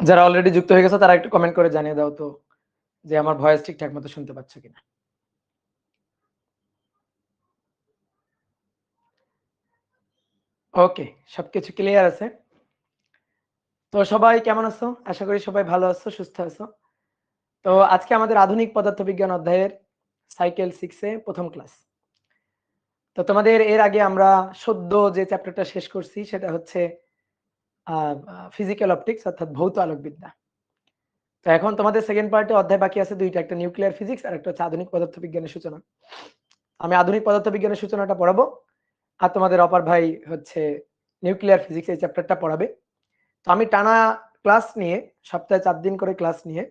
যারা অলরেডি যুক্ত হয়ে গেছে তারা একটু কমেন্ট করে জানিয়ে দাও তো যে আমার ভয়েস ঠিকঠাক মতো শুনতে পাচ্ছ কিনা। ওকে, সবকিছু ক্লিয়ার আছে। তো সবাই কেমন আছো? আশা করি সবাই ভালো আছো, সুস্থ আছো। তো আজকে আমাদের আধুনিক পদার্থবিজ্ঞান অধ্যায়ের সাইকেল 6 এ প্রথম ক্লাস। তো তোমাদের এর আগে আমরা সদ্য যে চ্যাপ্টারটা শেষ করছি সেটা হচ্ছে ফিজিক্যাল অপটিক্স অর্থাৎ ভৌত আলোকবিদ্যা। তো এখন তোমাদের সেকেন্ড পার্টে অধ্যায় বাকি আছে দুইটা, একটা নিউক্লিয়ার ফিজিক্স আর একটা হচ্ছে আধুনিক পদার্থবিজ্ঞানের সূচনা। আমি আধুনিক পদার্থবিজ্ঞানের সূচনাটা পড়াবো আর তোমাদের অপার ভাই হচ্ছে নিউক্লিয়ার ফিজিক্স এই চ্যাপ্টারটা পড়াবে। তো আমি টানা ক্লাস নিয়ে সপ্তাহে 4 দিন করে ক্লাস নিয়ে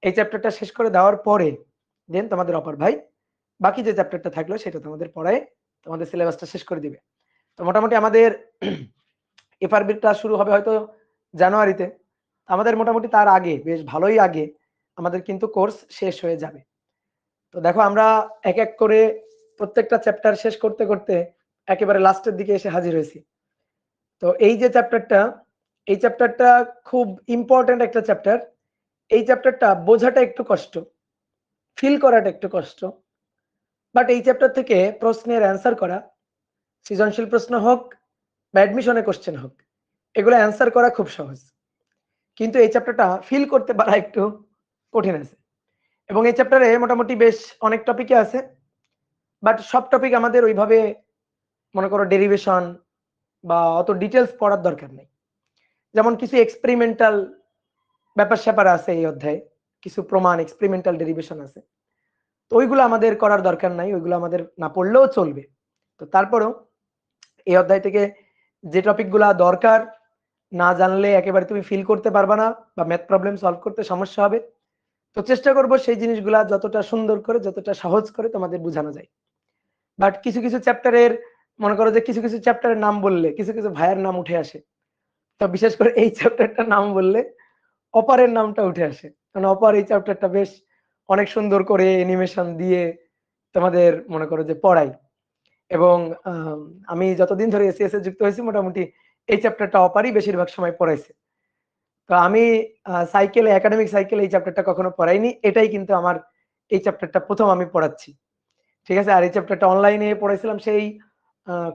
এই চ্যাপ্টারটা শেষ করে দেওয়ার পরে দেন তোমাদের অপার ভাই বাকি যে চ্যাপ্টারটা থাকলো সেটা তোমাদের পড়ায় তোমাদের সিলেবাসটা শেষ করে দিবে। তো মোটামুটি আমাদের এফআরবি ক্লাস শুরু হবে হয়তো জানুয়ারিতে। আমাদের মোটামুটি তার আগে বেশ ভালোই আগে আমাদের কিন্তু কোর্স শেষ হয়ে যাবে। তো দেখো আমরা এক এক করে প্রত্যেকটা চ্যাপ্টার শেষ করতে করতে একেবারে লাস্টের দিকে এসে হাজির হয়েছি। তো এই যে চ্যাপ্টারটা, এই চ্যাপ্টারটা খুব ইম্পর্টেন্ট একটা চ্যাপ্টার। এই চ্যাপ্টারটা বোঝাটা একটু কষ্ট, ফিল করাটা একটু কষ্ট, বাট এই চ্যাপ্টার থেকে প্রশ্নের অ্যান্সার করা, সৃজনশীল প্রশ্ন হোক বা অ্যাডমিশনে কোশ্চেন হোক, এগুলো অ্যান্সার করা খুব সহজ। কিন্তু এই চ্যাপ্টারটা ফিল করতে পারা একটু কঠিন আছে। এবং এই চ্যাপ্টারে মোটামুটি বেশ অনেক টপিকে আছে, বাট সব টপিক আমাদের ওইভাবে মনে করো ডেরিভেশন বা অত ডিটেলস পড়ার দরকার নেই। যেমন কিছু এক্সপেরিমেন্টাল ব্যাপার স্যাপার আছে এই অধ্যায়ে, কিছু প্রমাণ এক্সপেরিমেন্টাল ডেরিভেশন আছে। তো ওইগুলো আমাদের করার দরকার নাই, ওইগুলো আমাদের না পড়লেও চলবে। তো তারপরেও এই অধ্যায় থেকে যে টপিকগুলা দরকার না জানলে একেবারে তুমি ফিল করতে পারবা না বা ম্যাথ প্রবলেম সলভ করতে সমস্যা হবে। তো চেষ্টা করব সেই জিনিসগুলা যতটা সুন্দর করে যতটা সহজ করে তোমাদের বোঝানো যায়। বাট কিছু কিছু চ্যাপ্টারের মনে করো যে কিছু কিছু চ্যাপ্টারের নাম বললে কিছু কিছু ভাইয়ের নাম উঠে আসে। তো বিশেষ করে এই চ্যাপ্টারটার নাম বললে অপারের নামটা উঠে আসে, কারণ অপার এই চ্যাপ্টারটা বেশ অনেক সুন্দর করে অ্যানিমেশন দিয়ে তোমাদের মনে করো যে পড়াই। এবং আমি যতদিন ধরে এসিএস এ যুক্ত হয়েছি মোটামুটি এই চ্যাপ্টারটা অপারই বেশিরভাগ সময় পড়াইছে। তো আমি সাইকেলে একাডেমিক সাইকেল এই চ্যাপ্টারটা কখনো পড়াইনি, এটাই কিন্তু আমার এই চ্যাপ্টারটা প্রথম আমি পড়াচ্ছি। ঠিক আছে, আর এই চ্যাপ্টারটা অনলাইনে পড়াইছিলাম সেই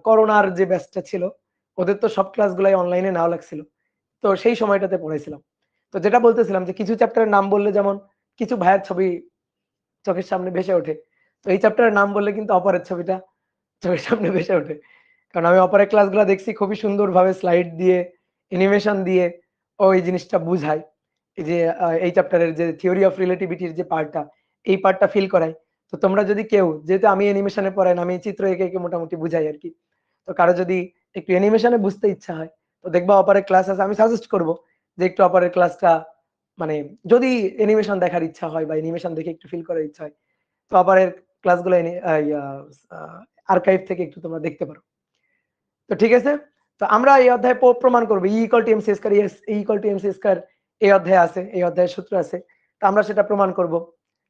করোনার যে ব্যাচটা ছিল, ওদের তো সব ক্লাসগুলাই অনলাইনে নেওয়া লাগছিল। তো সেই সময়টাতে পড়াইছিলাম। তো যেটা বলতেছিলাম যে কিছু চ্যাপ্টারের নাম বললে যেমন কিছু ভাইয়ের ছবি চোখের সামনে ভেসে ওঠে, তো এই চ্যাপ্টারের নাম বললে কিন্তু অপরের ছবিটা চোখের সামনে ভেসে ওঠে। কারণ আমি অপরের ক্লাসগুলো দেখছি খুবই সুন্দরভাবে স্লাইড দিয়ে অ্যানিমেশন দিয়ে ওই জিনিসটা বুঝায়। এই যে এই চ্যাপ্টারের যে থিওরি অফ রিলেটিভিটির যে পার্টটা, এই পার্টটা ফিল করায়। তো তোমরা যদি কেউ, যেহেতু আমি অ্যানিমেশনে পড়াই না, আমি চিত্র এঁকে এঁকে মোটামুটি বুঝাই আরকি। তো কারো যদি একটু অ্যানিমেশনে বুঝতে ইচ্ছা হয় তো দেখবা অপরের ক্লাস আছে, আমি সাজেস্ট করব যে একটু অপরের ক্লাসটা মানে যদি অ্যানিমেশন দেখার ইচ্ছা হয় বা অ্যানিমেশন দেখে একটু ফিল করার ইচ্ছা হয় তো অপরের ক্লাসগুলো আর্কাইভ থেকে একটু তোমরা দেখতে পারো। তো ঠিক আছে, তো আমরা এই অধ্যায়ে প্রমাণ করবো E equal to MC square, yes E equal to MC square এই অধ্যায়ে আছে, এই অধ্যায়ের সূত্র আছে। তো আমরা সেটা প্রমাণ করব।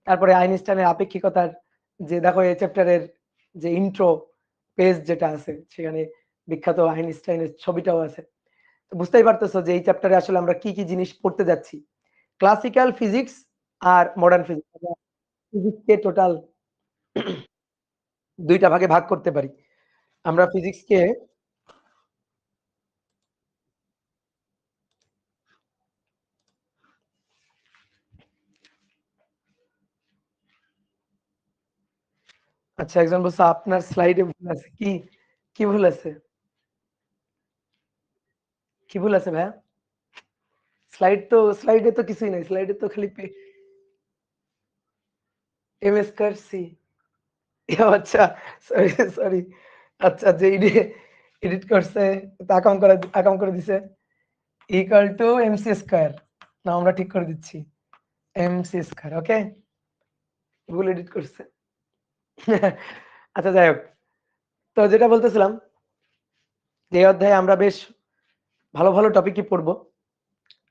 তারপরে আইনস্টাইনের আপেক্ষিকতার যে দেখো এই চ্যাপ্টারের যে ইন্ট্রো পেজ যেটা আছে সেখানে বিখ্যাত আইনস্টাইনের ছবিটাও আছে। তো বুঝতেই পারতেছো যে এই চ্যাপ্টারে আসলে আমরা কি কি জিনিস পড়তে যাচ্ছি। ক্লাসিক্যাল ফিজিক্স আর মডার্ন ফিজিক্স, ফিজিক্সকে টোটাল দুইটা ভাগে ভাগ করতে পারি। আমরা ফিজিক্সকে আচ্ছা, একজন বলছে আপনার স্লাইডে ভুল আছে। কি কি ভুল আছে? কি ভুল আছে ভাইয়া? স্লাইডে তো কিছুই নাই, স্লাইডে তো খালি এম স্কয়ার সি। আচ্ছা, সরি সরি। আচ্ছা, যে এডিট করছে তা আকাম করে দিছে ইকুয়াল টু এমসি স্কয়ার। না, আমরা ঠিক করে দিচ্ছি এমসি স্কয়ার। ওকে, ভুল এডিট করছে। আচ্ছা, যাই হোক। তো যেটা বলতেছিলাম যে এই অধ্যায়ে আমরা বেশ ভালো ভালো টপিকই পড়বো।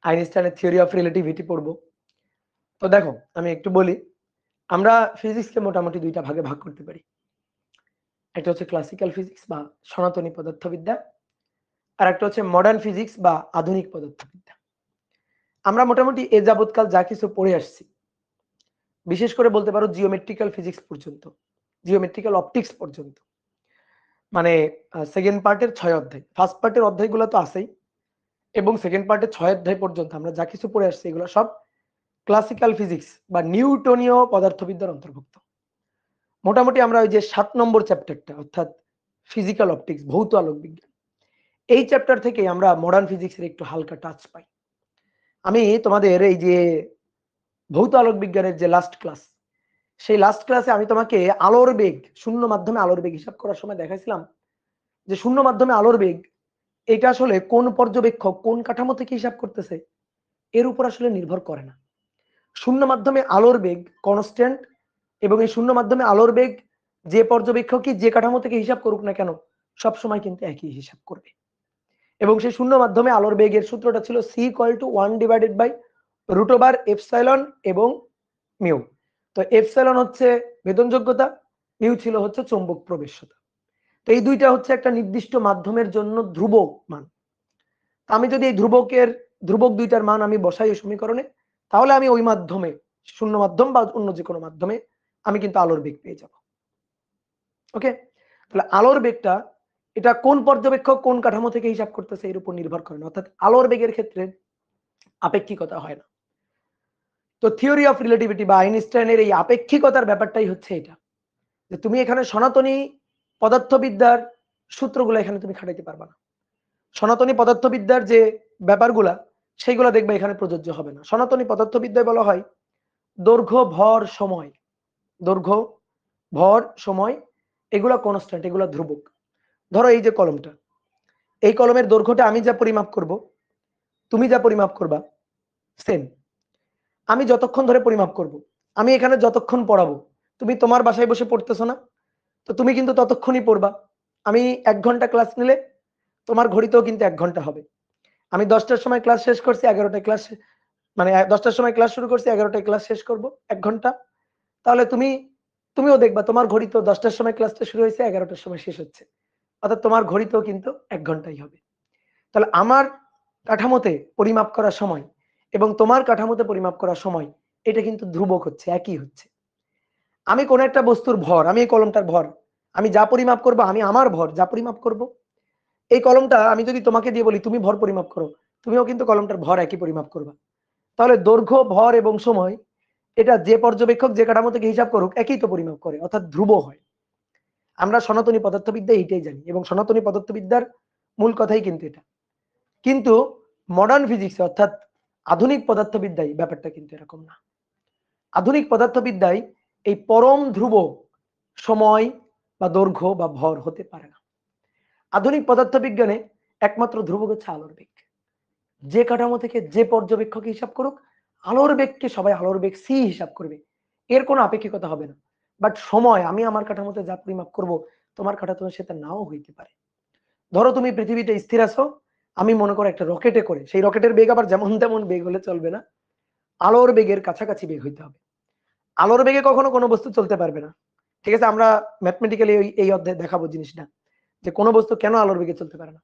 আইনস্টাইনের থিওরি অফ রিলেটিভিটি পড়বো। তো দেখো আমি একটু বলি, আমরা ফিজিক্সকে মোটামুটি দুইটা ভাগে ভাগ করতে পারি। একটা হচ্ছে ক্লাসিক্যাল ফিজিক্স বা সনাতনী পদার্থবিদ্যা, আর একটা হচ্ছে মডার্ন ফিজিক্স বা আধুনিক পদার্থবিদ্যা। আমরা মোটামুটি এ যাবৎকাল যা কিছু পড়ে আসছি, বিশেষ করে বলতে পারো জিওমেট্রিক্যাল ফিজিক্স পর্যন্ত, জিওমেট্রিক্যাল অপটিক্স পর্যন্ত, মানে সেকেন্ড পার্টের 6 অধ্যায়, ফার্স্ট পার্টের অধ্যায়গুলো তো আছেই, এবং সেকেন্ড পার্টের 6 অধ্যায় পর্যন্ত আমরা যা কিছু পড়ে আসছি এগুলো সব ক্লাসিক্যাল ফিজিক্স বা নিউটনীয় পদার্থবিদ্যার অন্তর্ভুক্ত। মোটামুটি আমরা ওই যে 7 নম্বর চ্যাপ্টারটা অর্থাৎ ফিজিক্যাল অপটিক্স, ভৌত আলোক বিজ্ঞান, এই চ্যাপ্টার থেকে আমরা মডার্ন ফিজিক্সের একটু হালকা টাচ পাই। আমি তোমাদের এই যে ভৌত আলোক বিজ্ঞানের যে লাস্ট ক্লাস, সেই লাস্ট ক্লাসে আমি তোমাকে আলোর বেগ, শূন্য মাধ্যমে আলোর বেগ হিসাব করার সময় দেখাইছিলাম যে শূন্য মাধ্যমে আলোর বেগ এটা আসলে কোন পর্যবেক্ষক কোন কাঠামো থেকে হিসাব করতেছে এর উপর আসলে নির্ভর করে না। শূন্য মাধ্যমে আলোর বেগ কনস্ট্যান্ট, এবং এই শূন্য মাধ্যমে আলোর বেগ যে পর্যবেক্ষকই যে কাঠামো থেকে হিসাব করুক না কেন সব সময় কিন্তু একই হিসাব করবে। এবং সেই শূন্য মাধ্যমে আলোর বেগের সূত্রটা ছিল c = 1/√ε এবং মিউ। তো এপসাইলন হচ্ছে ভেদনযোগ্যতা, মিউ ছিল হচ্ছে চৌম্বক প্রবেশ্যতা। তো এই দুইটা হচ্ছে একটা নির্দিষ্ট মাধ্যমের জন্য ধ্রুবক মান। আমি যদি এই ধ্রুবক দুইটার মান আমি বসাই এই সমীকরণে, তাহলে আমি ওই মাধ্যমে, শূন্য মাধ্যম বা অন্য যে কোনো মাধ্যমে আমি কিন্তু আলোর বেগ পেয়ে যাব। ওকে, তাহলে আলোর বেগটা এটা কোন পর্যবেক্ষক কোন কাঠামো থেকে হিসাব করতেছে এর উপর নির্ভর করে না, অর্থাৎ আলোর বেগের ক্ষেত্রে আপেক্ষিকতা হয় না। তো থিওরি অফ রিলেটিভিটি বা আইনস্টাইনের এই আপেক্ষিকতার ব্যাপারটাই হচ্ছে এটা, যে তুমি এখানে সনাতনী পদার্থবিদ্যার সূত্রগুলো এখানে তুমি খাটাইতে পারবা না। সনাতনী পদার্থবিদ্যার যে ব্যাপারগুলা সেইগুলো দেখবে এখানে প্রযোজ্য হবে না। সনাতনী পদার্থবিদ্যায় বলা হয় দৈর্ঘ্য ভর সময়, দৈর্ঘ্য ভর সময় এগুলা কনস্ট্যান্ট, এগুলা ধ্রুবক। ধরো এই যে কলমটা, এই কলমের দৈর্ঘ্যটা আমি যা পরিমাপ করব, তুমি যা পরিমাপ করবা সেম। আমি যতক্ষণ ধরে পরিমাপ করব, আমি এখানে যতক্ষণ পড়াবো, তুমি তোমার বাসায় বসে পড়তেছো না, তো তুমি কিন্তু ততক্ষণই পড়বা। আমি 1 ঘন্টা ক্লাস নিলে তোমার ঘড়িতেও কিন্তু 1 ঘন্টা হবে। আমি 10টার সময় ক্লাস শেষ করছি, 11টায় ক্লাস, মানে 10টার সময় ক্লাস শুরু করছি, 11টায় ক্লাস শেষ করব 1 ঘন্টা, তাহলে তুমিও দেখবা তোমার ঘড়িতেও 10টার সময় ক্লাসটা শুরু হয়েছে, 11টার সময় শেষ হচ্ছে, অর্থাৎ তোমার ঘড়িতেও কিন্তু 1 ঘন্টাই হবে। তাহলে আমার কাঠামোতে পরিমাপ করার সময় এবং তোমার কাঠামোতে পরিমাপ করার সময় এটা কিন্তু ধ্রুবক হচ্ছে, একই হচ্ছে। আমি কোন একটা বস্তুর ভর, আমি এই কলমটার ভর আমি যা পরিমাপ করব, আমি আমার ভর যা পরিমাপ করব, এই কলমটা আমি যদি তোমাকে দিয়ে বলি তুমি ভর পরিমাপ করো, তুমিও কিন্তু কলমটার ভর একই পরিমাপ করবা। তাহলে দৈর্ঘ্য ভর এবং সময় এটা যে পর্যবেক্ষক যে কাঠামো থেকে হিসাব করুক একই তো পরিমাপ করে, অর্থাৎ ধ্রুব হয়। আমরা সনাতনী পদার্থবিদ্যা এইটাই জানি, এবং সনাতনী পদার্থবিদ্যার মূল কথাই কিন্তু এটা। কিন্তু মডার্ন ফিজিক্স অর্থাৎ আধুনিক পদার্থবিদ্যায় ব্যাপারটা কিন্তু এরকম না। আধুনিক পদার্থবিদ্যায় এই পরম ধ্রুব সময় বা দৈর্ঘ্য বা ভর হতে পারে না। আধুনিক পদার্থবিজ্ঞানে একমাত্র ধ্রুবক হচ্ছে আলোর বেগ। যে কাঠামো থেকে যে পর্যবেক্ষক হিসাব করুক, আলোর বেগকে সবাই আলোর বেগ সি হিসাব করবে, এর কোনো আপেক্ষিকতা হবে না। বাট সময় আমি আমার কাঠামোতে যা পরিমাপ করব, তোমার কাঠামোতে সেটা নাও হইতে পারে। ধরো তুমি পৃথিবীতে স্থির আছো, আমি মনে করো একটা রকেটে করে, সেই রকেটের বেগ আবার যেমন তেমন বেগ হলে চলবে না, আলোর বেগের কাছাকাছি বেগ হইতে হবে। আলোর বেগে কখনো কোনো বস্তু চলতে পারবে না, ঠিক আছে? আমরা ম্যাথমেটিক্যালি এই অধ্যায়ে দেখাবো জিনিসটা, যে কোনো বস্তু কেন আলোর বেগে চলতে পারে না।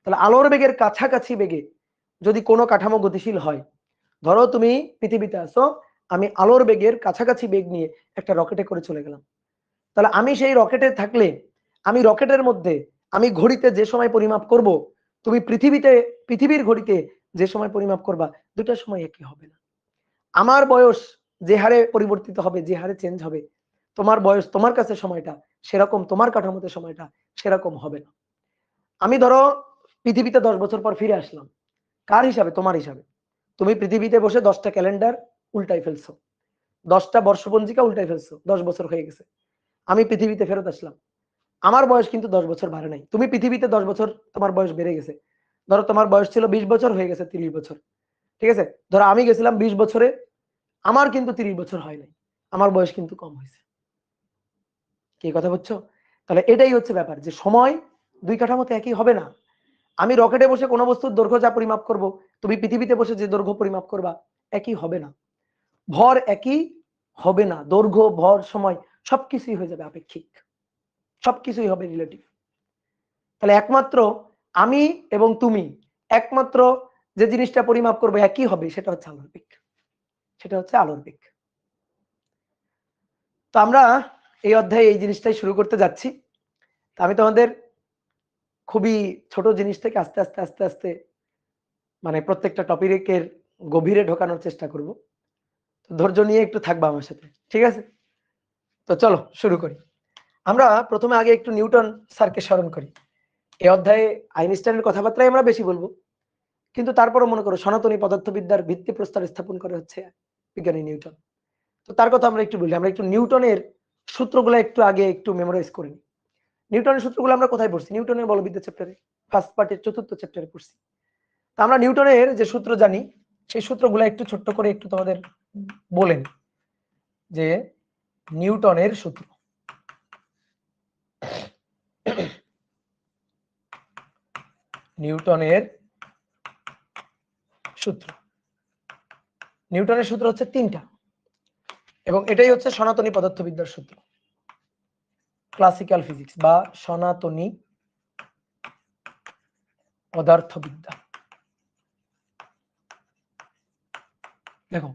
তাহলে আলোর বেগের কাছাকাছি বেগে যদি কোনো কাঠামো গতিশীল হয়, ধরো তুমি পৃথিবীতে আসো, আমি আলোর বেগের কাছাকাছি বেগ নিয়ে একটা রকেটে করে চলে গেলাম, তাহলে আমি সেই রকেটে থাকলে আমি রকেটের মধ্যে আমি ঘড়িতে যে সময় পরিমাপ করব, তুমি পৃথিবীর ঘড়িতে যে সময় পরিমাপ করবা, দুটার সময় একই হবে না। আমার বয়স যে হারে পরিবর্তিত হবে, যে হারে চেঞ্জ হবে, তোমার বয়স তোমার কাছে সময়টা সেরকম, তোমার কাঠামোতে সময়টা সেরকম হবে না। আমি ধরো পৃথিবীতে 10 বছর পর ফিরে আসলাম, কার হিসাবে? তোমার হিসাবে। তুমি পৃথিবীতে বসে 10টা ক্যালেন্ডার উল্টাই ফেলছো, 10টা বর্ষপঞ্জিকা উল্টাই ফেলছো, 10 বছর হয়ে গেছে, আমি পৃথিবীতে ফেরত আসলাম, আমার বয়স কিন্তু 10 বছর বাড়ে নাই। তুমি পৃথিবীতে 10 বছর তোমার বয়স বেড়ে গেছে, ধরো তোমার বয়স ছিল 20 বছর, হয়ে গেছে 30 বছর, ঠিক আছে? ধরো আমি গেছিলাম 20 বছরে, আমার কিন্তু 30 বছর হয় নাই, আমার বয়স কিন্তু কম হয়েছে। কি কথা বুঝছো? তাহলে এটাই হচ্ছে ব্যাপার, যে সময় দুই কাঠামোতে একই হবে না। আমি রকেটে বসে কোনো বস্তুর দৈর্ঘ্য যা পরিমাপ করব, তুমি পৃথিবীতে বসে যে দৈর্ঘ্য পরিমাপ করবা একই হবে না। ভর একই হবে না, দৈর্ঘ্য ভর সময় সবকিছুই হয়ে যাবে আপেক্ষিক, সবকিছুই হবে রিলেটিভ। তাহলে একমাত্র আমি এবং তুমি একমাত্র যে জিনিসটা পরিমাপ করবো একই হবে, সেটা হচ্ছে আলোর বেগ, সেটা হচ্ছে আলোর বেগ। তো আমরা এই অধ্যায়ে এই জিনিসটাই শুরু করতে যাচ্ছি। আমি তোমাদের খুবই ছোট জিনিস থেকে আস্তে আস্তে আস্তে আস্তে মানে প্রত্যেকটা টপিকের গভীরে ঢোকানোর চেষ্টা করব। ধৈর্য নিয়ে একটু থাকবা আমার সাথে, ঠিক আছে? তো চলো শুরু করি। আমরা প্রথমে আগে একটু নিউটন স্যারকে স্মরণ করি। এই অধ্যায়ে আইনস্টাইনের কথাবার্তাই আমরা বেশি বলবো, কিন্তু তারপরও মনে করো সনাতনী পদার্থবিদ্যার ভিত্তিপ্রস্তর স্থাপন করে হচ্ছে বিজ্ঞানী নিউটন। তো তার কথা আমরা একটু বলি। আমরা একটু নিউটনের সূত্রগুলো একটু আগে একটু মেমোরাইজ করি। নিউটনের সূত্রগুলো আমরা কোথায় পড়ছি? নিউটনের বলবিদ্যা চ্যাপ্টারে, ফার্স্ট পার্টের 4র্থ চ্যাপ্টারে পড়ছি। তা আমরা নিউটনের যে সূত্র জানি, সেই সূত্রগুলো একটু ছোট্ট করে একটু তোমাদের বলেন যে নিউটনের সূত্র। নিউটনের সূত্র, নিউটনের সূত্র হচ্ছে 3টা, এবং এটাই হচ্ছে সনাতনী পদার্থবিদ্যার সূত্র, ক্লাসিক্যাল ফিজিক্স বা সনাতনী পদার্থবিদ্যা। দেখো,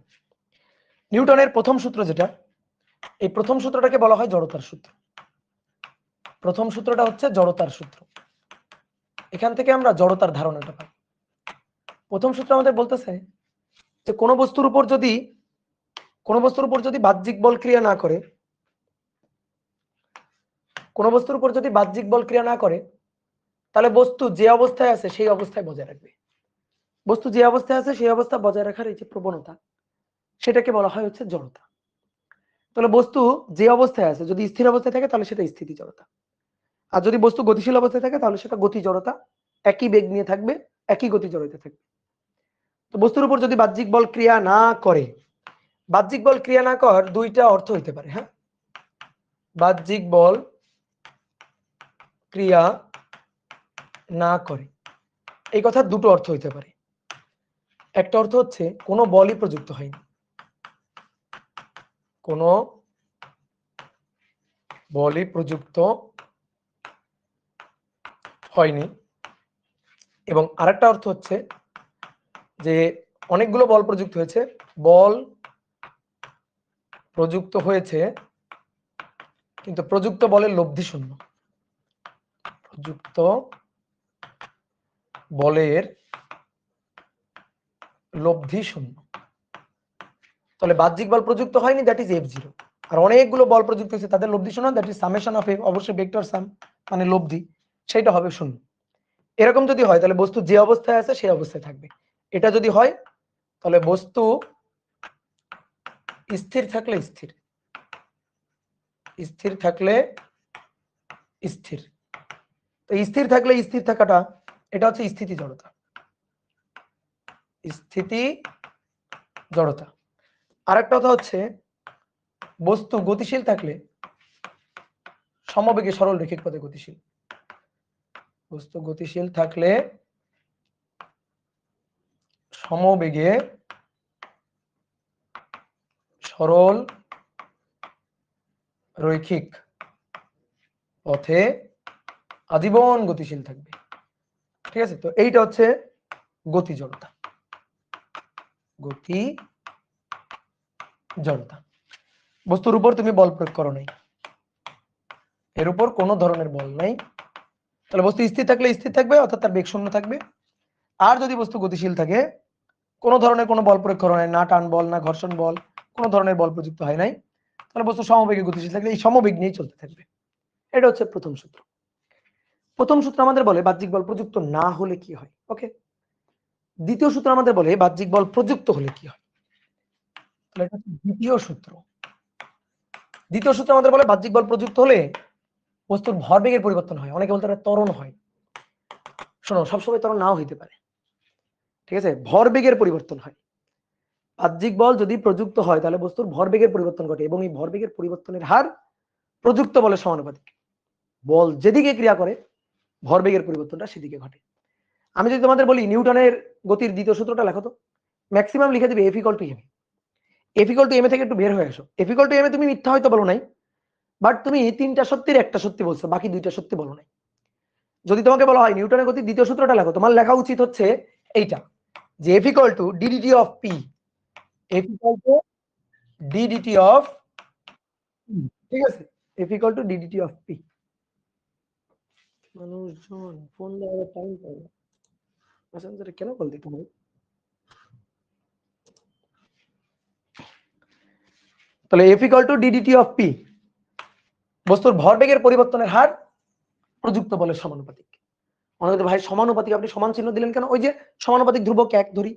নিউটনের প্রথম সূত্র যেটা, এই প্রথম সূত্রটাকে বলা হয় জড়তার সূত্র। প্রথম সূত্রটা হচ্ছে জড়তার সূত্র। এখান থেকে আমরা জড়তার ধারণাটা পাই। প্রথম সূত্র আমাদের বলতেছে যে কোনো বস্তুর উপর যদি বাহ্যিক বল ক্রিয়া না করে, কোনো বস্তুর উপর যদি বাহ্যিক বল ক্রিয়া না করে, তাহলে বস্তু যে অবস্থায় আছে সেই অবস্থায় বজায় রাখবে। বস্তু যে অবস্থায় আছে সেই অবস্থা বজায় রাখার এই যে প্রবণতা, সেটাকে বলা হয় হচ্ছে জড়তা। তাহলে বস্তু যে অবস্থায় আছে যদি স্থির অবস্থায় থাকে তাহলে সেটা স্থিতি জড়তা, আর যদি বস্তু গতিশীল অবস্থায় থাকে তাহলে সেটা গতি জড়তা। একই বেগ নিয়ে থাকবে, একই গতি জড়িত থাকবে। তো বস্তুর উপর যদি বাহ্যিক বল ক্রিয়া না করে, বাহ্যিক বল ক্রিয়া না কর দুইটা অর্থ হইতে পারে। হ্যাঁ, বাহ্যিক বল ক্রিয়া না করে এই কথা দুটো অর্থ হইতে পারে। একটা অর্থ হচ্ছে কোনো বলই প্রযুক্ত হয়নি, কোনো বলই প্রযুক্ত হয়নি, এবং আরেকটা অর্থ হচ্ছে যে অনেকগুলো বল প্রযুক্ত হয়েছে, বল প্রযুক্ত হয়েছে কিন্তু প্রযুক্ত বলের লব্ধি শূন্য। প্রযুক্ত বলের লব্ধি শূন্য। তাহলে বাহ্যিক বল প্রযুক্ত হয়নি, দ্যাট ইজ F0। আর অনেকগুলো বল প্রযুক্ত হয়েছে, তাদের লব্ধি শূন্য, that is summation of F, অবশ্যই ভেক্টর সাম মানে লব্ধি, সেটা হবে শূন্য। এরকম যদি হয় তাহলে বস্তু যে অবস্থায় আছে সেই অবস্থায় থাকবে। এটা যদি হয় তাহলে বস্তু স্থির থাকলে স্থির, স্থির থাকলে স্থির। তো স্থির থাকলে স্থির থাকাটা, এটা হচ্ছে স্থিতি জড়তা, স্থিতি জড়তা। আরেকটা কথা হচ্ছে বস্তু গতিশীল থাকলে সমবেগে সরল রৈখিক পথে গতিশীল। বস্তু গতিশীল থাকলে সমবেগে সরল রৈখিক পথে আজীবন গতিশীল থাকবে। ঠিক আছে? তো এইটা হচ্ছে গতি জড়তা, গতি জড়তা। বস্তুর উপর তুমি বল প্রয়োগ করো নাই, এর উপর কোনো ধরনের বল নাই, তাহলে বস্তু স্থির থাকলে স্থির থাকবে, অর্থাৎ তার বেগ শূন্য থাকবে। আর যদি বস্তু গতিশীল থাকে, কোনো ধরনের কোনো বল প্রয়োগ করা নাই, না টান বল না ঘর্ষণ বল, কোনো ধরনের বল প্রযুক্ত হয় নাই, তাহলে বস্তু সমবেগে গতিশীল থাকলে এই সমবেগ নিয়েই চলতে থাকবে। এটা হচ্ছে প্রথম সূত্র। প্রথম সূত্র আমাদের বলে বাহ্যিক বল প্রযুক্ত না হলে কি হয়। ওকে, দ্বিতীয় সূত্র আমাদের বলে বাহ্যিক বল প্রযুক্ত হলে কি হয়। তাহলে এটা হচ্ছে দ্বিতীয় সূত্র। দ্বিতীয় সূত্র আমাদের বলে বাহ্যিক বল প্রযুক্ত হলে বস্তুর ভরবেগের পরিবর্তন হয়। অনেকে বলতে পারে ত্বরণ হয়। শোনো, সবসময় ত্বরণ নাও হইতে পারে, ঠিক আছে? ভরবেগের পরিবর্তন হয়। বাহ্যিক বল যদি প্রযুক্ত হয় তাহলে বস্তুর ভরবেগের পরিবর্তন ঘটে, এবং এই ভরবেগের পরিবর্তনের হার প্রযুক্ত বলের সমানুপাতিক। বল যেদিকে ক্রিয়া করে ভরবেগের পরিবর্তনটা সেদিকে ঘটে। আমি যদি তোমাদের বলি নিউটনের গতির দ্বিতীয় সূত্রটা লেখো তো, ম্যাক্সিমাম লিখে দিবে F = m। F = m থেকে একটু বের হয়ে আসো। F = m তুমি মিথ্যা হয়তো বলো নাই, বাট তুমি 3টা সত্যির একটা সত্যি বলছো, বাকি 2টা সত্যি বলো নাই। যদি তোমাকে বলা হয় নিউটনের গতির দ্বিতীয় সূত্রটা লেখো, তোমার লেখা উচিত হচ্ছে এইটা, যে F equal two DDT of P, F equal two DDT of, ঠিক আছে, F equal two DDT of P. মানুষজন ফোন দেওয়ার টাইম পায় না, মেসেঞ্জারে কেন কল দিতে হবে? তাহলে F equal two DDT of P, বস্তুর ভরবেগের পরিবর্তনের হার প্রযুক্ত বলের সমানুপাতিক। অনেকে ভাই সমানুপাতিক আপনি সমান চিহ্ন দিলেন কেন? ওই যে সমানুপাতিক ধ্রুবক 1 ধরি,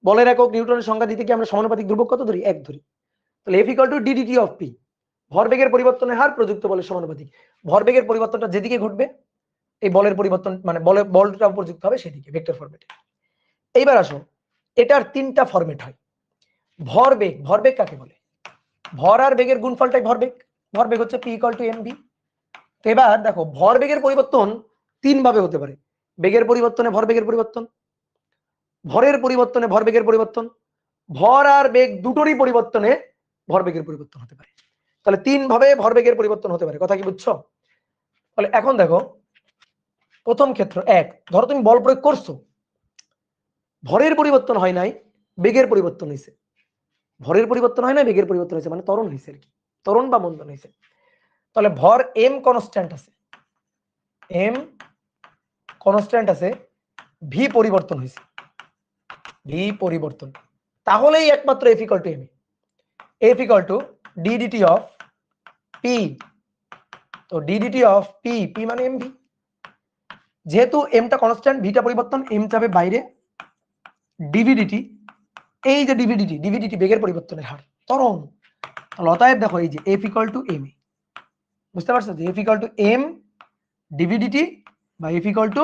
বলের একক নিউটনের সংজ্ঞা দিতে কি আমরা সমানুপাতিক ধ্রুবক কত ধরি? 1 ধরি। তাহলে F equal two DDT of P, ভরবেগের পরিবর্তনের হার প্রযুক্ত বলের সমানুপাতিক। ভরবেগের পরিবর্তনটা যেদিকে ঘটবে এই বলের পরিবর্তন মানে বলটা প্রযুক্ত হবে সেদিকে, ভেক্টর ফরম্যাটে। এইবার আসো, এটার 3টা ফরম্যাট হয়। ভরবেগ, ভরবেগ কাকে বলে? ভর আর বেগের গুণফলটাই ভরবেগ। ভরবেগ হচ্ছে P ইকুয়াল টু mv। তো এবার দেখো ভরবেগের পরিবর্তন 3 ভাবে হতে পারে। বেগের পরিবর্তনে ভরবেগের পরিবর্তন, ভরের পরিবর্তনে ভরবেগের পরিবর্তন, ভর আর বেগ দুটোরই পরিবর্তনে ভরবেগের পরিবর্তন হতে পারে। তাহলে 3 ভাবে ভরবেগের পরিবর্তন হতে পারে, কথা কি বুঝছো? তাহলে এখন দেখো প্রথম ক্ষেত্র 1, ধরো তুমি বল প্রয়োগ করছো, ভরের পরিবর্তন হয় নাই, বেগের পরিবর্তন হয়েছে। ভরের পরিবর্তন হয় না, বেগের পরিবর্তন হয়েছে, মানে ত্বরণ হয়েছে আর কি, ত্বরণ বা মন্দন হয়েছে। তাহলে ভর m কনস্ট্যান্ট আছে, m কনস্ট্যান্ট আছে, v পরিবর্তন হয়েছে, v পরিবর্তন, তাহলেই একমাত্র F equal two m, F equal two ddt of p। তো ddt অফ p, p মানে mv, যেহেতু m টা কনস্ট্যান্ট, v টা পরিবর্তন, m যাবে বাইরে, dvdt, এই যে dvdt বেগের পরিবর্তনের হার, ত্বরণ। তাহলে অতএব দেখো এই যে F ইকুয়াল টু m, বুঝতে পারছো যে F equal two m dvdt বা F ইকুয়াল টু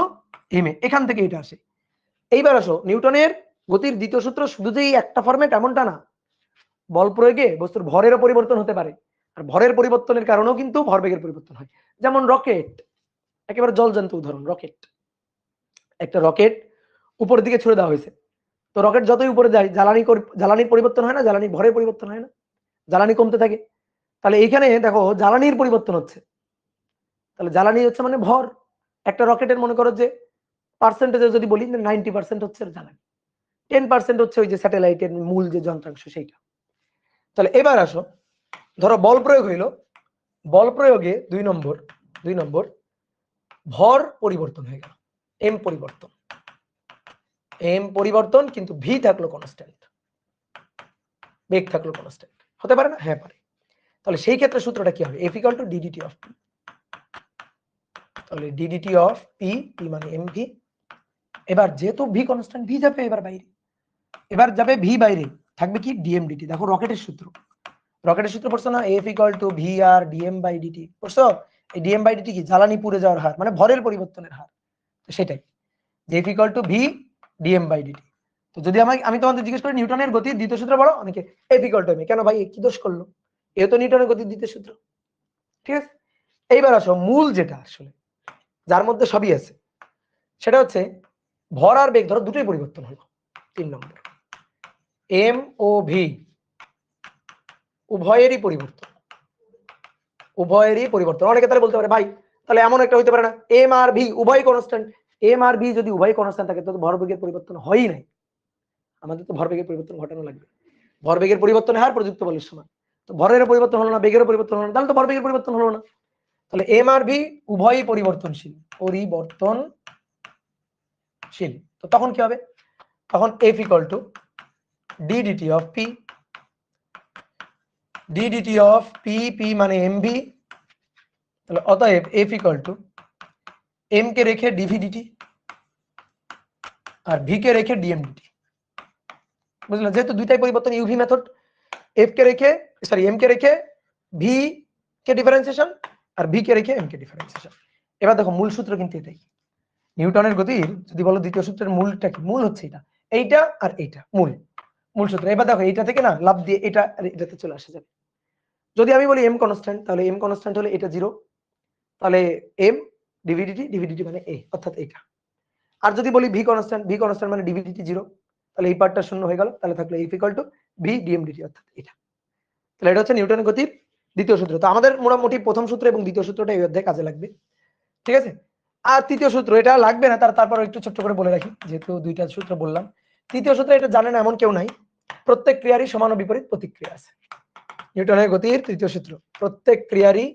m, এখান থেকে এটা আসে। এইবার আসো নিউটনের গতির দ্বিতীয় সূত্র শুধু যে একটা ফরম্যাট এমনটা না, বল প্রয়োগে বস্তুর ভরেরও পরিবর্তন হতে পারে, আর ভরের পরিবর্তনের কারণেও কিন্তু ভরবেগের পরিবর্তন হয়। যেমন রকেট, একেবারে জলজান্ত উদাহরণ, রকেট। একটা রকেট উপরের দিকে ছুড়ে দেওয়া হয়েছে, তো রকেট যতই উপরে যায় জ্বালানির পরিবর্তন হয় না, জ্বালানির ভরের পরিবর্তন হয় না, জ্বালানি কমতে থাকে। তাহলে এইখানে দেখো জ্বালানির পরিবর্তন হচ্ছে, তাহলে জ্বালানি হচ্ছে মানে ভর। একটা রকেটের মনে করো যে পার্সেন্টেজে যদি বলি 90% হচ্ছে জ্বালানি, 10% হচ্ছে ওই যে স্যাটেলাইটের মূল যে যন্ত্রাংশ সেইটা। তাহলে এবার আসো, ধরো বল প্রয়োগ হইলো, বল প্রয়োগে 2 নম্বর ভর পরিবর্তন হয়ে গেল, m পরিবর্তন, কিন্তু v থাকলো কনস্ট্যান্ট, বেগ থাকলো কনস্ট্যান্ট। হতে পারে না? হ্যাঁ পারে। তাহলে সেই ক্ষেত্রে সূত্রটা কি হবে? F equal two ddt of p। তাহলে ddt অফ p, p মানে mv। এবার যেহেতু v কনস্ট্যান্ট, v যাবে এবার বাইরে, এবার যাবে v বাইরে, থাকবে কি dm dt। দেখো রকেটের সূত্র, রকেটের সূত্র পড়ছো না? F ইকুয়াল টু v আর dm বাই dt, পড়ছো? এই dm বাই dt কি? জ্বালানি পুড়ে যাওয়ার হার, মানে ভরের পরিবর্তনের হার। তো সেটাই যে F equal to v dm by dt। তো যদি আমি তোমাদের জিজ্ঞেস করি নিউটনের গতির দ্বিতীয় সূত্র বলো, অনেকে F ইকুয়াল টু m, কেন ভাই কি দোষ করলো? এ তো নিউটনের গতির দ্বিতীয় সূত্র, ঠিক আছে? এইবার আসো মূল যেটা আসলে যার মধ্যে সবই আছে, সেটা হচ্ছে ভর আর বেগ, ধরো দুটোই পরিবর্তন হলো। 3 নম্বর m ও v উভয়েরই পরিবর্তন, উভয়েরই পরিবর্তন। অনেকে তাহলে বলতে পারে ভাই তাহলে এমন একটা হইতে পারে না m আর v উভয় কনস্ট্যান্ট? m আর v যদি উভয় কনস্ট্যান্ট থাকে তো ভরবেগের পরিবর্তন হয়ই নাই, আমাদের তো ভরবেগের পরিবর্তন ঘটানো লাগবে। ভরবেগের পরিবর্তনের হার প্রযুক্ত বলের সমান, তো ভরের পরিবর্তন হলো না, বেগের পরিবর্তন হলো না, তাহলে তো ভরবেগের পরিবর্তন হলো না। তাহলে m আর v উভয়ই পরিবর্তনশীল, তো তখন কি হবে? তখন F equal two ddt of p, ddt of p, p মানে mv। তাহলে অতএব F ইকুয়াল টু m কে রেখে dv dt আর v কে রেখে dm dt। বুঝলেন? যেহেতু দুইটাই পরিবর্তন, ইউভি মেথড, f কে রেখে m কে রেখে v কে ডিফারেন্সিয়েশন আর v কে রেখে m কে ডিফারেন্সিয়েশন। এবার দেখো মূল সূত্র কিন্তু এটাই, নিউটনের গতির যদি বলো দ্বিতীয় সূত্রের মূলটা কি? মূল হচ্ছে এইটা আর এইটা, মূল সূত্র। এবার দেখো এইটা থেকে না লাভ দিয়ে এটা আর এটাতে চলে আসা যাবে। যদি আমি বলি m কনস্ট্যান্ট, তাহলে m কনস্ট্যান্ট হলে এটা 0, তাহলে m dvdt মানে a, অর্থাৎ এটা। আর যদি বলি v কনস্ট্যান্ট মানে dvdt 0, তাহলে এই পার্টটা শূন্য হয়ে গেল, তাহলে থাকলো F equal to v dm dt, অর্থাৎ এটা। তাহলে এটা হচ্ছে নিউটনের গতির দ্বিতীয় সূত্র। তো আমাদের মোটামুটি প্রথম সূত্র এবং দ্বিতীয় সূত্রটা এই অধ্যায়ে কাজে লাগবে, ঠিক আছে? আর তৃতীয় সূত্র, এটা লাগবে না, তারপর একটু ছোট্ট করে বলে রাখি, যেহেতু দুইটা সূত্র বললাম। তৃতীয় সূত্র এটা জানে না এমন কেউ নাই। প্রত্যেক ক্রিয়ারই সমান ও বিপরীত প্রতিক্রিয়া আছে। নিউটনের গতির তৃতীয় সূত্র, প্রত্যেক ক্রিয়ারই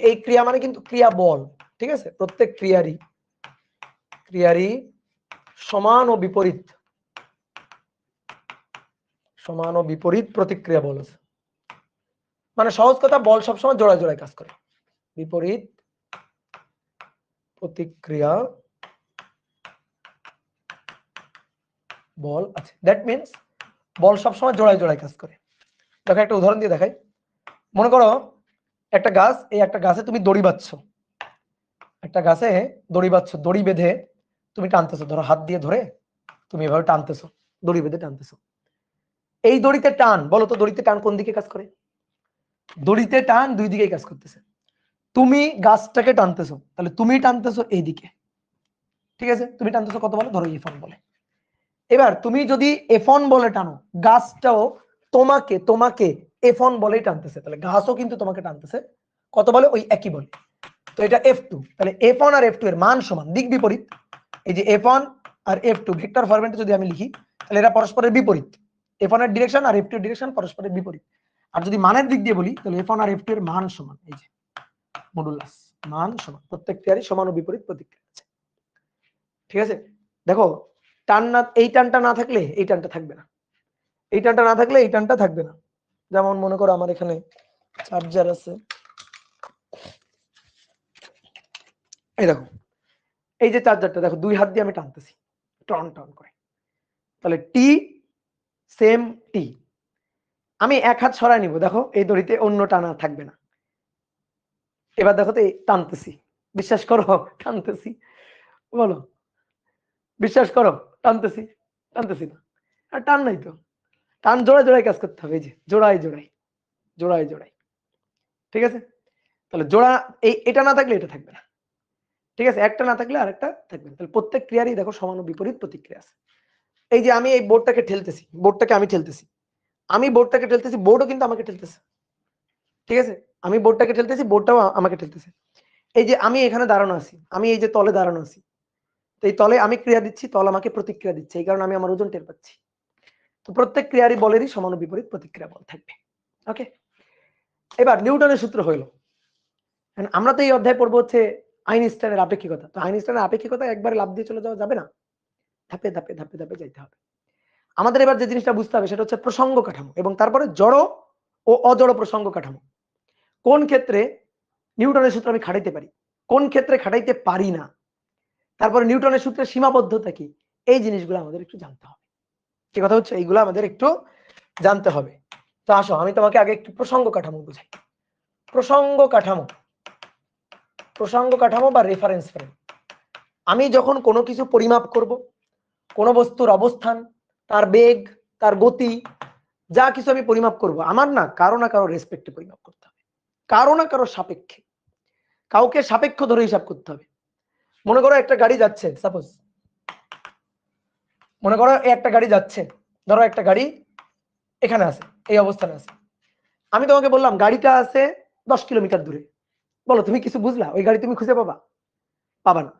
এই ক্রিয়া মানে কিন্তু ক্রিয়া বল, ঠিক আছে, প্রত্যেক ক্রিয়ারই সমান ও বিপরীত প্রতিক্রিয়া বল আছে। মানে সহজ কথা, বল সবসময় জোড়ায় জোড়ায় কাজ করে। বিপরীত প্রতিক্রিয়া বল আছে, দ্যাট মিনস বল সবসময় জোড়ায় জোড়ায় কাজ করে। দেখো একটা উদাহরণ দিয়ে দেখাই। মনে করো একটা গাছ, এই একটা গাছে তুমি দড়ি বাঁধছ, দড়ি বেঁধে তুমি টানতেছো, ধরো হাত দিয়ে ধরে তুমি এভাবে টানতেছো, দড়ি বেঁধে টানতেছো। এই দড়িতে টান, বলো তো দড়িতে টান কোন দিকে কাজ করে? দড়িতে টান দুই দিকেই কাজ করতেছে। তুমি গাছটাকে টানতেছো, তাহলে তুমি টানতেছো এইদিকে, ঠিক আছে, তুমি টানতেছো কত বলে? ধরো F1 বলে। এবার তুমি যদি F1 বলে টানো, গাছটাও তোমাকে F1 বলেই টানতেছে, তাহলে গাছও কিন্তু তোমাকে টানতেছে কত বলে? ওই একই বলে। তো এটা F2, তাহলে F1 আর F2 এর মান সমান, দিক বিপরীত। এই যে F1 আর F2 ভেক্টর ফরম্যাটে যদি আমি লিখি, তাহলে এরা পরস্পরের বিপরীত। F1 এর ডিরেকশন আর F2 এর ডিরেকশন পরস্পরের বিপরীত। আর যদি মানের দিক দিয়ে বলি, তাহলে F1 আর F2 এর মান সমান, এই যে মডুলাস, মান সমান, প্রত্যেক ক্রিয়ারই সমান ও বিপরীত প্রতিক্রিয়া আছে। ঠিক আছে, দেখো টান না, এই টানটা না থাকলে এই টানটা থাকবে না, এই টানটা না থাকলে এই টানটা থাকবে না। যেমন মনে করো আমার এখানে চার্জার আছে, এই দেখো এই যে চার্জারটা, দেখো দুই হাত দিয়ে আমি টানতেছি টন টন করে, তাহলে টি সেম টি। আমি এক হাত সরাই নিব, দেখো এই দড়িতে অন্য টানা থাকবে না। এবার দেখো তো টানতেছি, বিশ্বাস করো টানতেছি, বলো বিশ্বাস করো, টানতেছি না, আর টান নাই তো, টান জোড়ায় জোড়ায় কাজ করতে হবে, এই যে জোড়ায় জোড়ায়, ঠিক আছে। তাহলে জোড়া এটা না থাকলে এটা থাকবে না, ঠিক আছে, একটা না থাকলে আরেকটা থাকবে না। তাহলে প্রত্যেক ক্রিয়ারই দেখো সমান ও বিপরীত প্রতিক্রিয়া আছে। এই যে আমি এই বোর্ডটাকে ঠেলতেছি, আমি বোর্ডটাকে ঠেলতেছি, বোর্ডও কিন্তু আমাকে ঠেলতেছে, ঠিক আছে, আমি বোর্ডটাকে ঠেলতেছি, বোর্ডটাও আমাকে ঠেলতেছে। এই যে আমি এখানে দাঁড়ানো আছি, আমি এই যে তলে দাঁড়ানো আছি, তো এই তলে আমি ক্রিয়া দিচ্ছি, তল আমাকে প্রতিক্রিয়া দিচ্ছে, এই কারণে আমি আমার ওজন টের পাচ্ছি। তো প্রত্যেক ক্রিয়ারই বলেরই সমান ও বিপরীত প্রতিক্রিয়া বল থাকবে। ওকে, এবার নিউটনের সূত্র হইল। আমরা তো এই অধ্যায় পড়বো হচ্ছে আইনস্টাইনের আপেক্ষিকতা। তো আইনস্টাইনের আপেক্ষিকতা একবারে লাভ দিয়ে চলে যাওয়া যাবে না, ধাপে ধাপে ধাপে ধাপে যাইতে হবে। আমাদের এবার যে জিনিসটা বুঝতে হবে সেটা হচ্ছে প্রসঙ্গ কাঠামো, এবং তারপরে জড় ও অজড় প্রসঙ্গ কাঠামো। কোন ক্ষেত্রে নিউটনের সূত্র আমি খাটাইতে পারি, কোন ক্ষেত্রে খাটাইতে পারি না, তারপরে নিউটনের সূত্রের সীমাবদ্ধতা কি, এই জিনিসগুলো আমাদের একটু জানতে হবে। কি কথা হচ্ছে, এইগুলো আমাদের একটু জানতে হবে। তো আসো আমি তোমাকে আগে একটু প্রসঙ্গ কাঠামো বুঝাই। প্রসঙ্গ কাঠামো বা রেফারেন্স ফ্রেম। আমি যখন কোনো কিছু পরিমাপ করব, কোন বস্তুর অবস্থান, তার বেগ, তার গতি, যা কিছু আমি পরিমাপ করব, আমার না কারো রেসপেক্টে পরিমাপ করতে হবে, কারো না কারো সাপেক্ষে, কাউকে সাপেক্ষ ধরে হিসাব করতে হবে। মনে করো একটা গাড়ি যাচ্ছে, সাপোজ মনে করো একটা গাড়ি যাচ্ছে, ধরো একটা গাড়ি এখানে আছে, এই অবস্থানে আছে, আমি তোমাকে বললাম গাড়িটা আছে 10 কিলোমিটার দূরে, বলো তুমি কিছু বুঝলা? ওই গাড়ি তুমি খুঁজে পাবা না।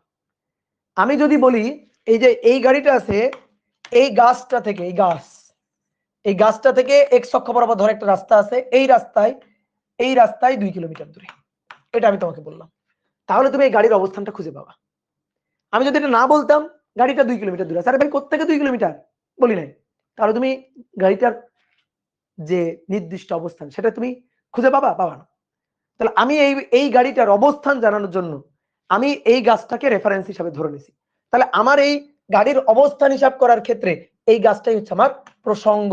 আমি যদি বলি এই যে এই গাড়িটা আছে এই গাছটা থেকে, এই গাছটা থেকে এক্স অক্ষ বরাবর ধরে একটা রাস্তা আছে, এই রাস্তায় 2 কিলোমিটার দূরে, এটা আমি তোমাকে বললাম, তাহলে তুমি এই গাড়ির অবস্থানটা খুঁজে পাবা। আমি যদি এটা না বলতাম গাড়িটা 2 কিলোমিটার দূরে আছে, আরে ভাই কোত্থেকে 2 কিলোমিটার বলি নাই, তাহলে তুমি গাড়িটার যে নির্দিষ্ট অবস্থান সেটা তুমি খুঁজে পাবা না। তাহলে আমি এই গাড়িটার অবস্থান জানানোর জন্য আমি এই গাছটাকে রেফারেন্স হিসাবে ধরে নিছি। তাহলে আমার এই গাড়ির অবস্থান হিসাব করার ক্ষেত্রে এই গাছটাই হচ্ছে আমার প্রসঙ্গ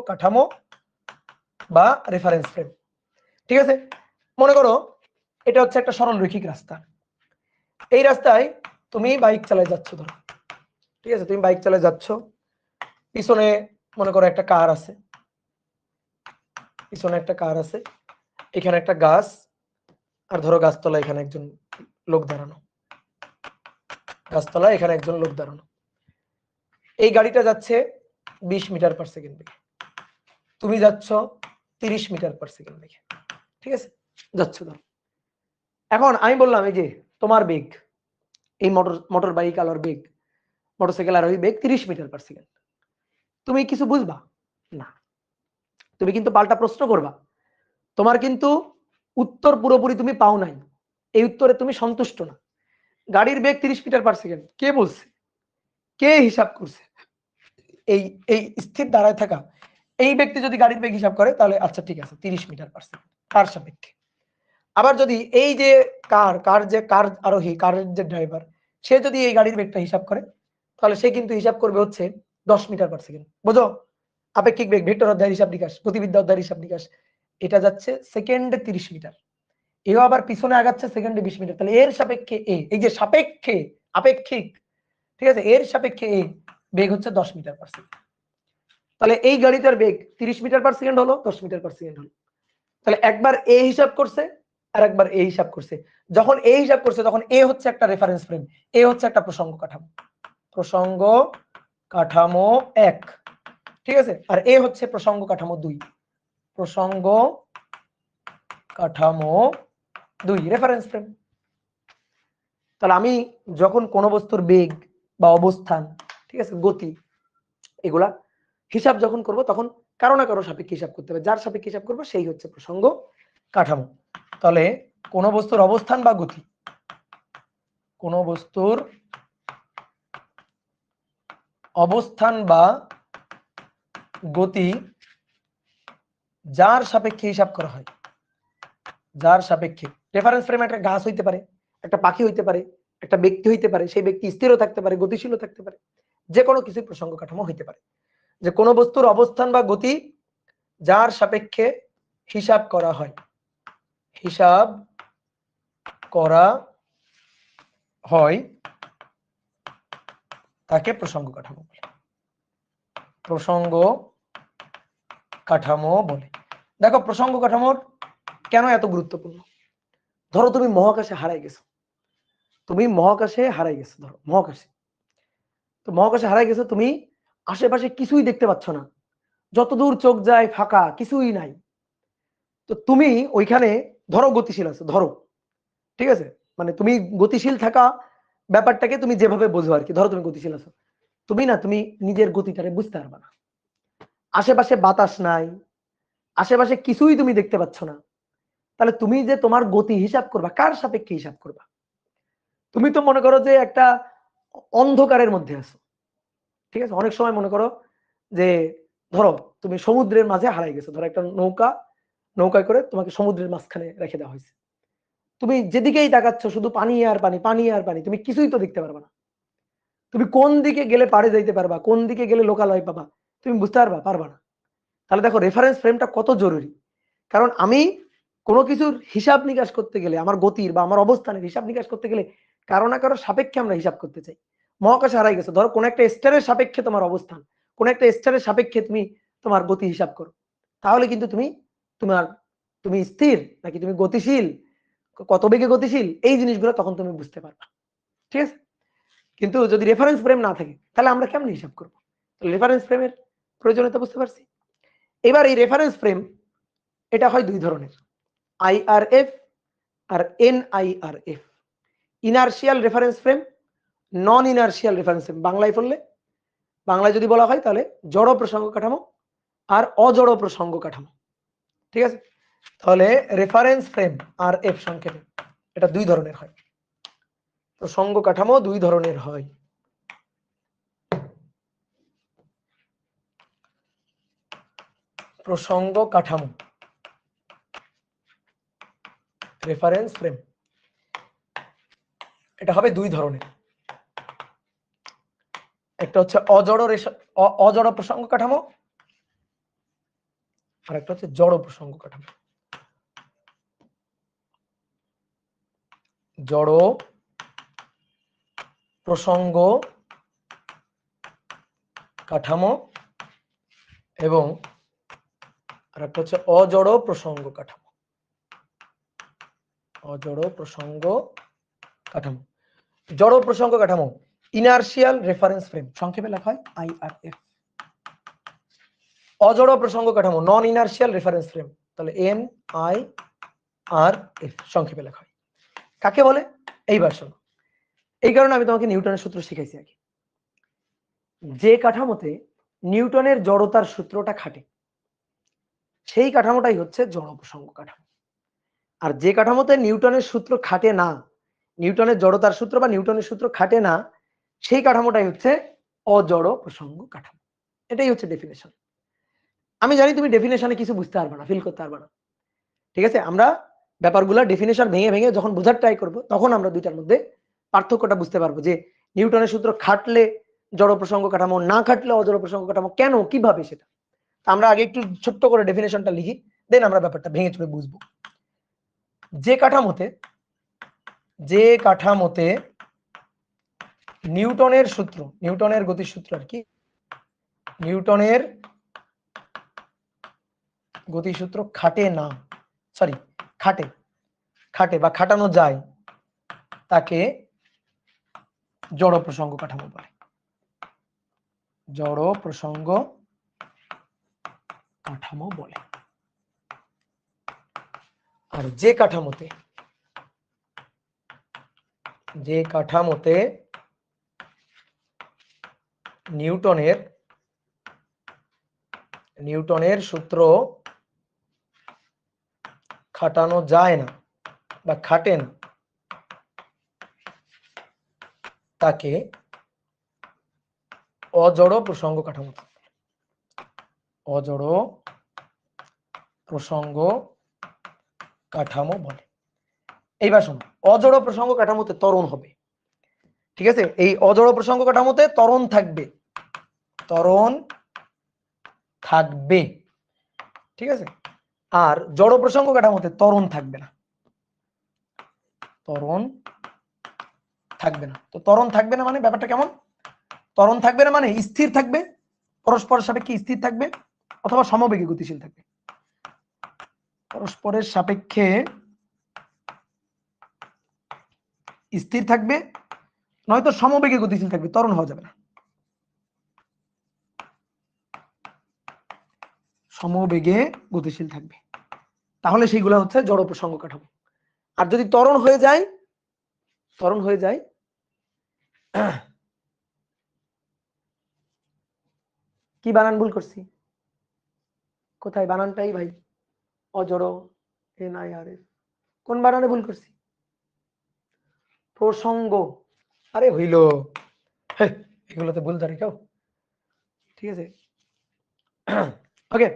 কাঠামো বা রেফারেন্স ফ্রেম। ঠিক আছে, মনে করো এটা হচ্ছে একটা সরলরৈখিক রাস্তা, এই রাস্তায় তুমি বাইক চালায় যাচ্ছ, ধরো ঠিক আছে, তুমি বাইক চালায় যাচ্ছ, পিছনে মনে করো একটা কার আছে, এখানে একটা গাছ, আর ধরো গাছতলা এখানে একজন লোক দাঁড়ানো, এই গাড়িটা যাচ্ছে 20 মিটার পার সেকেন্ড বেগে, তুমি যাচ্ছ 30 মিটার পার সেকেন্ড বেগে। ঠিক আছে, যাচ্ছ ধরো। এখন আমি বললাম এই যে তোমার বেগ, এই মোটর বাইক আলোর বেগ, মোটরসাইকেল আর ওই বেগ 30 মিটার পার সেকেন্ড। তুমি কিছু বুঝবা না, তুমি কিন্তু পাল্টা প্রশ্ন করবা। তোমার কিন্তু উত্তর পুরোপুরি তুমি পাও নাই, এই উত্তরে তুমি সন্তুষ্ট না। গাড়ির বেগ 30 মিটার পার সেকেন্ড, কে বলছে, কে হিসাব করছে? এই এই স্থির দাঁড়ায় থাকা এই ব্যক্তি যদি গাড়ির বেগ হিসাব করে তাহলে আচ্ছা ঠিক আছে 30 মিটার পার সেকেন্ড তার সাপেক্ষে। আবার যদি এই যে কার আরোহী, কারের যে ড্রাইভার, সে যদি এই গাড়ির বেগটা হিসাব করে তাহলে সে কিন্তু হিসাব করবে হচ্ছে 10 মিটার পার সেকেন্ড। বুঝো, আপেক্ষিক বেগ, ভেক্টর অধ্যায়ের হিসাব নিকাশ, গতিবিদ্যা অধ্যায়ের হিসাব নিকাশ, এটা যাচ্ছে সেকেন্ডে 30 মিটার, এও আবার পিছনে আগাচ্ছে সেকেন্ডে 20 মিটার। তাহলে এর সাপেক্ষে এই যে সাপেক্ষে আপেক্ষিক, ঠিক আছে, এর সাপেক্ষে বেগ হচ্ছে 10 মিটার পার সেকেন্ড। তাহলে এই গাড়িটার বেগ 30 মিটার পার সেকেন্ড হলো, 10 মিটার পার সেকেন্ড হলো। তাহলে একবার হিসাব করছে আর একবার হিসাব করছে। যখন হিসাব করছে তখন হচ্ছে একটা রেফারেন্স ফ্রেম, হচ্ছে একটা প্রসঙ্গ কাঠামো, প্রসঙ্গ কাঠামো 1, ঠিক আছে, আর হচ্ছে প্রসঙ্গ কাঠামো 2, প্রসঙ্গ কাঠামো 2 রেফারেন্স ফ্রেম। তাহলে আমি যখন কোন বস্তুর বেগ বা অবস্থান, ঠিক আছে, গতি, এগুলা হিসাব যখন করব তখন কারো না কারো সাপেক্ষে হিসাব করতে হবে, যার সাপেক্ষে হিসাব করবো সেই হচ্ছে প্রসঙ্গ কাঠামো। তাহলে কোন বস্তুর অবস্থান বা গতি, কোন বস্তুর অবস্থান বা গতি যার সাপেক্ষে হিসাব করা হয়, যার সাপেক্ষে, রেফারেন্স ফ্রেম একটা গাছ হইতে পারে, একটা পাখি হইতে পারে, একটা ব্যক্তি হইতে পারে, সেই ব্যক্তি স্থিরও থাকতে পারে, গতিশীলও থাকতে পারে, যে কোনো কিছু প্রসঙ্গ কাঠামো হইতে পারে। যে কোনো বস্তুর অবস্থান বা গতি যার সাপেক্ষে হিসাব করা হয়, হিসাব করা হয় তাকে প্রসঙ্গ কাঠামো বলে, প্রসঙ্গ কাঠামো বলে। দেখো প্রসঙ্গ কাঠামোর কেন এত গুরুত্বপূর্ণ। ধরো তুমি মহাকাশে হারাই গেছো, তুমি মহাকাশে হারাই গেছো, ধরো মহাকাশে, তো মহাকাশে হারাই গেছো, তুমি আশেপাশে কিছুই দেখতে পাচ্ছ না, যতদূর চোখ যায় ফাঁকা, কিছুই নাই। তো তুমি ওইখানে ধরো গতিশীল আছো, ধরো, ঠিক আছে, মানে তুমি গতিশীল থাকা ব্যাপারটাকে তুমি যেভাবে বোঝো আর কি, ধরো তুমি গতিশীল আছো, তুমি না, তুমি নিজের গতিটারে বুঝতে পারবা না, আশেপাশে বাতাস নাই, আশেপাশে কিছুই তুমি দেখতে পাচ্ছ না। তাহলে তুমি যে তোমার গতি হিসাব করবা, কার সাপেক্ষে হিসাব করবা? তুমি তো মনে করো যে একটা অন্ধকারের মধ্যে আছো, ঠিক আছে, অনেক সময় মনে করো যে ধরো তুমি সমুদ্রের মাঝে হারাই গেছো, ধরো একটা নৌকায় করে তোমাকে সমুদ্রের মাঝখানে রেখে দেওয়া হয়েছে, তুমি যেদিকেই তাকাচ্ছ শুধু পানি আর পানি, পানি আর পানি, তুমি কিছুই তো দেখতে পারবা না। তুমি কোন দিকে গেলে পাড়ে যাইতে পারবা, কোন দিকে গেলে লোকালয় পাবা, তুমি বুঝতে পারবা না। তাহলে দেখো রেফারেন্স ফ্রেমটা কত জরুরি। কারণ আমি কোনো কিছুর হিসাব নিকাশ করতে গেলে, আমার গতির বা আমার অবস্থানের হিসাব নিকাশ করতে গেলে কারো না কারো সাপেক্ষে আমরা হিসাব করতে চাই। মহাকাশে হারাই গেছো, ধরো কোন একটা স্টারের সাপেক্ষে তোমার অবস্থান, কোন একটা স্টারের সাপেক্ষে তুমি তোমার গতি হিসাব করো, তাহলে কিন্তু তুমি স্থির নাকি তুমি গতিশীল, কত বেগে গতিশীল, এই জিনিসগুলো তখন তুমি বুঝতে পারবা, ঠিক আছে। কিন্তু যদি রেফারেন্স ফ্রেম না থাকে তাহলে আমরা কেমন হিসাব করবো? রেফারেন্স ফ্রেমের প্রয়োজনীয়তা বুঝতে পারছি। এবার এই রেফারেন্স ফ্রেম এটা হয় দুই ধরনের, আইআরএফ আর এনআইআরএফ, ইনার্শিয়াল রেফারেন্স ফ্রেম, নন ইনার্শিয়াল রেফারেন্স ফ্রেম। বাংলায় যদি বলা হয় তাহলে জড় প্রসঙ্গ কাঠামো আর অজড় প্রসঙ্গ কাঠামো, ঠিক আছে। তাহলে রেফারেন্স ফ্রেম আর এফ সংক্ষেপে এটা দুই ধরনের হয়, প্রসঙ্গ কাঠামো দুই ধরনের হয়। প্রসঙ্গ কাঠামো, রেফারেন্স ফ্রেম, এটা হবে দুই ধরনের, একটা হচ্ছে অজড় প্রসঙ্গ কাঠামো আর একটা হচ্ছে জড় প্রসঙ্গ কাঠামো। জড় প্রসঙ্গ কাঠামো এবং আর একটা হচ্ছে অজড় প্রসঙ্গ কাঠামো, অজড় প্রসঙ্গ কাঠামো। জড় প্রসঙ্গ কাঠামো ইনার্শিয়াল রেফারেন্স ফ্রেম, সংক্ষেপে লেখা হয় আইআরএফ। অজড় প্রসঙ্গ কাঠামো নন ইনার্শিয়াল রেফারেন্স ফ্রেম, তাহলে এন আই আর এফ সংক্ষেপে লেখা হয়। কাকে বলে? এইবার শোনো, এই কারণে আমি তোমাকে নিউটনের সূত্র শিখাইছি আগে। যে কাঠামোতে নিউটনের জড়তার সূত্রটা খাটে সেই কাঠামোটাই হচ্ছে জড় প্রসঙ্গ কাঠামো। আর যে কাঠামোতে নিউটনের সূত্র খাটে না, নিউটনের জড়তার সূত্র বা নিউটনের সূত্র খাটে না, সেই কাঠামোটাই হচ্ছে অজড় প্রসঙ্গ কাঠামো। এটাই হচ্ছে ডেফিনেশন। আমি জানি তুমি ডেফিনেশনে কিছু বুঝতে পারবে না, ফিল করতে পারবে না, ঠিক আছে। আমরা ব্যাপারগুলো ডেফিনেশন ভেঙে ভেঙে যখন বোঝার ট্রাই করব, তখন আমরা দুইটার মধ্যে পার্থক্যটা বুঝতে পারবো, যে নিউটনের সূত্র খাটলে জড় প্রসঙ্গ কাঠামো, না খাটলে অজড় প্রসঙ্গ কাঠামো, কেন, কিভাবে, সেটা আমরা আগে একটু ছোট্ট করে ডেফিনেশনটা লিখি, দেন আমরা ব্যাপারটা ভেঙে চুরে বুঝবো। যে কাঠামোতে নিউটনের সূত্র, নিউটনের গতির সূত্র আর কি, নিউটনের গতিসূত্র খাটে না, সরি খাটে বা খাটানো যায়, তাকে জড় প্রসঙ্গ কাঠামো বলে। জড় প্রসঙ্গ কাঠামো বলে। আর যে কাঠামোতে নিউটনের সূত্র খাটানো যায় না বা খাটে না, তাকে অজড় প্রসঙ্গ কাঠামো, অজড় প্রসঙ্গ কাঠামো বলে। এইবার শোনো, অজড় প্রসঙ্গ কাঠামোতে ত্বরণ হবে, ঠিক আছে। এই অজড় প্রসঙ্গ কাঠামোতে ত্বরণ থাকবে, ঠিক আছে। আর জড় প্রসঙ্গ কাঠামোতে ত্বরণ থাকবে না, তো ত্বরণ থাকবে না মানে ব্যাপারটা কেমন? ত্বরণ থাকবে না মানে স্থির থাকবে, পরস্পরের সাপেক্ষে স্থির থাকবে, অথবা সমবেগে গতিশীল থাকবে। পরস্পরের সাপেক্ষে স্থির থাকবে, নয়তো সমবেগে গতিশীল থাকবে, ত্বরণ হওয়া যাবে না। সমবেগে গতিশীল থাকবে, তাহলে সেইগুলো হচ্ছে জড় প্রসঙ্গ কাঠামো। আর যদি ত্বরণ হয়ে যায় কি বানান ভুল করছি? কোথায় বানানটাই ভাই? অজড়, NIRF, কোন বানানে ভুল করছি? প্রসঙ্গ, আরে হইল, এগুলোতে ভুল ধরে কেউ, ঠিক আছে। ওকে,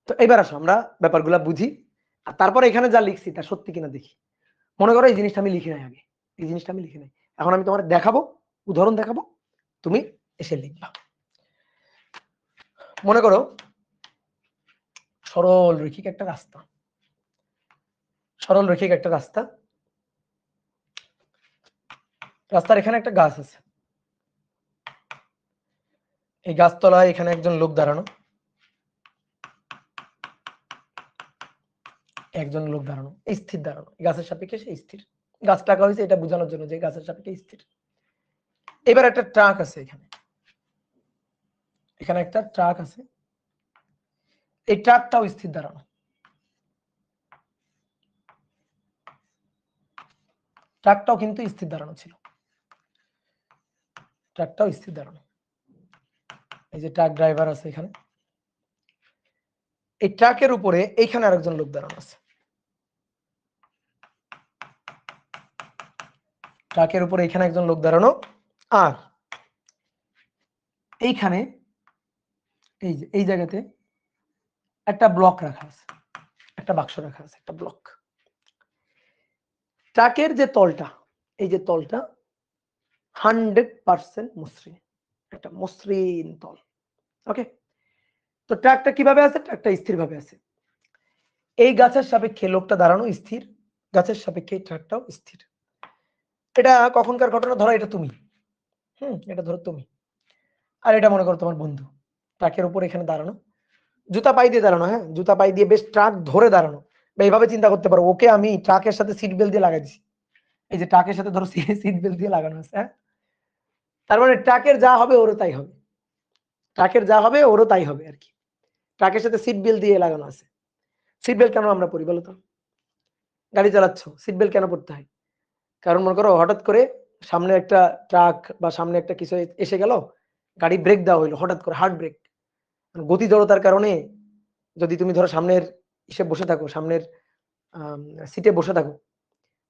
তো এবার আসো আমরা ব্যাপারগুলো বুঝি, আর তারপরে এখানে যা লিখছি তা সত্যি কিনা দেখি। মনে করো এই জিনিসটা আমি লিখি নাই আগে, এই জিনিসটা আমি লিখি নাই, এখন আমি তোমার দেখাবো, উদাহরণ দেখাবো, তুমি এসে লিখবা। মনে করো সরল রৈখিক একটা রাস্তা, রাস্তার এখানে একটা গাছ আছে, এই গাছতলায় এখানে একজন লোক দাঁড়ানো, স্থির দাঁড়ানো, গাছের সাপেক্ষে সে স্থির। গাছ টাকা হয়েছে এটা বোঝানোর জন্য যে গাছের সাপেক্ষে স্থির। এবার একটা ট্রাক আছে, এখানে একটা ট্রাক আছে, এই ট্রাকটাও স্থির দাঁড়ানো, ট্রাকটাও কিন্তু স্থির দাঁড়ানো ছিল, ট্রাকটাও স্থির দাঁড়ানো। এই যে ট্রাক ড্রাইভার আছে এখানে, এই ট্রাকের উপরে এইখানে আরেকজন লোক দাঁড়ানো আছে, ট্রাকের উপরে এখানে একজন লোক দাঁড়ানো, আর এইখানে এই যে এই জায়গাতে একটা ব্লক রাখা আছে, একটা বাক্স রাখা আছে, একটা ব্লক। ট্রাকের যে তলটা, এই যে তলটা 100% মসৃণ, একটা মসৃণ তল, ওকে। তো ট্রাকটা কিভাবে আছে? ট্রাকটা স্থির ভাবে আছে, এই গাছের সাপেক্ষে লোকটা দাঁড়ানো স্থির, গাছের সাপেক্ষে ট্রাকটাও স্থির। এটা কখনকার ঘটনা? ধরো এটা তুমি, এটা ধরো তুমি, আর এটা মনে করো তোমার বন্ধু, ট্রাকের উপর এখানে দাঁড়ানো, জুতা পাই দিয়ে দাঁড়ানো, হ্যাঁ, জুতা পাই দিয়ে বেশ ট্রাক ধরে দাঁড়ানো, বা এইভাবে চিন্তা করতে পারো, ওকে আমি ট্রাকের সাথে সিট বেল্ট দিয়ে লাগাই দিছি, এই যে ট্রাকের সাথে ধরো সিট বেল্ট দিয়ে লাগানো আছে, হ্যাঁ, তার মানে ট্রাকের যা হবে ওরও তাই হবে, ট্রাকের যা হবে ওরও তাই হবে আর কি। ট্রাকের সাথে সিট বেল্ট দিয়ে লাগানো আছে। সিট বেল্ট কেন আমরা পরি বলো তো? গাড়ি চালাচ্ছ, সিট বেল্ট কেন পড়তে হয়? কারণ মনে করো হঠাৎ করে সামনে একটা ট্রাক বা সামনে একটা কিছু এসে গেল, গাড়ি ব্রেক দেওয়া হইলো হঠাৎ করে, হার্ড ব্রেক। গতি জড়তার কারণে যদি তুমি ধরো সামনের ইসে বসে থাকো, সামনের সিটে বসে থাকো,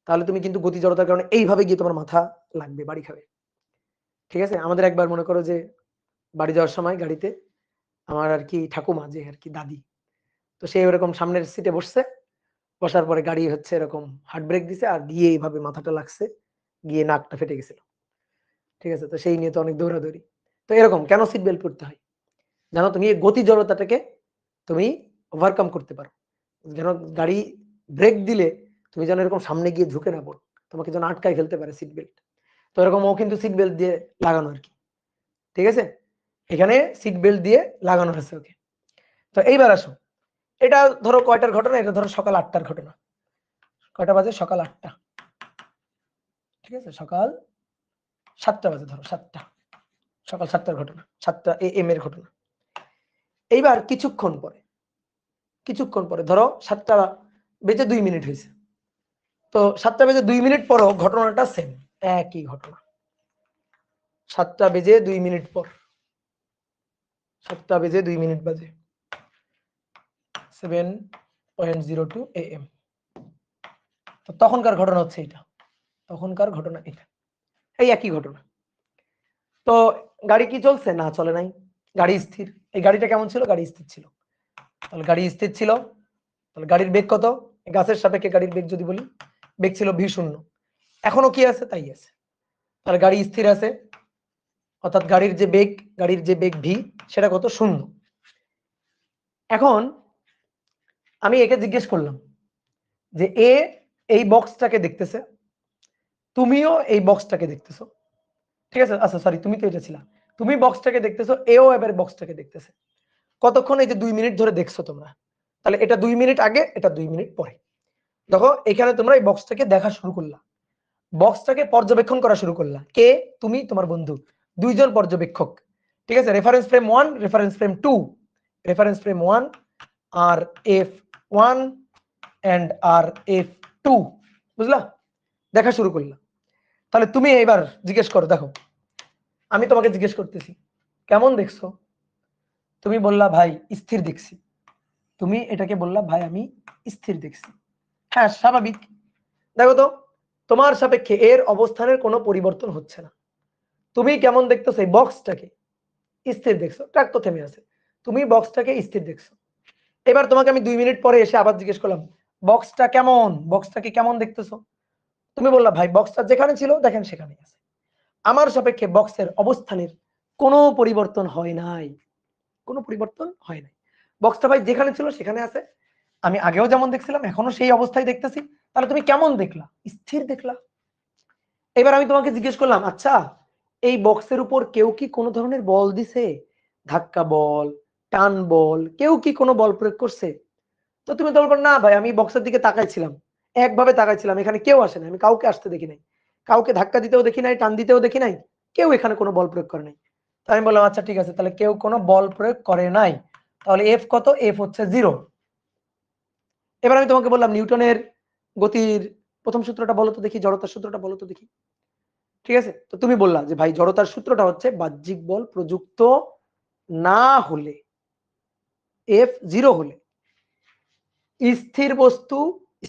তাহলে তুমি কিন্তু গতি জড়তার কারণে এইভাবে গিয়ে তোমার মাথা লাগবে, বাড়ি খাবে। ঠিক আছে? আমাদের একবার মনে করো যে বাড়ি যাওয়ার সময় গাড়িতে আমার আর কি ঠাকুমা, যে আর কি দাদি, তো সে ওরকম সামনের সিটে বসছে, বসার পরে গাড়ি হচ্ছে এরকম হার্ড ব্রেক দিছে আর গিয়ে এইভাবে মাথাটা লাগছে, গিয়ে নাকটা ফেটে গেছিল। ঠিক আছে? তো সেই নিয়ে তো অনেক দৌড়াদৌড়ি। তো এরকম কেন সিট বেল্ট পড়তে হয়? যেন তুমি এই গতি জড়তাটাকে তুমি ওভারকাম করতে পারো। যেন গাড়ি ব্রেক দিলে তুমি যেন এরকম সামনে গিয়ে ঝুঁকে না পড়ো, তোমাকে যেন আটকায় ফেলতে পারে সিট বেল্ট। তো এরকম ও কিন্তু সিট বেল্ট দিয়ে লাগানো আর কি। ঠিক আছে? এখানে সিট বেল্ট দিয়ে লাগানো হয়েছে ওকে। তো এইবার আসো, এটা ধরো কয়টার ঘটনা? এটা ধরো সকাল ৮টার ঘটনা। কয়টা বাজে? সকাল ৮টা। ঠিক আছে? সকাল ৭টা বাজে, ধরো ৭টা, সকাল ৭টার ঘটনা, ৭টা AM এর ঘটনা। এইবার কিছুক্ষণ পরে ধরো ৭টা বেজে ২ মিনিট হয়েছে। তো ৭টা বেজে ২ মিনিট পরও ঘটনাটা সেম, একই ঘটনা। ৭টা বেজে ২ মিনিট পর, ৭টা বেজে ২ মিনিট বাজে, 7:02 AM। তো তখনকার ঘটনা হচ্ছে এটা, তখনকার ঘটনা এটা, এই একই ঘটনা। তো গাড়ি কি চলছে? না, চলে নাই, গাড়ি স্থির। এই গাড়িটা কেমন ছিল? গাড়ি স্থির ছিল। তাহলে গাড়ি স্থির ছিল, তাহলে গাড়ির বেগ কত? গাছের সাপেক্ষে গাড়ির বেগ যদি বলি, বেগ ছিল v0। এখনো কি আছে? তাই আছে। তাহলে গাড়ি স্থির আছে, অর্থাৎ গাড়ির যে বেগ v, সেটা কত? 0। এখন আমি একে জিজ্ঞেস করলাম যে এ এই বক্সটাকে দেখতেছে, তুমিও এই বক্সটাকে দেখতেছো। ঠিক আছে? আচ্ছা সরি, তুমি তো এটা ছিলা, তুমি বক্সটাকে দেখতেছো, এও এবার বক্সটাকে দেখতেছে। কতক্ষণ? এই যে 2 মিনিট ধরে দেখছো তোমরা। তাহলে এটা 2 মিনিট আগে, এটা 2 মিনিট পরে। দেখো এখানে তোমরা এই বক্সটাকে দেখা শুরু করলা, বক্সটাকে পর্যবেক্ষণ করা শুরু করলা। কে? তুমি, তোমার বন্ধু, দুইজন পর্যবেক্ষক। ঠিক আছে? Reference frame 1, reference frame 2, reference frame 1 আর F1 এন্ড আর F2, বুঝলা? দেখা শুরু করলা। তাহলে তুমি এবার জিজ্ঞেস করো, দেখো আমি তোমাকে জিজ্ঞেস করতেছি কেমন দেখছো? তুমি বললা ভাই স্থির দেখছি। তুমি এটাকে বললা ভাই আমি স্থির দেখছি। হ্যাঁ স্বাভাবিক। দেখো তো, তোমার সাপেক্ষে এর অবস্থানের কোনো পরিবর্তন হচ্ছে না। তুমি কেমন দেখতেছো? এই বক্সটাকে স্থির দেখছো, ট্রাক তো থেমে আছে, তুমি বক্সটাকে স্থির দেখছো। এবার তোমাকে আমি 2 মিনিট পরে এসে আবার জিজ্ঞেস করলাম বক্সটা কেমন, বক্সটাকে কেমন দেখতেছো? তুমি বললা ভাই বক্সটা যেখানে ছিল দেখেন সেখানেই আছে। আমার সাপেক্ষে বক্সের অবস্থানের কোনো পরিবর্তন হয় নাই, কোনো পরিবর্তন হয় নাই। বক্সটা ভাই যেখানে ছিল সেখানে আছে, আমি আগেও যেমন দেখছিলাম এখনো সেই অবস্থায় দেখতেছি। তাহলে তুমি কেমন দেখলা? স্থির দেখলা। এবার আমি তোমাকে জিজ্ঞেস করলাম আচ্ছা এই বক্সের উপর কেউ কি কোনো ধরনের বল দিছে? ধাক্কা বল, টান বল, কেউ কি কোনো বল প্রয়োগ করছে? তো তুমি তো বলবে না ভাই আমি বক্সের দিকে তাকাইছিলাম, একভাবে তাকাইছিলাম, এখানে কেউ আসে নাই, আমি কাউকে আসতে দেখি নাই, কাউকে ধাক্কা দিতেও দেখি নাই, টান দিতেও দেখি নাই, কেউ এখানে কোনো বল প্রয়োগ করে নাই। তো আমি বললাম আচ্ছা ঠিক আছে, তাহলে কেউ কোনো বল প্রয়োগ করে নাই, তাহলে এফ কত? এফ হচ্ছে 0। এবার আমি তোমাকে বললাম নিউটনের গতির প্রথম সূত্রটা বলো তো দেখি, জড়তার সূত্রটা বলো তো দেখি। ঠিক আছে? তো তুমি বললা যে ভাই জড়তার সূত্রটা হচ্ছে বাহ্যিক বল প্রযুক্ত না হলে, এফ 0 হলে স্থির বস্তু,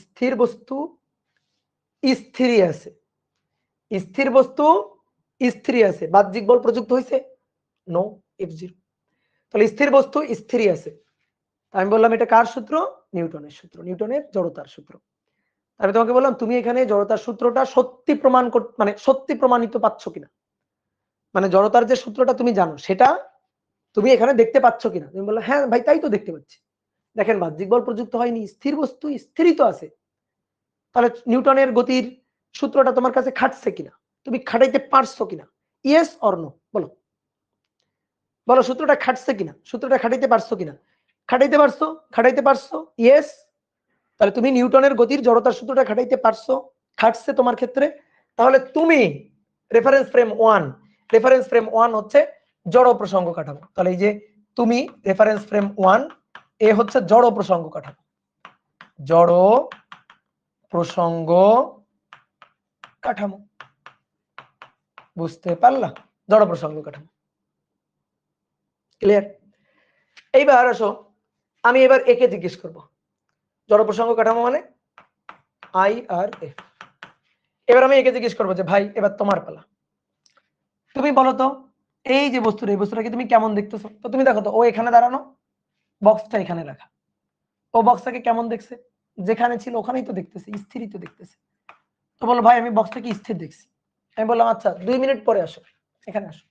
স্থির বস্তু স্থিরই আছে, স্থির বস্তু স্থিরই আছে, বাহ্যিক বল প্রযুক্ত হয়েছে? No, F0। তাহলে স্থির বস্তু স্থিরই আছে। আমি বললাম এটা কার সূত্র? নিউটনের সূত্র, নিউটনের জড়তার সূত্র। আমি তোমাকে বললাম তুমি এখানে জড়তার সূত্রটা সত্যি প্রমাণ মানে সত্যি প্রমাণিত পাচ্ছ কিনা, মানে জড়তার যে সূত্রটা তুমি জানো সেটা তুমি এখানে দেখতে পাচ্ছ কিনা। তুমি বললে হ্যাঁ ভাই তাই তো দেখতে পাচ্ছি, দেখেন বাহ্যিক বল প্রযুক্ত হয়নি, স্থির বস্তু স্থিরই তো আছে। তাহলে নিউটনের গতির সূত্রটা তোমার কাছে খাটছে কিনা, তুমি খাটাইতে পারছো কিনা? ইয়েস অর নো বলো, বলো সূত্রটা খাটছে কিনা, সূত্রটা খাটাইতে পারছো কিনা? খাটাইতে পারছো, খাটাইতে পারছো, ইয়েস। তাহলে তুমি নিউটনের গতির জড়তার সূত্রটা খাটাইতে পারছো, খাটছে তোমার ক্ষেত্রে। তাহলে তুমি রেফারেন্স ফ্রেম 1, রেফারেন্স ফ্রেম 1 হচ্ছে জড় প্রসঙ্গ কাঠামো। তাহলে এই যে তুমি রেফারেন্স ফ্রেম 1 এ হচ্ছে জড় প্রসঙ্গ কাঠামো, জড় প্রসঙ্গ কাঠামো। বুঝতে পারলা? জড় প্রসঙ্গ কাঠামো। ক্লিয়ার? এইবার আসো, আমি এবার একে জিজ্ঞেস করব, জড় প্রসঙ্গ কাঠামো মানে আই আর এফ। এবার আমি একে জিজ্ঞেস করবো যে ভাই এবার তোমার পালা, তুমি বলো তো এই যে বস্তুটা, এই বস্তুটাকে তুমি কেমন দেখতেছো? তো তুমি দেখো তো, ও এখানে দাঁড়ানো, বক্সটা এখানে রাখা, ও বক্সটাকে কেমন দেখছে? যেখানে ছিল ওখানেই তো দেখতেছে, স্থিরই তো দেখতেছে। তো বলো ভাই আমি বক্সটাকে স্থির দেখছি। আমি বললাম আচ্ছা 2 মিনিট পরে আসো, এখানে আসো,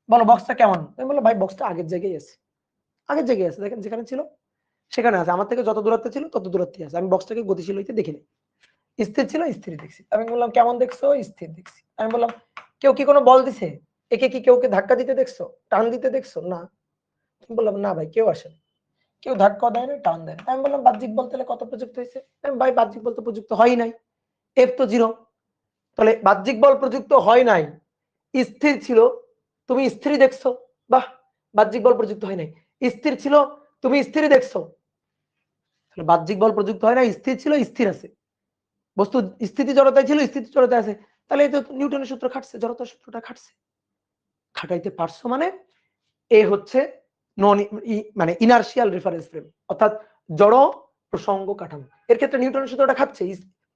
বলো বক্সটা কেমন? আমি বললাম ভাই বক্সটা আগের জায়গায় আছে, আগের জায়গায় আছে, দেখেন যেখানে ছিল সেখানে আছে, আমার থেকে যত দূরত্বে ছিল তত দূরত্বে আছে, আমি বক্সটাকে গতিশীল হইতে দেখিনি, স্থির ছিল স্থির দেখছি। আমি বললাম কেমন দেখছো? স্থির দেখছি। আমি বললাম কেউ কি কোনো বল দিছে? একে কি কেউকে ধাক্কা দিতে দেখছো, টান দিতে দেখছো? না। আমি বললাম না ভাই কেউ আসেনি, কেউ ধাক্কা দেয় না, টান দেয় না। আমি বললাম বাহ্যিক বল তাহলে কত প্রযুক্ত হয়েছে? ভাই বাহ্যিক বল তো প্রযুক্ত হয় নাই, এফ তো 0। তাহলে বাহ্যিক বল প্রযুক্ত হয় নাই, স্থির ছিল, তুমি স্থির দেখছো, বাহ, বাহ্যিক বল প্রযুক্ত হয় নাই, স্থির ছিল, তুমি স্থির দেখছো। তাহলে বাহ্যিক বল প্রযুক্ত হয় না, স্থির ছিল, স্থির আছে, বস্তু স্থিতি জড়তায় ছিল, স্থিতি জড়তায় আছে, তাহলে এই তো নিউটনের সূত্র খাটছে, জড়তার সূত্রটা খাটছে। খাটাইতে পারছো মানে এ হচ্ছে নন মানে ইনার্শিয়াল রেফারেন্স ফ্রেম, অর্থাৎ জড় প্রসঙ্গ কাঠামো। এর ক্ষেত্রে নিউটনের সূত্রটা খাটছে,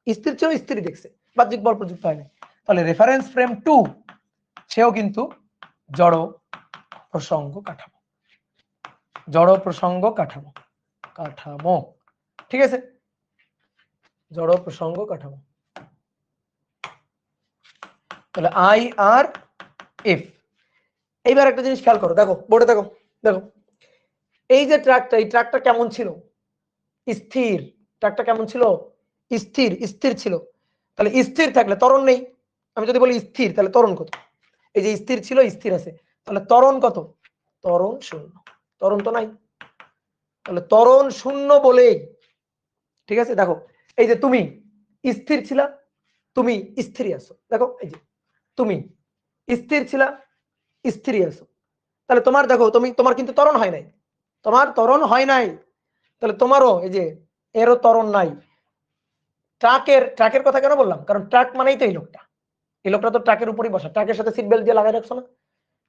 স্থির ছিল, স্থির দেখছে, বাহ্যিক বল প্রযুক্ত হয় না। তাহলে রেফারেন্স ফ্রেম 2 সেও কিন্তু জড় প্রসঙ্গ কাঠামো, জড় প্রসঙ্গ কাঠামো, কাঠামো, ঠিক আছে, জড় প্রসঙ্গ কাঠামো। তাহলে আই আর এফ। এইবার একটা জিনিস খেয়াল করো, দেখো বোর্ডে দেখো, দেখো এই যে ট্রাকটা, এই ট্রাকটা কেমন ছিল? স্থির। ট্রাকটা কেমন ছিল? স্থির, স্থির ছিল। তাহলে স্থির থাকলে ত্বরণ নেই। আমি যদি বলি স্থির, তাহলে ত্বরণ কত? এই যে স্থির ছিল, স্থির আছে, তাহলে ত্বরণ কত? ত্বরণ 0, ত্বরণ তো নাই। তাহলে ত্বরণ 0 বলেই, ঠিক আছে, দেখো এই যে তুমি স্থির ছিলা, তুমি স্থিরই আছো, দেখো এই যে তুমি স্থির ছিলা, স্থিরই আছো, তাহলে তোমার দেখো তুমি, তোমার কিন্তু ত্বরণ হয় নাই, তোমার ত্বরণ হয় নাই, তাহলে তোমারও এই যে এরও ত্বরণ নাই। ট্রাকের কথা কেন বললাম? কারণ ট্রাক মানেই তো এই লোকটা, এই লোকটা তো ট্রাকের উপরই বসা, ট্রাকের সাথে সিট বেল্ট দিয়ে লাগাই রাখছো না,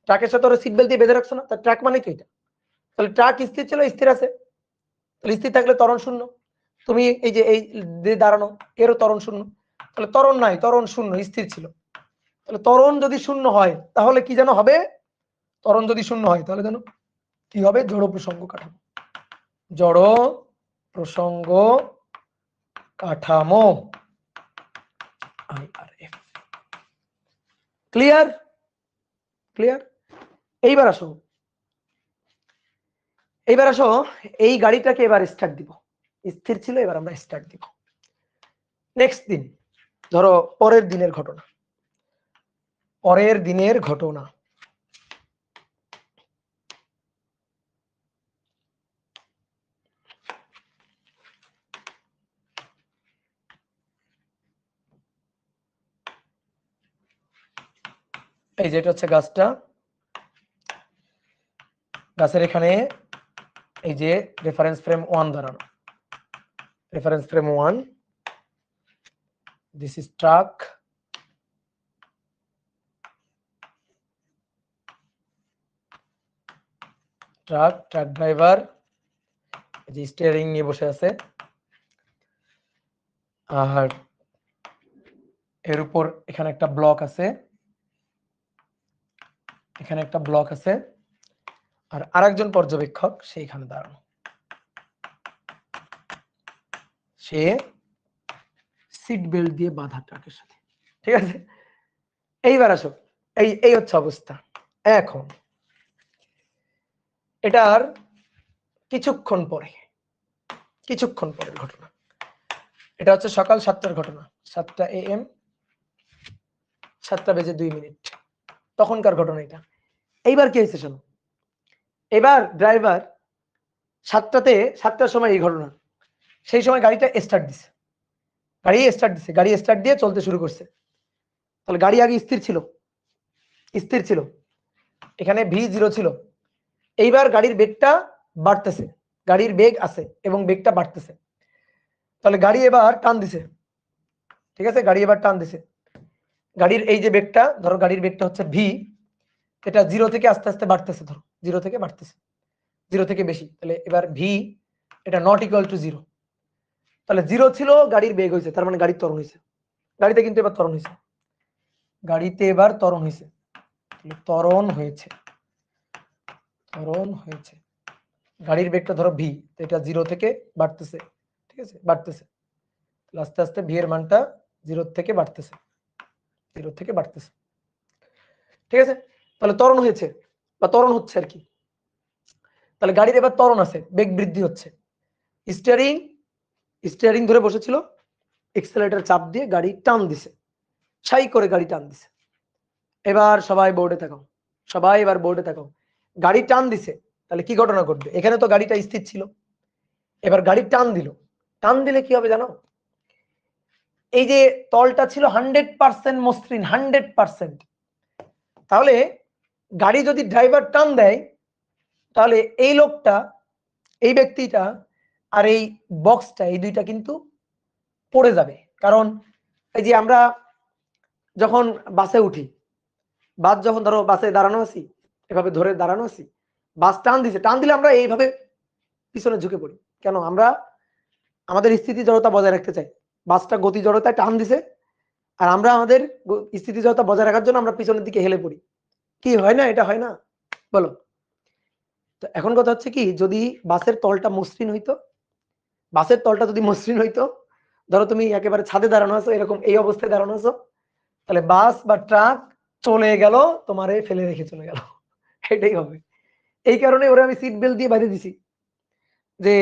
ট্রাকের সাথে ওরা সিট বেল্ট দিয়ে বেঁধে রাখছো না, তার ট্রাক মানেই তো এটা। তাহলে ট্রাক স্থির ছিল, স্থির আছে, তাহলে স্থির থাকলে ত্বরণ 0। তুমি এই যে এই দাঁড়ানো, এরও ত্বরণ 0, তাহলে ত্বরণ নাই, ত্বরণ 0, স্থির ছিল। তাহলে ত্বরণ যদি 0 হয় তাহলে কি যেন হবে? ত্বরণ যদি 0 হয় তাহলে যেন কি হবে? জড় প্রসঙ্গ কাঠামো, জড় প্রসঙ্গ কাঠামো, আইআরএফ। ক্লিয়ার? ক্লিয়ার? এইবার আসো, এইবার আসো, এই গাড়িটাকে এবার স্টার্ট দিব, স্থির ছিল, এবার আমরা স্টার্ট দিব। নেক্সট দিন, ধরো পরের দিনের ঘটনা, পরের দিনের ঘটনা। এই যেটা হচ্ছে গাছটা, গাছের এখানে এই যে রেফারেন্স ফ্রেম 1 দাঁড়ানো, reference frame 1, this is truck, truck, truck driver যে স্টিয়ারিং নিয়ে বসে আছে, আর এর উপর এখানে একটা ব্লক আছে, এখানে একটা ব্লক আছে, আর আরেকজন পর্যবেক্ষক সেইখানে দাঁড়ানো, সে সিট বেল্ট দিয়ে বাঁধা ট্রাকের সাথে, ঠিক আছে। এইবার আসো, এই এই হচ্ছে অবস্থা। এখন এটার কিছুক্ষণ পরে, কিছুক্ষণ পরের ঘটনা, এটা হচ্ছে সকাল 7টার ঘটনা, 7টা AM, 7:02, তখনকার ঘটনা এটা। এইবার কি হয়েছে শোনো, এবার ড্রাইভার 7টার সময় এই ঘটনা, সেই সময় গাড়িটা স্টার্ট দিছে, গাড়ি স্টার্ট দিয়ে চলতে শুরু করছে। তাহলে গাড়ি আগে স্থির ছিল, স্থির ছিল, এখানে V0 ছিল, এইবার গাড়ির বেগটা বাড়তেছে, গাড়ির বেগ আছে এবং বেগটা বাড়তেছে, তাহলে গাড়ি এবার টান দিছে, ঠিক আছে, গাড়ি এবার টান দিছে, গাড়ির এই যে বেগটা, ধরো গাড়ির বেগটা হচ্ছে ভি, এটা 0 থেকে আস্তে আস্তে বাড়তেছে, ধরো 0 থেকে বাড়তেছে, 0 থেকে বেশি, তাহলে এবার ভি এটা নট ইকুয়াল টু 0, তাহলে 0 ছিল, গাড়ির বেগ হয়েছে, তার মানে গাড়ির ত্বরণ হয়েছে, গাড়িতে কিন্তু এবার ত্বরণ হয়েছে, গাড়িতে এবার ত্বরণ হয়েছে, ত্বরণ হয়েছে, ত্বরণ হয়েছে, গাড়ির বেগটা ধরো ভি, এটা 0 থেকে বাড়তেছে, ঠিক আছে, বাড়তেছে, আস্তে আস্তে ভি এর মানটা 0 থেকে বাড়তেছে, 0 থেকে বাড়তেছে, ঠিক আছে, তাহলে ত্বরণ হয়েছে বা ত্বরণ হচ্ছে আর কি। তাহলে গাড়ির এবার ত্বরণ আছে, বেগ বৃদ্ধি হচ্ছে, স্টিয়ারিং স্টিয়ারিং ধরে বসেছিল, এক্সেলারেটর চাপ দিয়ে গাড়ি টান দিছে, ছাই করে গাড়ি টান দিছে। এবার সবাই বোর্ডে তাকাও, সবাই এবার বোর্ডে তাকাও, গাড়ি টান দিছে, তাহলে কি ঘটনা ঘটবে? এখানে তো গাড়িটা স্থির ছিল, এবার গাড়ি টান দিল, টান দিলে কি হবে জানো? এই যে তলটা ছিল 100% মসৃণ, 100%, তাহলে গাড়ি যদি ড্রাইভার টান দেয়, তাহলে এই লোকটা, এই ব্যক্তিটা আর এই বক্সটা, এই দুইটা কিন্তু পড়ে যাবে। কারণ এই যে আমরা যখন বাসে উঠি, বাস যখন ধরো বাসে দাঁড়ানো আছি, এভাবে ধরে দাঁড়ানো আছি, বাস টান দিছে, টান দিলে আমরা এইভাবে পিছনে ঝুঁকে পড়ি, কেন? আমরা আমাদের স্থিতি জড়তা বজায় রাখতে চাই, বাসটা গতি জড়তায় টান দিছে, আর আমরা আমাদের স্থিতি জড়তা বজায় রাখার জন্য আমরা পিছনের দিকে হেলে পড়ি। কি হয় না? এটা হয় না? বলো। তো এখন কথা হচ্ছে কি, যদি বাসের তলটা মসৃণ হইতো, বাসের তলটা যদি মসৃণ হইতো, ধরো তুমি একেবারে ছাদে দাঁড়ানো আছো, এরকম এই অবস্থায় দাঁড়ানো আছো, তাহলে বাস বা ট্রাক চলে গেল, তোমারে ফেলে রেখে চলে গেল, এটাই হবে। এই কারণে ওরা আমি সিট বেল্ট দিয়ে বেঁধে দিছি, যে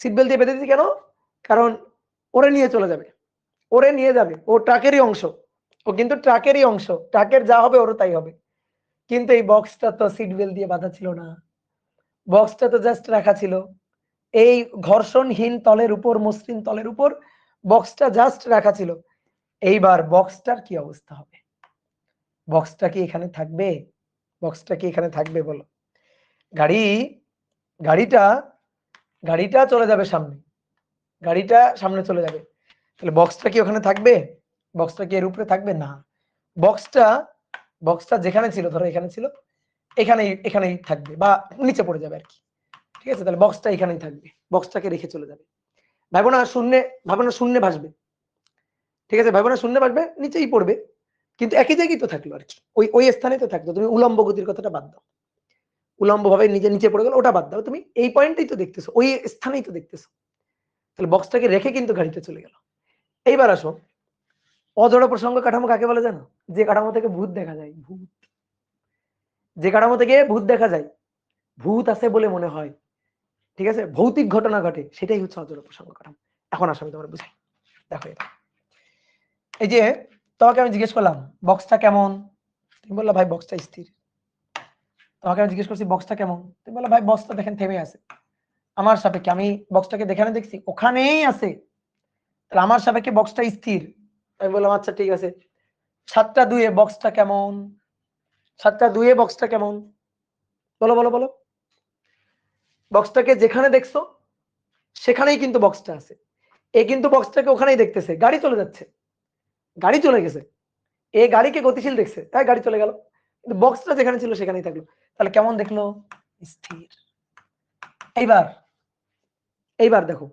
সিট বেল্ট দিয়ে বেঁধে দিছি কেন? কারণ ওরে নিয়ে চলে যাবে, ওরে নিয়ে যাবে, ও ট্রাকেরই অংশ, ও কিন্তু ট্রাকেরই অংশ, ট্রাকের যা হবে ওরও তাই হবে। কিন্তু এই বক্সটা তো সিট বেল্ট দিয়ে বাঁধা ছিল না, বক্সটা তো জাস্ট রাখা ছিল এই ঘর্ষণহীন তলের উপর, মসৃণ তলের উপর বক্সটা জাস্ট রাখা ছিল। এইবার বক্সটার কি অবস্থা হবে? বক্সটা কি এখানে থাকবে? বক্সটা কি এখানে থাকবে বলো? গাড়িটা গাড়িটা চলে যাবে সামনে, গাড়িটা সামনে চলে যাবে, তাহলে বক্সটা কি ওখানে থাকবে? বক্সটা কি এর উপরে থাকবে? না, বক্সটা যেখানে ছিল, ধরো এখানে ছিল, এখানেই থাকবে বা নিচে পড়ে যাবে আর কি, ঠিক আছে? তাহলে বক্সটা এখানেই থাকবে, বক্সটাকে রেখে চলে যাবে, ভাবনা শূন্যে ভাসবে, ঠিক আছে, ভাবনা শূন্যে ভাসবে, নিচেই পড়বে, কিন্তু একই জায়গায় তো থাকলো আর কি, ওই স্থানেই তো থাকলো। তুমি উলম্ব গতির কথাটা বাদ দাও, উলম্ব ভাবে নিচে পড়ে গেল, ওটা বাদ দাও, তুমি এই পয়েন্টেই তো দেখতেছো, ওই স্থানেই তো দেখতেছো, তাহলে বক্সটাকে রেখে কিন্তু গাড়িতে চলে গেল। এইবার আসো, অজড় প্রসঙ্গ কাঠামো কাকে বলে জানো? যে কাঠামো থেকে ভূত দেখা যায়, ভূত, যে কাঠামো থেকে ভূত দেখা যায়, ভূত আছে বলে মনে হয়, ঠিক আছে, ভৌতিক ঘটনা ঘটে, সেটাই হচ্ছে অজড় প্রসঙ্গ কাঠামো। এখন আসো আমি তোমার বুঝাই, দেখো এটা, এই যে তোমাকে আমি জিজ্ঞেস করলাম বক্সটা কেমন, তুমি বললা ভাই বক্সটা স্থির। তোমাকে আমি জিজ্ঞেস করছি বক্সটা কেমন, তুমি বললা ভাই বক্সটা দেখেন থেমে আছে। আমার সাপেক্ষে আমি বক্সটাকে দেখানে দেখছি, ওখানেই আছে, তাহলে আমার সাপেক্ষে বক্সটা স্থির। আমি বললাম আচ্ছা ঠিক আছে, 7টা 2 বক্সটা কেমন? 7টা 2 বক্সটা কেমন? বলো বলো বলো। বক্সটাকে যেখানে দেখছো সেখানেই কিন্তু বক্সটা আছে, এ কিন্তু বক্সটাকে ওখানেই দেখতেছে, গাড়ি চলে যাচ্ছে, গাড়ি চলে গেছে, এ গাড়িকে গতিশীল দেখছে, তাই গাড়ি চলে গেল, কিন্তু বক্সটা যেখানে ছিল সেখানেই থাকলো, তাহলে কেমন দেখলো? স্থির। এইবার এইবার দেখো,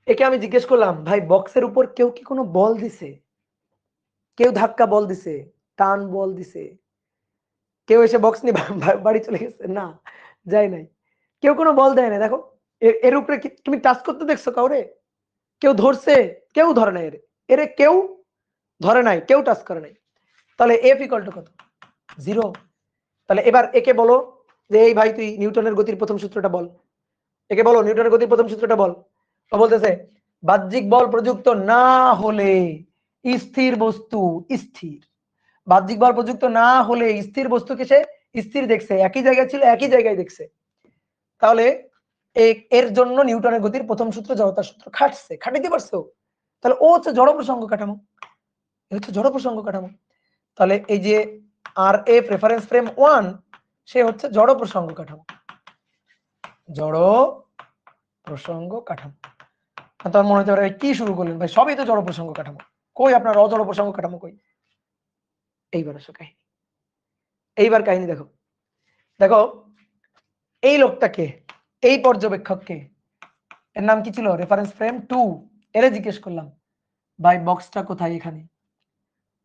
একে আমি জিজ্ঞেস করলাম ভাই বক্সের উপর কেউ কি কোনো বল দিছে? কেউ ধাক্কা বল দিছে, টান বল দিছে, কেউ এসে বক্স নিয়ে বাড়ি চলে গেছে? না, যায় নাই, কেউ কোনো বল দেয় না। দেখো এর উপরে কি তুমি টাচ করতে দেখছো কাউরে? কেউ ধরছে? কেউ ধরে নাই, এরে কেউ ধরে নাই, কেউ টাচ করে নাই, তাহলে এফ ইকুয়াল টু কত? 0। তাহলে এবার একে বলো যে এই ভাই তুই নিউটনের গতির প্রথম সূত্রটা বল, একে বলো নিউটনের গতির প্রথম সূত্রটা বল। ও বলতেছে বাহ্যিক বল প্রযুক্ত না হলে স্থির বস্তু স্থির, বাহ্যিক বল প্রযুক্ত না হলে স্থির বস্তুকে সে স্থির দেখছে, একই জায়গায় ছিল একই জায়গায় দেখছে, তাহলে এর জন্য নিউটনের গতির প্রথম সূত্র জড়তার সূত্র খাটাইতে পারছো, তাহলে ও হচ্ছে জড় প্রসঙ্গ কাঠামো, এটা হচ্ছে জড় প্রসঙ্গ কাঠামো। তাহলে এই যে আর এফ রেফারেন্স ফ্রেম 1 সে হচ্ছে জড় প্রসঙ্গ কাঠামো, জড় প্রসঙ্গ কাঠামো। তোমার মনে হতে পারে কি শুরু করলেন ভাই, সবই তো জড় প্রসঙ্গ কাঠামো, কই আপনার অজড় প্রসঙ্গ কাঠামো কই? এইবার আসো কাহিনী, এইবার কাহিনী দেখো। দেখো এই লোকটাকে, এই পর্যবেক্ষককে, এর নাম কি ছিল? Reference frame 2। এরে জিজ্ঞেস করলাম ভাই বক্সটা কোথায়? এখানে।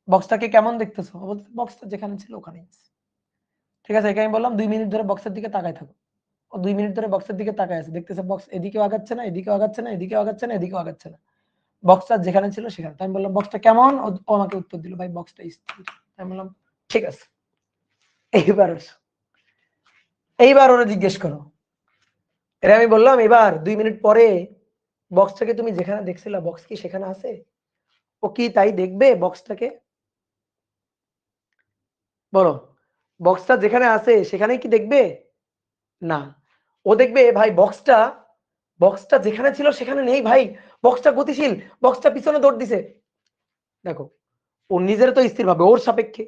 বক্সটাকে কেমন দেখতেছো? বক্সটা যেখানে ছিল ওখানেই আছে। ঠিক আছে, এখানে বললাম 2 মিনিট ধরে বক্সের দিকে তাকায় থাকো। ও 2 মিনিট ধরে বক্সের দিকে তাকায় আছে, দেখতেছে বক্স এদিকেও আগাচ্ছে না, এদিকেও আগাচ্ছে না, এদিকেও আগাচ্ছে না, এদিকেও আগাচ্ছে না, বক্সটা যেখানে ছিল সেখানে। আমি বললাম বক্সটা কেমন? ও আমাকে উত্তর দিল ভাই বক্সটা স্থির। আমি বললাম ঠিক আছে, এইবার ওরা জিজ্ঞেস করো। এর আমি বললাম এবার 2 মিনিট পরে বক্সটাকে তুমি যেখানে দেখছিলা বক্স কি সেখানে আছে? ও কি তাই দেখবে বক্সটাকে? বলো, বক্সটা যেখানে আছে সেখানেই কি দেখবে? না, ও দেখবে ভাই বক্সটা যেখানে ছিল সেখানে নেই ভাই, বক্সটা গতিশীল, বক্সটা পিছনে দৌড় দিছে। দেখো ও নিজের তো স্থির ভাবে, ওর সাপেক্ষে,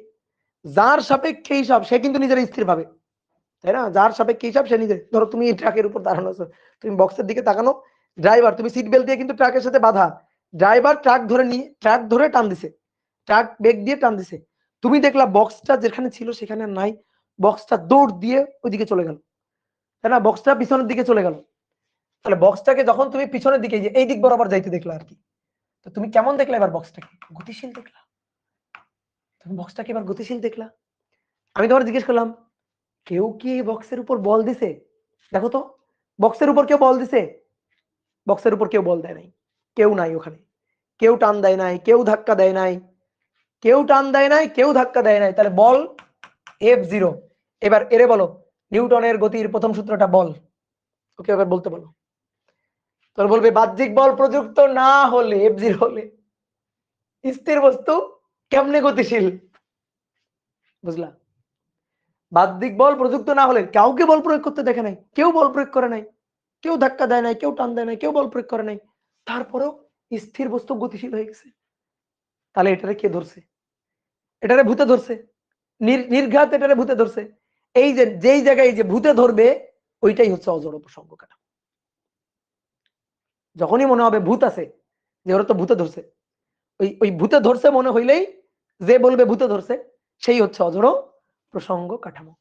যার সাপেক্ষে হিসাব সে কিন্তু নিজের স্থির ভাবে, তাই না? যার সাপেক্ষে হিসাব সে নিজে। ধরো তুমি ট্রাকের উপর দাঁড়ানো আছো, তুমি বক্সের দিকে তাকানো, ড্রাইভার, তুমি সিট বেল্ট দিয়ে কিন্তু ট্রাকের সাথে বাধা, ড্রাইভার ট্রাক ধরে টান দিছে, ট্রাক ব্রেক দিয়ে টান দিছে, তুমি দেখলা বক্সটা যেখানে ছিল সেখানে নাই, বক্সটা দৌড় দিয়ে ওইদিকে চলে গেল, তাই না? বক্সটা পিছনের দিকে চলে গেল। তাহলে বক্সটাকে যখন তুমি পিছনের দিকে এই দিক বরাবর যাইতে দেখলা আর কি, তো তুমি কেমন দেখলা এবার বক্সটাকে? গতিশীল দেখলা। তুমি বক্সটাকে এবার গতিশীল দেখলা। আমি তোমার জিজ্ঞেস করলাম কেউ কি বক্সের উপর বল দিছে? দেখো তো বক্সের উপর কেউ বল দিছে? বক্সের উপর কেউ বল দেয় নাই, কেউ নাই ওখানে, কেউ টান দেয় নাই, কেউ ধাক্কা দেয় নাই, কেউ টান দেয় নাই, কেউ ধাক্কা দেয় নাই, তাহলে বল F0। এবার এরে বলো নিউটনের গতির প্রথম সূত্রটা বল, ওকে এবার বলতে বলো। তোর বলবে বাহ্যিক বল প্রযুক্ত না হলে F0 হলে স্থির বস্তু কেমনে গতিশীল? বুঝলা? বাহ্যিক বল প্রযুক্ত না হলে কাউকে বল প্রয়োগ করতে দেখে নাই, কেউ বল প্রয়োগ করে নাই, কেউ ধাক্কা দেয় নাই, কেউ টান দেয় নাই, কেউ বল প্রয়োগ করে নাই, তারপরেও স্থির বস্তু গতিশীল হয়ে গেছে। তাহলে এটারে কে ধরছে? এটারে ভূতে ধরছে, নির্ঘাত এটারে ভূতে ধরছে। এই যে যেই জায়গায় যে ভূতে ধরবে ওইটাই হচ্ছে অজড় প্রসঙ্গ কাঠামো। যখনই মনে হবে ভূত আছে, যে ওরা তো ভূতে ধরছে, ওই ভূতে ধরছে মনে হইলেই যে বলবে ভূতে ধরছে সেই হচ্ছে অজড় প্রসঙ্গ কাঠামো।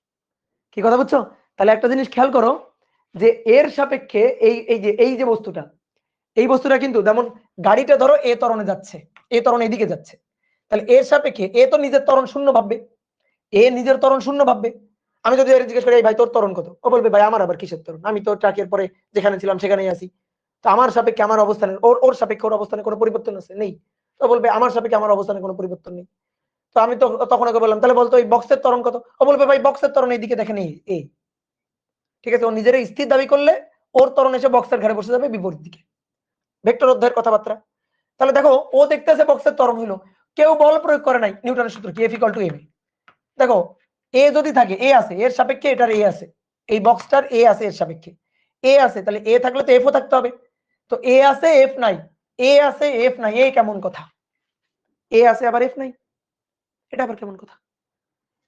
কি কথা বুঝছো? তাহলে একটা জিনিস খেয়াল করো, যে এর সাপেক্ষে এই যে বস্তুটা, এই বস্তুটা কিন্তু যেমন গাড়িটা ধরো এ ত্বরণে যাচ্ছে, এ ত্বরণ এদিকে যাচ্ছে, তাহলে এর সাপেক্ষে এ তো নিজের ত্বরণ শূন্য ভাববে, এ নিজের ত্বরণ শূন্য ভাববে। আমি যদি এর জিজ্ঞেস করি এই ভাই তোর ত্বরণ কত, ও বলবে ভাই আমার আবার কিসের ত্বরণ, আমি তো ট্রাকের পরে যেখানে ছিলাম সেখানেই আছি। তো আমার সাপেক্ষে আমার অবস্থানের ওর সাপেক্ষে ওর অবস্থানে কোনো পরিবর্তন আছে? নেই। তো বলবে আমার সাপেক্ষে আমার অবস্থানে কোনো পরিবর্তন নেই। তো আমি তো তখন ওকে বললাম তাহলে বলতো এই বক্সের ত্বরণ কত, ও বলবে ভাই বক্সের ত্বরণ এইদিকে দেখেন এ। ঠিক আছে, ও নিজের স্থির দাবি করলে ওর ত্বরণ এসে বক্সের ঘাড়ে বসে যাবে বিপরীত দিকে, ভেক্টর অধ্যায়ের কথাবার্তা। তাহলে দেখো ও দেখতেছে বক্সের ত্বরণ হইলো, কেউ বল প্রয়োগ করে নাই, নিউটনের সূত্র কি F = mv। দেখো এ যদি থাকে, এ আছে এর সাপেক্ষে, এটার এ আছে, এই বক্সটার এ আছে এর সাপেক্ষে, এ আছে, তাহলে এ থাকলে তো এফও থাকতে হবে। তো এ আছে এফ নাই, এ আছে এফ নাই, এ কেমন কথা? এ আছে আবার এফ নাই, এটা আবার কেমন কথা?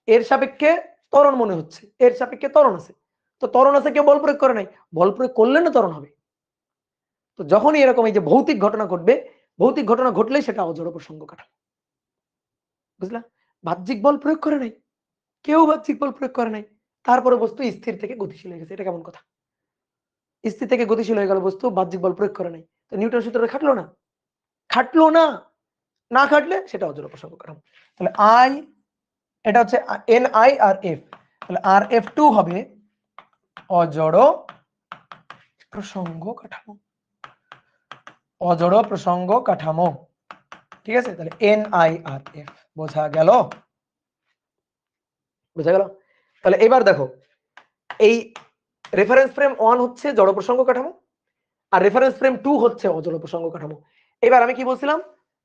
এর সাপেক্ষে ত্বরণ মনে হচ্ছে, এর সাপেক্ষে ত্বরণ আছে, তো ত্বরণ আছে কেউ বল প্রয়োগ করে নাই, বল প্রয়োগ করলে না ত্বরণ হবে। তো যখনই এরকম এই যে ভৌতিক ঘটনা ঘটবে, ভৌতিক ঘটনা ঘটলেই সেটা অজড় প্রসঙ্গ কাঠামো। বুঝলা? বাহ্যিক বল প্রয়োগ করে নাই, কেউ বাহ্যিক বল প্রয়োগ করে নাই, তারপরে বস্তু স্থির থেকে গতিশীল হয়ে গেছে, এটা কেমন কথা? স্থির থেকে গতিশীল হয়ে গেল বস্তু, বাহ্যিক বল প্রয়োগ করে নাই, তো নিউটন সূত্রটা খাটলো না, খাটলো না, না খাটলে সেটা অজড় প্রসঙ্গ কাঠামো। তাহলে আই, এটা হচ্ছে এন আই আর এফ, তাহলে আর এফ টু হবে অজড় প্রসঙ্গ কাঠামো, অজড় প্রসঙ্গ কাঠামো। ঠিক আছে, তাহলে এন আই আর এফ বোঝা গেল? বোঝা গেল? তাহলে এবার দেখো এই রেফারেন্স ফ্রেম 1 হচ্ছে জড় প্রসঙ্গ কাঠামো, আর রেফারেন্স ফ্রেম 2 হচ্ছে অজড় প্রসঙ্গ কাঠামো। এবার আমি কি বলছিলাম?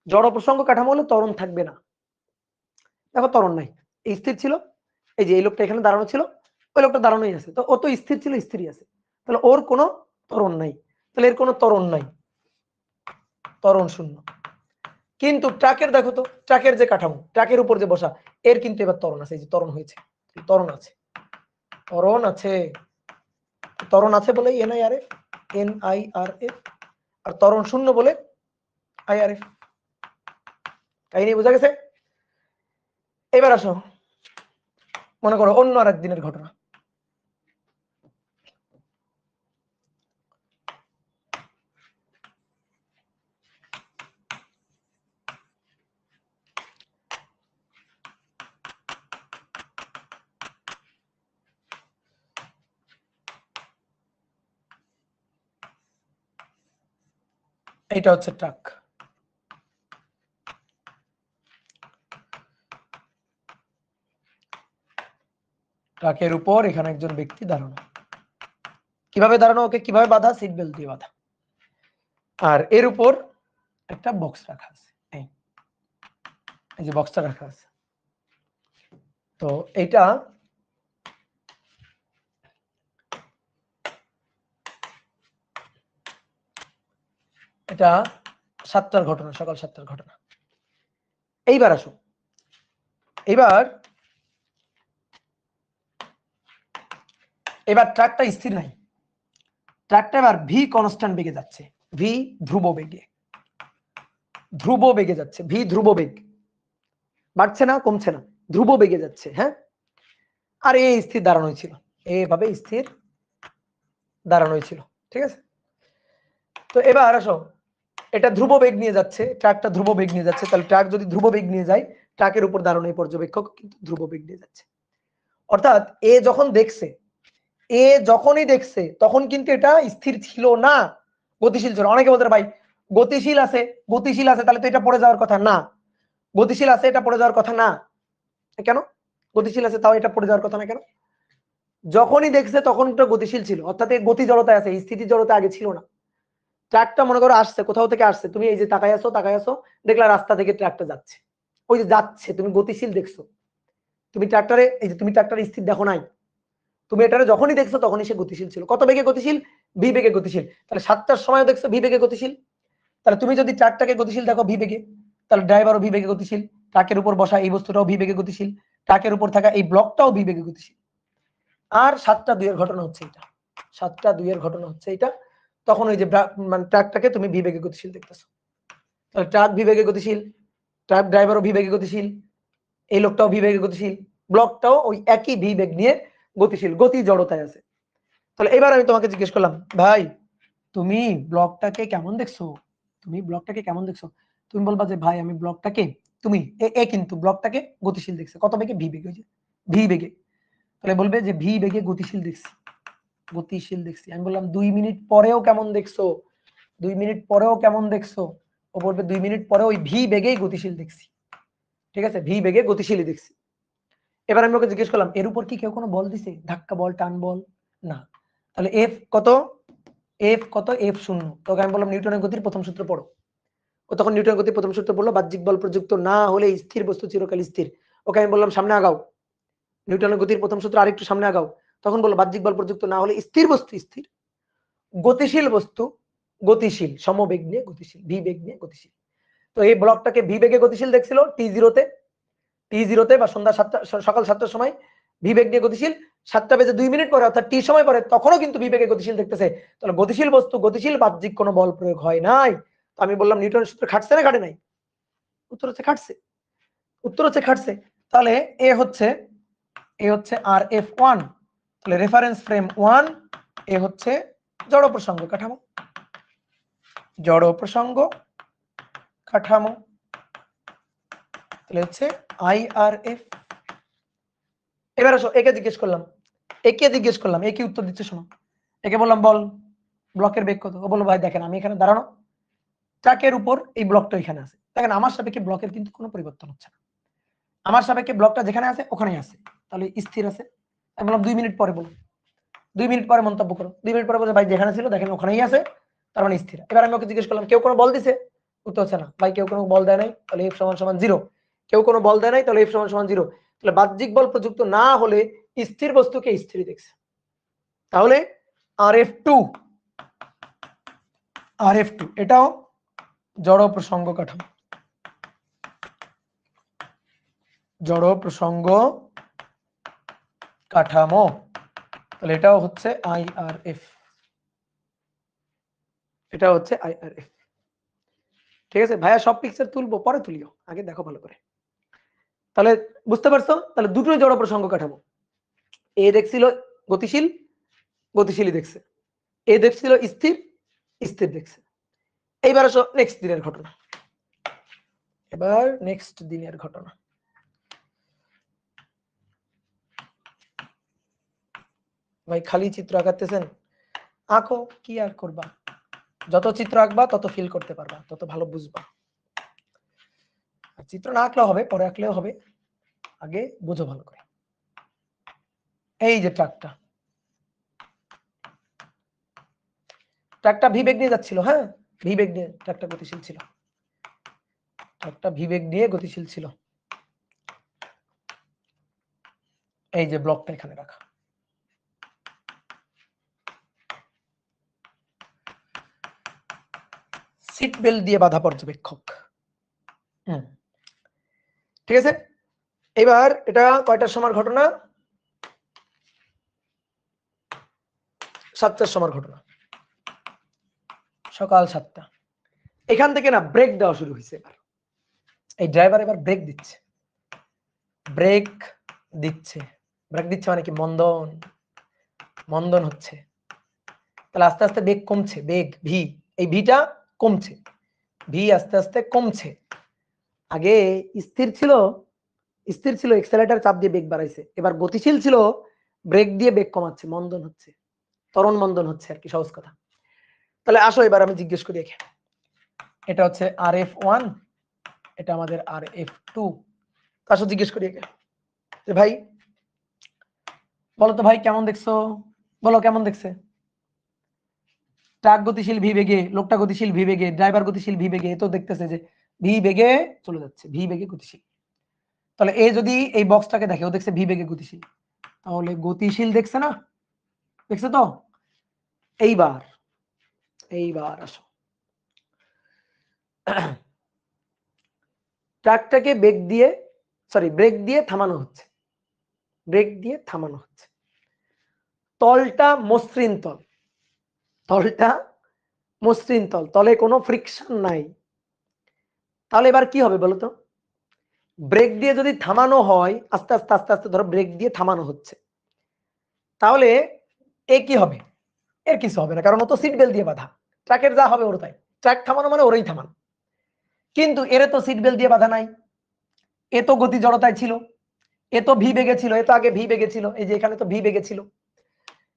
জড় প্রসঙ্গ কাঠামো হলে ত্বরণ থাকবে না। দেখো ত্বরণ নাই, স্থির ছিল, এই যে এই লোকটা এখানে দাঁড়ানো ছিল, ওই লোকটা দাঁড়ানোই আছে, তো ও তো স্থির ছিল, স্থিরই আছে, তাহলে ওর কোনো ত্বরণ নাই, তাহলে এর কোনো ত্বরণ নাই, ত্বরণ শূন্য। কিন্তু ট্রাকের দেখো তো, ট্রাকের যে কাঠামো, ট্রাকের উপর যে বসা, এর কিন্তু এবার ত্বরণ আছে, এই যে ত্বরণ হয়েছে, ত্বরণ আছে, ত্বরণ আছে, ত্বরণ আছে বলেই এন আই আর এফ, আর ত্বরণ শূন্য বলে IRF। কাহিনী বোঝা গেছে? এবার আসো, মনে করো অন্য আর একদিনের ঘটনা। এইটা হচ্ছে ট্রাক। ট্রাকের উপর এখানে একজন ব্যক্তি দাঁড়ানো। কিভাবে দাঁড়ানো? ওকে কিভাবে বাঁধা? সিট বেল্ট দিয়ে বাঁধা। আর এর উপর একটা বক্স রাখা আছে, এই যে বক্সটা রাখা আছে। তো এটা এটা 7টার ঘটনা, সকাল 7টার ঘটনা। এইবার আসো, এবার ট্রাকটা স্থির নাই, ট্রাকটা এবার ভি কনস্ট্যান্ট বেগে যাচ্ছে, ভি ধ্রুব বেগে যাচ্ছে, ভি ধ্রুব বেগ, বাড়ছে না কমছে না, ধ্রুব বেগে যাচ্ছে। হ্যাঁ, আর এই স্থির দাঁড়ানোই ছিল, এইভাবে স্থির দাঁড়ানোই ছিল। ঠিক আছে? তো এবার আসো, এটা ধ্রুব বেগ নিয়ে যাচ্ছে, ট্রাকটা ধ্রুব বেগ নিয়ে যাচ্ছে। তাহলে ট্রাক যদি ধ্রুব বেগ নিয়ে যায়, ট্রাকের উপর দাঁড়ানো এই পর্যবেক্ষক কিন্তু ধ্রুব বেগ নিয়ে যাচ্ছে। অর্থাৎ এ যখনই দেখছে তখন কিন্তু এটা স্থির ছিল না, গতিশীল ছিল। অনেকে বলতে ভাই গতিশীল আছে তাহলে তো এটা পড়ে যাওয়ার কথা না। গতিশীল আছে, এটা পড়ে যাওয়ার কথা না। কেন গতিশীল আছে তাও এটা পড়ে যাওয়ার কথা না কেন? যখনই দেখছে তখন এটা গতিশীল ছিল, অর্থাৎ এই গতি জড়তায় আছে, স্থিতি জড়তা আগে ছিল না। ট্রাকটা মনে করো আসছে, কোথাও থেকে আসছে, তুমি এই যে তাকায় আছো, দেখলা রাস্তা থেকে ট্রাকটা যাচ্ছে, ওই যে যাচ্ছে, তুমি গতিশীল দেখছো। তুমি ট্রাক্টরে, এই যে তুমি ট্রাক্টরে স্থির দেখো নাই, তুমি এটারে যখনই দেখছো তখনই সে গতিশীল ছিল। কত বেগে গতিশীল? ভি বেগে গতিশীল। তাহলে 7টার সময় দেখছো ভি বেগে গতিশীল। তাহলে তুমি যদি ট্রাকটাকে গতিশীল দেখো ভি বেগে, তাহলে ড্রাইভারও ভি বেগে গতিশীল, ট্রাকের উপর বসা এই বস্তুটাও ভি বেগে গতিশীল, ট্রাকের উপর থাকা এই ব্লকটাও ভি বেগে গতিশীল। আর 7টা 2 এর ঘটনা হচ্ছে এটা, 7টা 2 এর ঘটনা হচ্ছে এটা। তখন ওই যে মানে ট্রাকটাকে তুমি ভি বেগে গতিশীল দেখতেছো। তাহলে ট্রাক ভি বেগে গতিশীল, ট্রাক ড্রাইভারও ভি বেগে গতিশীল, এই লোকটাও ভি বেগে গতিশীল, ব্লকটাও ওই একই ভি বেগ নিয়ে গতিশীল, গতি জড়তায় আছে। তাহলে এবার আমি তোমাকে জিজ্ঞেস করলাম, ভাই তুমি ব্লকটাকে কেমন দেখছো? তুমি বলবা যে ভাই আমি ব্লকটাকে, তুমি এ কিন্তু ব্লকটাকে গতিশীল দেখছে, কত বেগে? ভি বেগে, ভি বেগে। তাহলে বলবে যে ভি বেগে গতিশীল দেখছি। আমি বললাম 2 মিনিট পরেও কেমন দেখছো? 2 মিনিট পরেও কেমন দেখছো? ও বলবে 2 মিনিট পরে ওই ভি বেগেই গতিশীল দেখছি। ঠিক আছে, ভি বেগে গতিশীলই দেখছি। এবার আমি ওকে জিজ্ঞেস করলাম, এর উপর কি কেউ কোনো বল দিছে? ধাক্কা বল, টান বল? না। তাহলে এফ কত? এফ 0। তোকে আমি বললাম নিউটনের গতির প্রথম সূত্র পড়ো। ও তখন নিউটনের গতির প্রথম সূত্র পড়লো, বাহ্যিক বল প্রযুক্ত না হলে স্থির বস্তু চিরকাল স্থির। ওকে আমি বললাম সামনে আগাও, নিউটনের গতির প্রথম সূত্র আরেকটু সামনে আগাও। তখন বললো বাহ্যিক বল প্রযুক্ত না হলে স্থির বস্তু স্থির, গতিশীল বস্তু গতিশীল, সমবেগ নিয়ে গতিশীল, ভি বেগ নিয়ে গতিশীল। তো এই ব্লকটাকে ভি বেগে গতিশীল দেখছিল টি0তে বা সন্ধ্যা 7টা, সকাল 7টার সময় ভি বেগ নিয়ে গতিশীল। 7টা বেজে 2 মিনিট পরে অর্থাৎ টি সময় পরে তখনও কিন্তু ভি বেগে গতিশীল দেখতেছে। তাহলে গতিশীল বস্তু গতিশীল, বাহ্যিক কোনো বল প্রয়োগ হয় নাই। তো আমি বললাম নিউটনের সূত্র খাটছে না খাটে নাই? উত্তর হচ্ছে খাটছে। তাহলে এ হচ্ছে আর F1, তাহলে রেফারেন্স ফ্রেম 1, এ হচ্ছে জড় প্রসঙ্গ কাঠামো, তাহলে হচ্ছে IRF। এবার আসো, একে জিজ্ঞেস করলাম, এ কি উত্তর দিচ্ছে শোনো। একে বললাম বল ব্লকের বেগ কত? ও বললো ভাই দেখেন আমি এখানে দাঁড়ানো, ট্রাকের উপর এই ব্লকটা এখানে আছে, দেখেন আমার সাপেক্ষে ব্লকের কিন্তু কোনো পরিবর্তন হচ্ছে না, আমার সাপেক্ষে ব্লকটা যেখানে আছে ওখানেই আছে, তাহলে স্থির আছে। আমি বললাম 2 মিনিট পরে বলো, 2 মিনিট পরে মন্তব্য করো। 2 মিনিট পরে বলে ভাই যেখানে ছিল দেখেন ওখানেই আছে, তার মানে স্থির। এবার আমি ওকে জিজ্ঞেস করলাম কেউ কোনো বল দিছে? উত্তর হচ্ছে না। ভাই কেউ কোনো বল দেয় নাই, তাহলে F = 0। কেউ কোনো বল দেয় নাই, তাহলে F = 0। তাহলে বাহ্যিক বল প্রযুক্ত না হলে স্থির বস্তুকে স্থির দেখছে। তাহলে RF2 এটাও জড় প্রসঙ্গ কাঠামো, তাহলে এটাও হচ্ছে IRF, এটা হচ্ছে IRF। ঠিক আছে ভাইয়া, সব পিকচার তুলবো, পরে তুলিও, আগে দেখো ভালো করে। তাহলে বুঝতে পারছো, তাহলে দুটোই জড় প্রসঙ্গ কাঠামো। এ দেখছিল গতিশীল, গতিশীলই দেখছে। এ দেখছিল স্থির, স্থির দেখছে। এইবার আসো নেক্সট দিনের ঘটনা। এবার নেক্সট দিনের ঘটনা। ভাই খালি চিত্র আঁকাতেছেন, আঁকো, কি আর করবা, যত চিত্র আঁকবা তত ফিল করতে পারবা, তত ভালো বুঝবা। চিত্র না আঁকলেও হবে, পরে আঁকলেও হবে, আগে বুঝো ভালো করে। এই যে ট্রাকটা, ট্রাকটা ভি বেগ নিয়ে যাচ্ছিল, হ্যাঁ ভি বেগ নিয়ে ট্রাকটা গতিশীল ছিল, ট্রাকটা ভি বেগ নিয়ে গতিশীল ছিল। এই যে ব্লকটা এখানে রাখা, সিট বেল্ট দিয়ে বাধা পর্যবেক্ষক। ঠিক আছে, এবার এটা কয়টার সময় ঘটনা? 7টার সময় ঘটনা, সকাল 7টা। এখান থেকে না ব্রেক দেওয়া শুরু হয়েছে। এবার এই ড্রাইভার এবার ব্রেক দিচ্ছে, ব্রেক দিচ্ছে, ব্রেক দিচ্ছে মানে কি, মন্দন, মন্দন হচ্ছে। তাহলে আস্তে আস্তে বেগ কমছে, বেগ ভি, এই ভিটা কমছে, ভি আস্তে আস্তে কমছে। আগে স্থির ছিল, স্থির ছিল, এক্সেলারেটর চাপ দিয়ে বেগ বাড়াইছে। এবার গতিশীল ছিল, ব্রেক দিয়ে বেগ কমাচ্ছে, মন্দন হচ্ছে, ত্বরণ মন্দন হচ্ছে আর কি, সহজ কথা। তাহলে আসো এবার আমি জিজ্ঞেস করি, এটা হচ্ছে RF1, এটা আমাদের RF2। আসো জিজ্ঞেস করি যে ভাই বলো তো ভাই কেমন দেখছো, বলো কেমন দেখছে? ট্রাক গতিশীল ভি বেগে, লোকটা গতিশীল ভি বেগে, ড্রাইভার গতিশীল ভি বেগে, তো দেখতেছে যে ভি বেগে চলে যাচ্ছে, ভি বেগে গতিশীল। তাহলে এ যদি এই বক্সটাকে দেখে, ও দেখছে ভি বেগে গতিশীল, তাহলে গতিশীল দেখছে না, দেখছে তো। এইবার এইবার আসো, ট্রাকটাকে বেগ দিয়ে, সরি ব্রেক দিয়ে থামানো হচ্ছে, ব্রেক দিয়ে থামানো হচ্ছে। তলটা মসৃণ তল, তলটা মসৃণ তল, তলে কোনো ফ্রিকশন নাই। তাহলে এবার কি হবে বলতো? ব্রেক দিয়ে যদি থামানো হয়, আস্তে আস্তে আস্তে আস্তে ধরো ব্রেক দিয়ে থামানো হচ্ছে, তাহলে এ কি হবে? এর কিছু হবে না, কারণ ও তো সিট বেল্ট দিয়ে বাঁধা। ট্রাকের যা হবে ওর তাই, ট্রাক থামানো মানে ওরই থামান। কিন্তু এর তো সিট বেল্ট দিয়ে বাঁধা নাই, এ তো গতি জড়তায় ছিল, এ তো ভি বেগে ছিল, এ তো আগে ভি বেগে ছিল, এই যে এখানে তো ভি বেগে ছিল,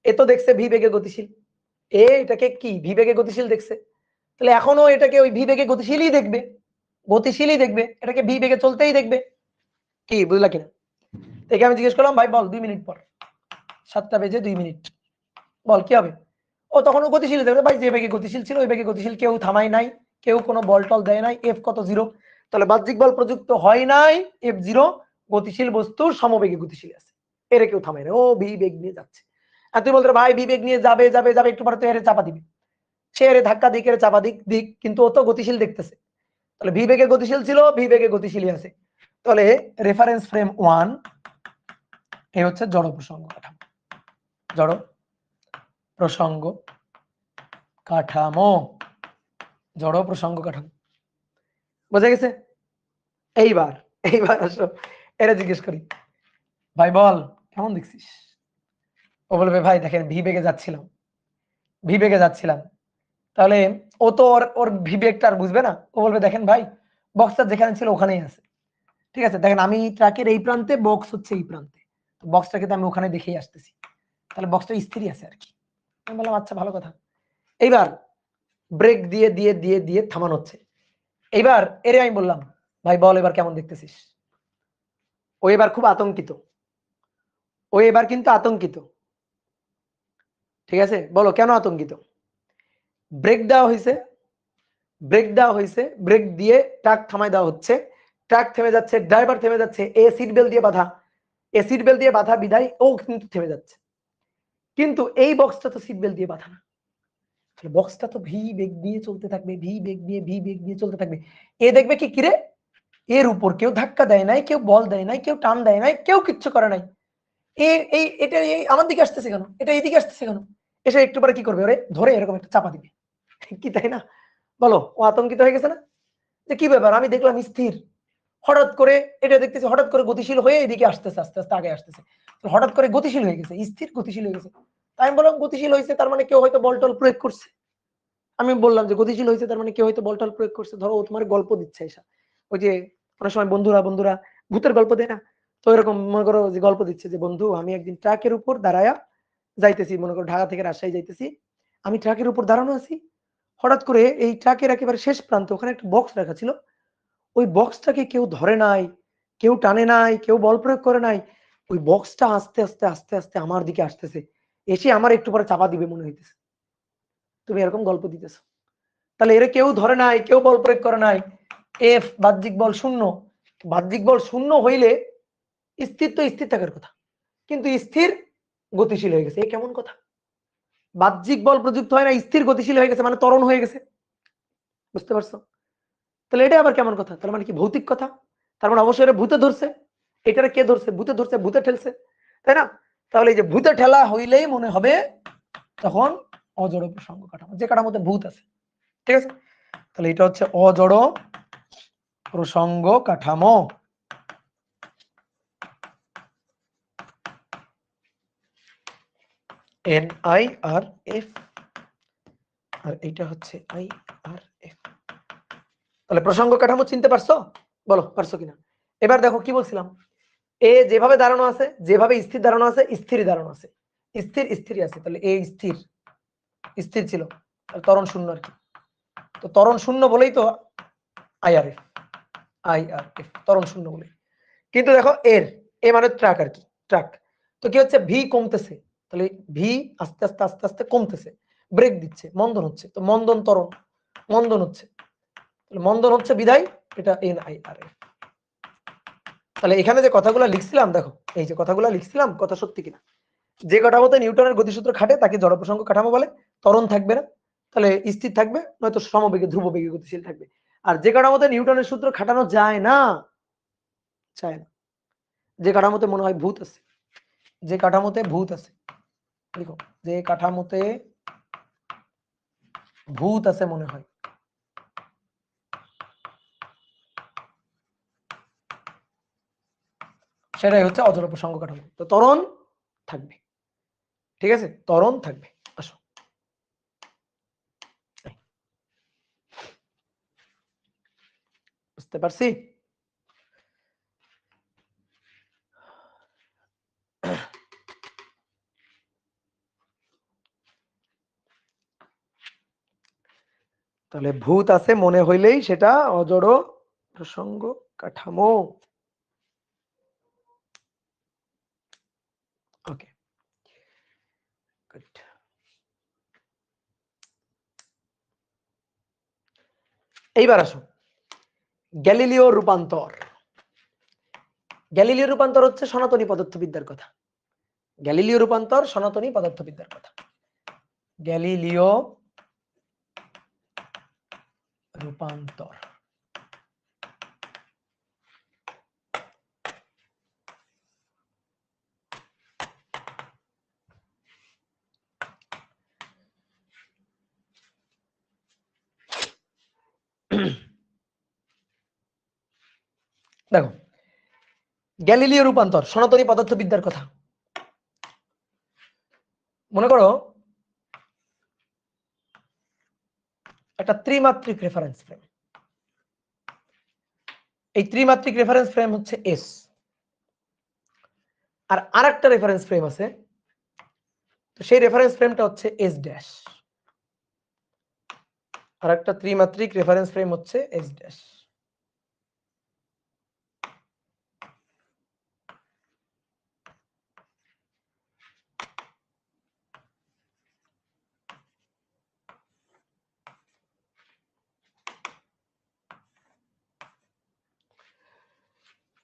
এ তো দেখছে ভি বেগে গতিশীল, এটাকে কি ভি বেগে গতিশীল দেখছে। তাহলে এখনো এটাকে ওই ভি বেগে গতিশীলই দেখবে, গতিশীলই দেখবে, এটাকে ভি বেগে চলতেই দেখবে। কি বুঝলা কিনা? একে আমি জিজ্ঞেস করলাম ভাই বল 2 মিনিট পর, 7টা বেজে 2 মিনিট, বল কি হবে? ও তখন গতিশীল দেখবে, ভাই যে বেগে গতিশীল ছিল ওই বেগে গতিশীল, কেউ থামাই নাই, কেউ কোনো বল টল দেয় নাই, এফ কত 0। তাহলে বাহ্যিক বল প্রযুক্ত হয় নাই, F0, গতিশীল বস্তুর সমবেগে গতিশীল আছে, এর কেউ থামাই না, ও ভি বেগ নিয়ে যাচ্ছে। আর তুই বলতে ভাই ভি বেগ নিয়ে যাবে যাবে যাবে, একটু পরে তো এর চাপা দিবে, সে এর ধাক্কা দিক, এর চাপা দিক দিক, কিন্তু ও তো গতিশীল দেখতেছে। তাহলে ভি বেগে গতিশীল ছিল, ভি বেগে গতিশীলই আছে। তাহলে রেফারেন্স ফ্রেম 1 এই হচ্ছে জড় প্রসঙ্গ কাঠামো, জড় প্রসঙ্গ কাঠামো, জড় প্রসঙ্গ কাঠামো, বোঝা গেছে? এইবার এইবার আসো এটা জিজ্ঞেস করি, ভাই বল কেমন দেখছিস? ও বলবে ভাই দেখেন ভি বেগে যাচ্ছিলাম, ভি বেগে যাচ্ছিলাম। তাহলে ও তো ওর ভি বেগটা আর বুঝবে না, ও বলবে দেখেন ভাই বক্সটা যেখানে ছিল ওখানেই আছে। ঠিক আছে, দেখেন আমি ট্রাকের এই প্রান্তে, বক্স হচ্ছে এই প্রান্তে, বক্সটাকে তো আমি ওখানে দেখেই আসতেছি, তাহলে বক্সটা স্থিরই আছে আর কি। আমি বললাম আচ্ছা ভালো কথা। এইবার ব্রেক দিয়ে দিয়ে দিয়ে দিয়ে থামানো হচ্ছে। এইবার এরে আমি বললাম ভাই বল এবার কেমন দেখতেছিস? ও এবার খুব আতঙ্কিত, ও এবার কিন্তু আতঙ্কিত। ঠিক আছে, বলো কেন আতঙ্কিত? ব্রেক দেওয়া হয়েছে, ব্রেক দেওয়া হয়েছে, ব্রেক দিয়ে ট্রাক থামাই দেওয়া হচ্ছে, ট্রাক থেমে যাচ্ছে, ড্রাইভার থেমে যাচ্ছে, এ সিট বেল্ট দিয়ে বাঁধা, এ সিট বেল্ট দিয়ে বাঁধা বিদায় ও কিন্তু থেমে যাচ্ছে। কিন্তু এই বক্সটা তো সিট বেল্ট দিয়ে বাঁধা না, বক্সটা তো ভি বেগ দিয়ে চলতে থাকবে, ভি বেগ দিয়ে ভি বেগ দিয়ে চলতে থাকবে। এ দেখবে কি কিরে, এর উপর কেউ ধাক্কা দেয় নাই, কেউ বল দেয় নাই, কেউ টান দেয় নাই, কেউ কিচ্ছু করে নাই, এটা এই আমার দিকে আসতেছে কেন, এটা এইদিকে আসতেছে কেন? এসে একটু পরে কি করবে, ওরে ধরে এরকম একটা চাপা দিবে, কি তাই না? বলো, ও আতঙ্কিত হয়ে গেছে না যে কি ব্যাপার, আমি দেখলাম স্থির, হঠাৎ করে এটা দেখতেছি হঠাৎ করে গতিশীল হয়ে এদিকে আসতেছে, আস্তে আস্তে আগে আসতেছে, হঠাৎ করে গতিশীল হয়ে গেছে, স্থির গতিশীল হয়ে গেছে। তাই আমি বললাম গতিশীল হয়েছে তার মানে কেউ হয়তো বল টল প্রয়োগ করছে। আমি বললাম যে গতিশীল হয়েছে তার মানে কেউ হয়তো বল টল প্রয়োগ করছে। ধরো ও তোমার গল্প দিচ্ছে এসা, ওই যে অনেক সময় বন্ধুরা ভূতের গল্প দেয় না, তো এরকম মনে করো যে গল্প দিচ্ছে যে বন্ধু আমি একদিন ট্রাকের উপর দাঁড়ায়া যাইতেছি, মনে করো ঢাকা থেকে রাজশাহী যাইতেছি, আমি ট্রাকের উপর দাঁড়ানো আছি, হঠাৎ করে এই ট্রাকের একেবারে শেষ প্রান্তে ওখানে একটা বক্স রাখা ছিল, ওই বক্সটাকে কেউ ধরে নাই, কেউ টানে নাই, কেউ বল প্রয়োগ করে নাই, ওই বক্সটা আস্তে আস্তে আস্তে আস্তে আমার দিকে আসতেছে, এসে আমার একটু পরে চাপা দিবে মনে হইতেছে। তুমি এরকম গল্প দিতেছ, তাহলে এর কেউ ধরে নাই, কেউ বল প্রয়োগ করে নাই, এফ বাহ্যিক বল শূন্য। বাহ্যিক বল শূন্য হইলে স্থির তো স্থির থাকার কথা, কিন্তু স্থির গতিশীল হয়ে গেছে, এ কেমন কথা? বাহ্যিক বল প্রযুক্ত হয় না, স্থির গতিশীল হয়ে গেছে মানে ত্বরণ হয়ে গেছে। বুঝতে পারছো? তাহলে এটা আবার কেমন কথা? তার মানে কি ভৌতিক কথা? তার মানে অবশ্যই এটা ভূতে ধরছে। এটারে কে ধরছে? ভূতে ধরছে, ভূতে ঠেলছে, তাই না? তাহলে এই যে ভূতে ঠেলা হইলেই মনে হবে তখন অজড় প্রসঙ্গ কাঠামো, যে কাঠামোতে ভূত আছে। ঠিক আছে, তাহলে এটা হচ্ছে অজড় প্রসঙ্গ কাঠামো। NIRF, আর এটা হচ্ছে IRF। তাহলে প্রসঙ্গ কাঠামো চিনতে পারছো? বলো পারছো কিনা? এবার দেখো কি বলছিলাম, এ যেভাবে দাঁড়ানো আছে, যেভাবে স্থির দাঁড়ানো আছে, স্থির দাঁড়ানো আছে, স্থির স্থিরই আছে, তাহলে এ স্থির স্থির ছিল, ত্বরণ শূন্য আর কি। তো ত্বরণ শূন্য বলেই তো IRF, ত্বরণ শূন্য বলে। কিন্তু দেখো এর এ মানে ট্রাক আর কি, ট্রাক। তো কি হচ্ছে, ভি কমতেছে, তাহলে ভি আস্তে আস্তে আস্তে আস্তে কমতেছে, ব্রেক দিচ্ছে, মন্দন হচ্ছে, তো মন্দন ত্বরণ, মন্দন হচ্ছে, তাহলে মন্দন হচ্ছে বিদায়, এটা NIRF। তাহলে এখানে যে কথাগুলো লিখছিলাম দেখো, এই যে কথাগুলো লিখছিলাম কথা সত্যি কিনা? যে কাঠামোতে নিউটনের গতিসূত্র খাটে তাকে জড় প্রসঙ্গ কাঠামো বলে। ত্বরণ থাকবে না, তাহলে স্থির থাকবে, নয়তো সমবেগে ধ্রুব বেগে গতিশীল থাকবে। আর যে কাঠামোতে নিউটনের সূত্র খাটানো যায় না, চায় না, যে কাঠামোতে মনে হয় ভূত আছে, যে কাঠামোতে ভূত আছে, দেখো যে কাঠামোতে ভূত আছে মনে হয়, সেটাই হচ্ছে অজড় প্রসঙ্গ কাঠামো। তো ত্বরণ থাকবে, ঠিক আছে, ত্বরণ থাকবে। আসো, বুঝতে পারছি? তাহলে ভূত আছে মনে হইলেই সেটা অজড় প্রসঙ্গ কাঠামো। ওকে, গুড। এইবার আসো গ্যালিলিও রূপান্তর। গ্যালিলিও রূপান্তর হচ্ছে সনাতনী পদার্থবিদ্যার কথা। গ্যালিলিও রূপান্তর সনাতনী পদার্থবিদ্যার কথা। গ্যালিলিও রূপান্তর, দেখো গ্যালিলিও রূপান্তর সনাতনী পদার্থবিদ্যার কথা। মনে করো একটা ত্রিমাত্রিক রেফারেন্স ফ্রেম, এই ত্রিমাত্রিক রেফারেন্স ফ্রেম হচ্ছে এস, আর আরেকটা রেফারেন্স ফ্রেম আছে, তো সেই রেফারেন্স ফ্রেমটা হচ্ছে এস ড্যাশ। আর একটা ত্রিমাত্রিক রেফারেন্স ফ্রেম হচ্ছে এস ড্যাশ।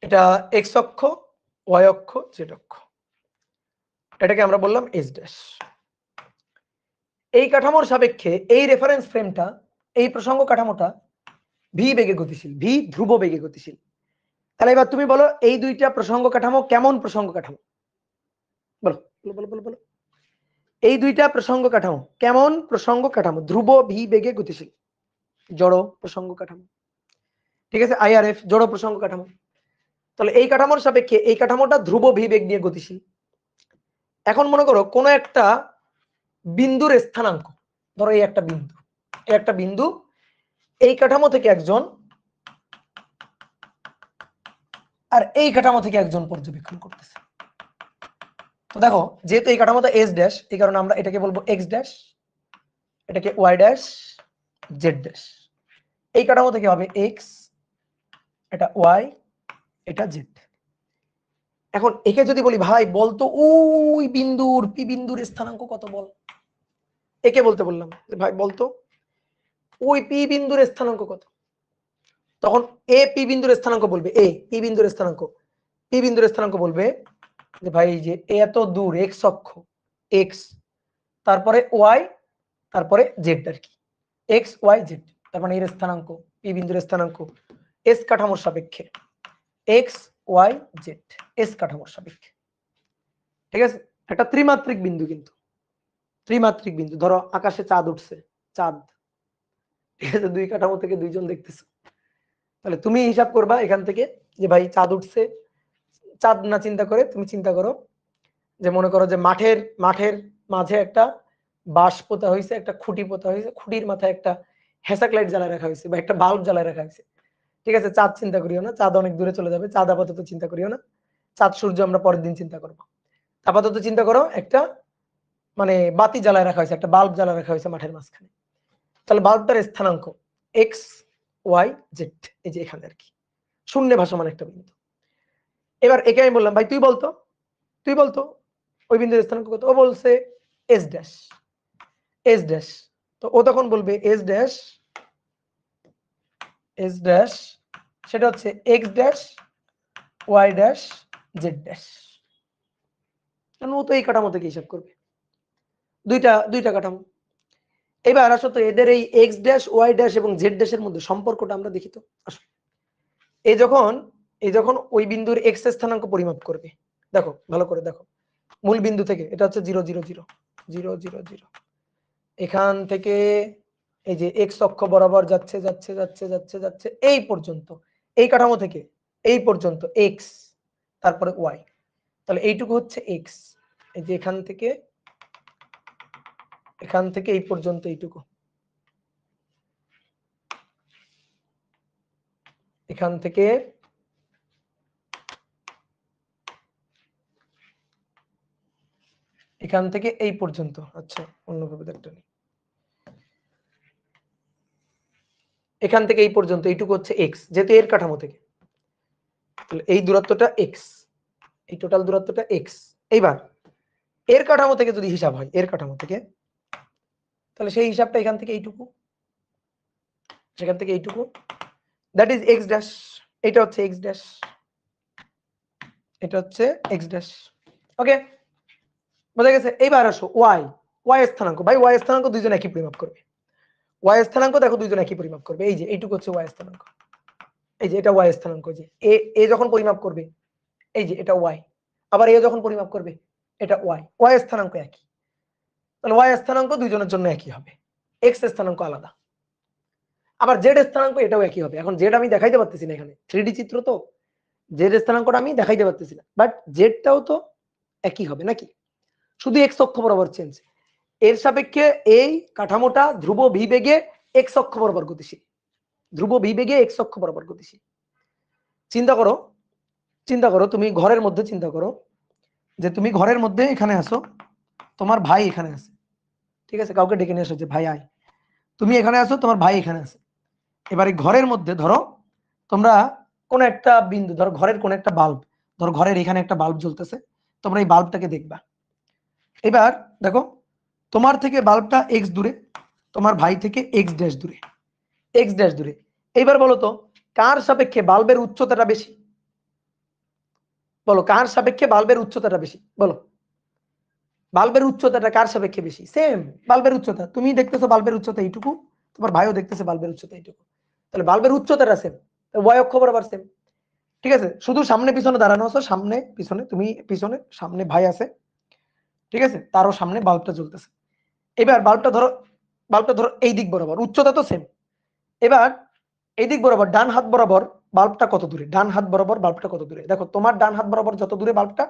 এটা এক্স অক্ষ, ওয়াই অক্ষ, জেড অক্ষ, এটাকে আমরা বললাম এস ড্যাশ। এই কাঠামোর সাপেক্ষে এই রেফারেন্স ফ্রেমটা, এই প্রসঙ্গ কাঠামোটা ভি বেগে গতিশীল, ভি ধ্রুব বেগে গতিশীল। তাহলে এবার তুমি বলো এই দুইটা প্রসঙ্গ কাঠামো কেমন প্রসঙ্গ কাঠামো? বলো বলো বলো বলো বলো। এই দুইটা প্রসঙ্গ কাঠামো কেমন? প্রসঙ্গ কাঠামো ধ্রুব ভি বেগে গতিশীল জড় প্রসঙ্গ কাঠামো, ঠিক আছে? আইআরএফ জড় প্রসঙ্গ কাঠামো। তাহলে এই কাঠামোর সাপেক্ষে এই কাঠামোটা ধ্রুব ভি বেগ নিয়ে গতিশীল। এখন মনে করো কোন একটা বিন্দুর স্থানাঙ্ক, ধরো এই একটা বিন্দু, এই একটা বিন্দু, এই কাঠামো থেকে একজন আর এই কাঠামো থেকে একজন পর্যবেক্ষণ করতেছে। তো দেখো যেহেতু এই কাঠামোটা এস ড্যাশ, এই কারণে আমরা এটাকে বলবো এক্স ড্যাশ, এটাকে ওয়াই ড্যাশ, জেড ড্যাশ। এই কাঠামো থেকে হবে এক্স, এটা ওয়াই, এটা জেড। এখন একে যদি বলি ভাই বলতো ওই বিন্দুর পি বিন্দুর স্থানাঙ্ক কত বল, একে বলতে বললাম ভাই বলতো ওই পি বিন্দুর স্থানাঙ্ক কত, তখন এ পি বিন্দুর স্থানাঙ্ক বলবে, এ পি বিন্দুর স্থানাঙ্ক, পি বিন্দুর স্থানাঙ্ক বলবে যে ভাই যে এত দূর এক্স অক্ষ, এক্স, তারপরে ওয়াই, তারপরে জেড আর কি, এক্স ওয়াই জেড, তার মানে এর স্থানাঙ্ক পি বিন্দুর স্থানাঙ্ক এস কাঠামোর সাপেক্ষে এক্স ওয়াই জেড, এস কাঠামোর সাপেক্ষে। ঠিক আছে, একটা ত্রিমাত্রিক বিন্দু, কিন্তু ত্রিমাত্রিক বিন্দু। ধরো আকাশে চাঁদ উঠছে, চাঁদ, ঠিক আছে, দুই কাঠামো থেকে দুইজন দেখতেছে, তাহলে তুমি হিসাব করবা এখান থেকে যে ভাই চাঁদ উঠছে, চাঁদ না চিন্তা করে তুমি চিন্তা করো যে মনে করো যে মাঠের মাঠের মাঝে একটা বাঁশ পোতা হয়েছে, একটা খুঁটি পোতা হয়েছে, খুঁটির মাথায় একটা হেসাক লাইট জ্বালায় রাখা হয়েছে বা একটা বাল্ব জ্বালায় রাখা হয়েছে। ঠিক আছে, চাঁদ চিন্তা করিও না, চাঁদ অনেক দূরে চলে যাবে, চাঁদ আপাতত চিন্তা করিও না, চাঁদ সূর্য আমরা পরের দিন চিন্তা করবো। আপাতত চিন্তা করো একটা মানে বাতি জ্বালায় রাখা হয়েছে, একটা বাল্ব জ্বালায় রাখা হয়েছে মাঠের মাঝখানে। তাহলে বাল্বটার স্থানাঙ্ক এক্স ওয়াই জেড, এই যে এখানে আর কি শূন্যে ভাসমান একটা বিন্দু। এবার একে আমি বললাম ভাই তুই বলতো, তুই বলতো ওই বিন্দুর স্থানাঙ্ক কত, ও বলছে এস ড্যাশ, এস ড্যাশ। তো ও তখন বলবে এস ড্যাশ, এস ড্যাশ সেটা হচ্ছে x dash y dash z dash. কারণ ও তো এই কাঠামো থেকে হিসাব করবে, দুইটা দুইটা কাঠামো। এবার আসো তো এদের এই এক্স ড্যাশ ওয়াই ড্যাশ এবং জেড ড্যাশের মধ্যে সম্পর্কটা আমরা দেখি তো। আসো এই যখন ওই বিন্দুর এক্স স্থানাঙ্ক পরিমাপ করবে, দেখো ভালো করে দেখো, মূল বিন্দু থেকে এটা হচ্ছে 0 0 0 0 0 0, এখান থেকে এই যে এক্স অক্ষ বরাবর যাচ্ছে যাচ্ছে যাচ্ছে যাচ্ছে যাচ্ছে এই পর্যন্ত, এই কাঠামো থেকে এই পর্যন্ত এক্স, তারপরে ওয়াই, তাহলে এইটুকু হচ্ছে এক্স, এই যে এখান থেকে এই পর্যন্ত এইটুকু, এখান থেকে এই পর্যন্ত। আচ্ছা অন্যভাবে দেখতে নেই, এখান থেকে এই পর্যন্ত এইটুকু হচ্ছে এক্স, যেহেতু এর কাঠামো থেকে, তাহলে এই দূরত্বটা এক্স, এই টোটাল দূরত্বটা এক্স। এইবার এর কাঠামো থেকে যদি হিসাব হয়, এর কাঠামো থেকে, তাহলে সেই হিসাবটা এখান থেকে এইটুকু, সেখান থেকে এইটুকু, দ্যাট ইজ এক্স ড্যাশ, এটা হচ্ছে এক্স ড্যাশ, এটা হচ্ছে এক্স ড্যাশ। ওকে, বোঝা গেছে? এইবার আসো ওয়াই, ওয়াই স্থানাঙ্ক, ভাই ওয়াই স্থানাঙ্ক দুইজন একই পরিমাপ করবে, ওয়াই স্থানাঙ্ক দেখো দুইজন একই পরিমাপ করবে, এই যে এইটুকু হচ্ছে ওয়াই স্থানাঙ্ক, এই যে এটা ওয়াই স্থানাঙ্ক, যে এ যখন পরিমাপ করবে এই যে এটা ওয়াই, আবার এ যখন পরিমাপ করবে এটা ওয়াই, ওয়াই স্থানাঙ্ক একই, তাহলে ওয়াই স্থানাঙ্ক দুইজনের জন্য একই হবে, এক্স স্থানাঙ্ক আলাদা। আবার জেড স্থানাঙ্ক এটাও একই হবে। এখন জেড আমি দেখাইতে পারতেছি না, এখানে 3D চিত্র তো, জেড স্থানাঙ্কটা আমি দেখাইতে পারতেছি না, বাট জেডটাও তো একই হবে নাকি, শুধু এক্স অক্ষ বরাবর চেঞ্জ। এর সাপেক্ষে এই কাঠামোটা ধ্রুব ভি বেগে এক্স অক্ষ বরাবর গতিশীল, ধ্রুব ভি বেগে এক্স অক্ষ বরাবর গতিশীল। চিন্তা করো, চিন্তা করো তুমি ঘরের মধ্যে, চিন্তা করো যে তুমি ঘরের মধ্যে এখানে আসো, তোমার ভাই এখানে আছে, ঠিক আছে, কাউকে ডেকে নিয়ে আসো যে ভাই আয়, তুমি এখানে আসো, তোমার ভাই এখানে আছে। এবারে ঘরের মধ্যে ধরো তোমরা কোন একটা বিন্দু, ধরো ঘরের কোন একটা বাল্ব, ধরো ঘরের এখানে একটা বাল্ব জ্বলতেছে, তোমরা এই বাল্বটাকে দেখবা। এবার দেখো তোমার থেকে বাল্বটা এক্স দূরে, তোমার ভাই থেকে এক্স ড্যাশ দূরে, এক্স ড্যাশ দূরে। এইবার বলো তো কার সাপেক্ষে বাল্বের উচ্চতাটা বেশি, বলো কার সাপেক্ষে বাল্বের উচ্চতাটা বেশি, বলো বাল্বের উচ্চতাটা কার সাপেক্ষে বেশি? সেম বাল্বের উচ্চতা, তুমি দেখতেছো বাল্বের উচ্চতা এইটুকু, তোমার ভাইও দেখতেছে বাল্বের উচ্চতা এইটুকু, তাহলে বাল্বের উচ্চতাটা সেম, ওয়াই অক্ষ বরাবর সেম। ঠিক আছে, শুধু সামনে পিছনে দাঁড়ানো আছে, সামনে পিছনে, তুমি পিছনে, সামনে ভাই আছে, ঠিক আছে, তারও সামনে বাল্বটা জ্বলতেছে। এবার বাল্বটা ধরো এই দিক বরাবর, উচ্চতা তো সেম। এবার এই দিক বরাবর ডান হাত বরাবর বাল্বটা কত দূরে, ডান হাত বরাবর বাল্বটা কত দূরে, দেখো তোমার ডান হাত বরাবর যত দূরে বাল্বটা,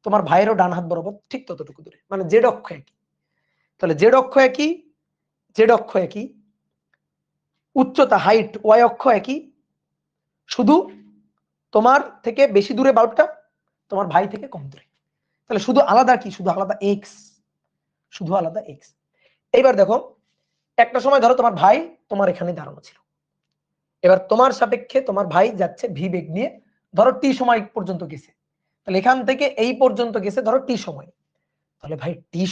তোমার ভাইয়েরও ডান হাত বরাবর ঠিক ততটুকু দূরে, মানে জেড অক্ষ একই। তাহলে জেড অক্ষ একই, জেড অক্ষ একই, উচ্চতা হাইট ওয়াই অক্ষ একই, শুধু তোমার থেকে বেশি দূরে বাল্বটা, তোমার ভাই থেকে কম দূরে। তাহলে শুধু আলাদা কি, শুধু আলাদা এক্স, শুধু আলাদা এক্স। এইবার দেখো একটা সময় ধরো তোমার ভাই তোমার এখানে দাঁড়ানো ছিল, এবার তোমার সাপেক্ষে তোমার ভাই যাচ্ছে ভি বেগ নিয়ে, ধরো টি সময় পর্যন্ত গেছে, তাহলে এখান থেকে এই পর্যন্ত গেছে ধরো টি সময়, তাহলে ভাই টি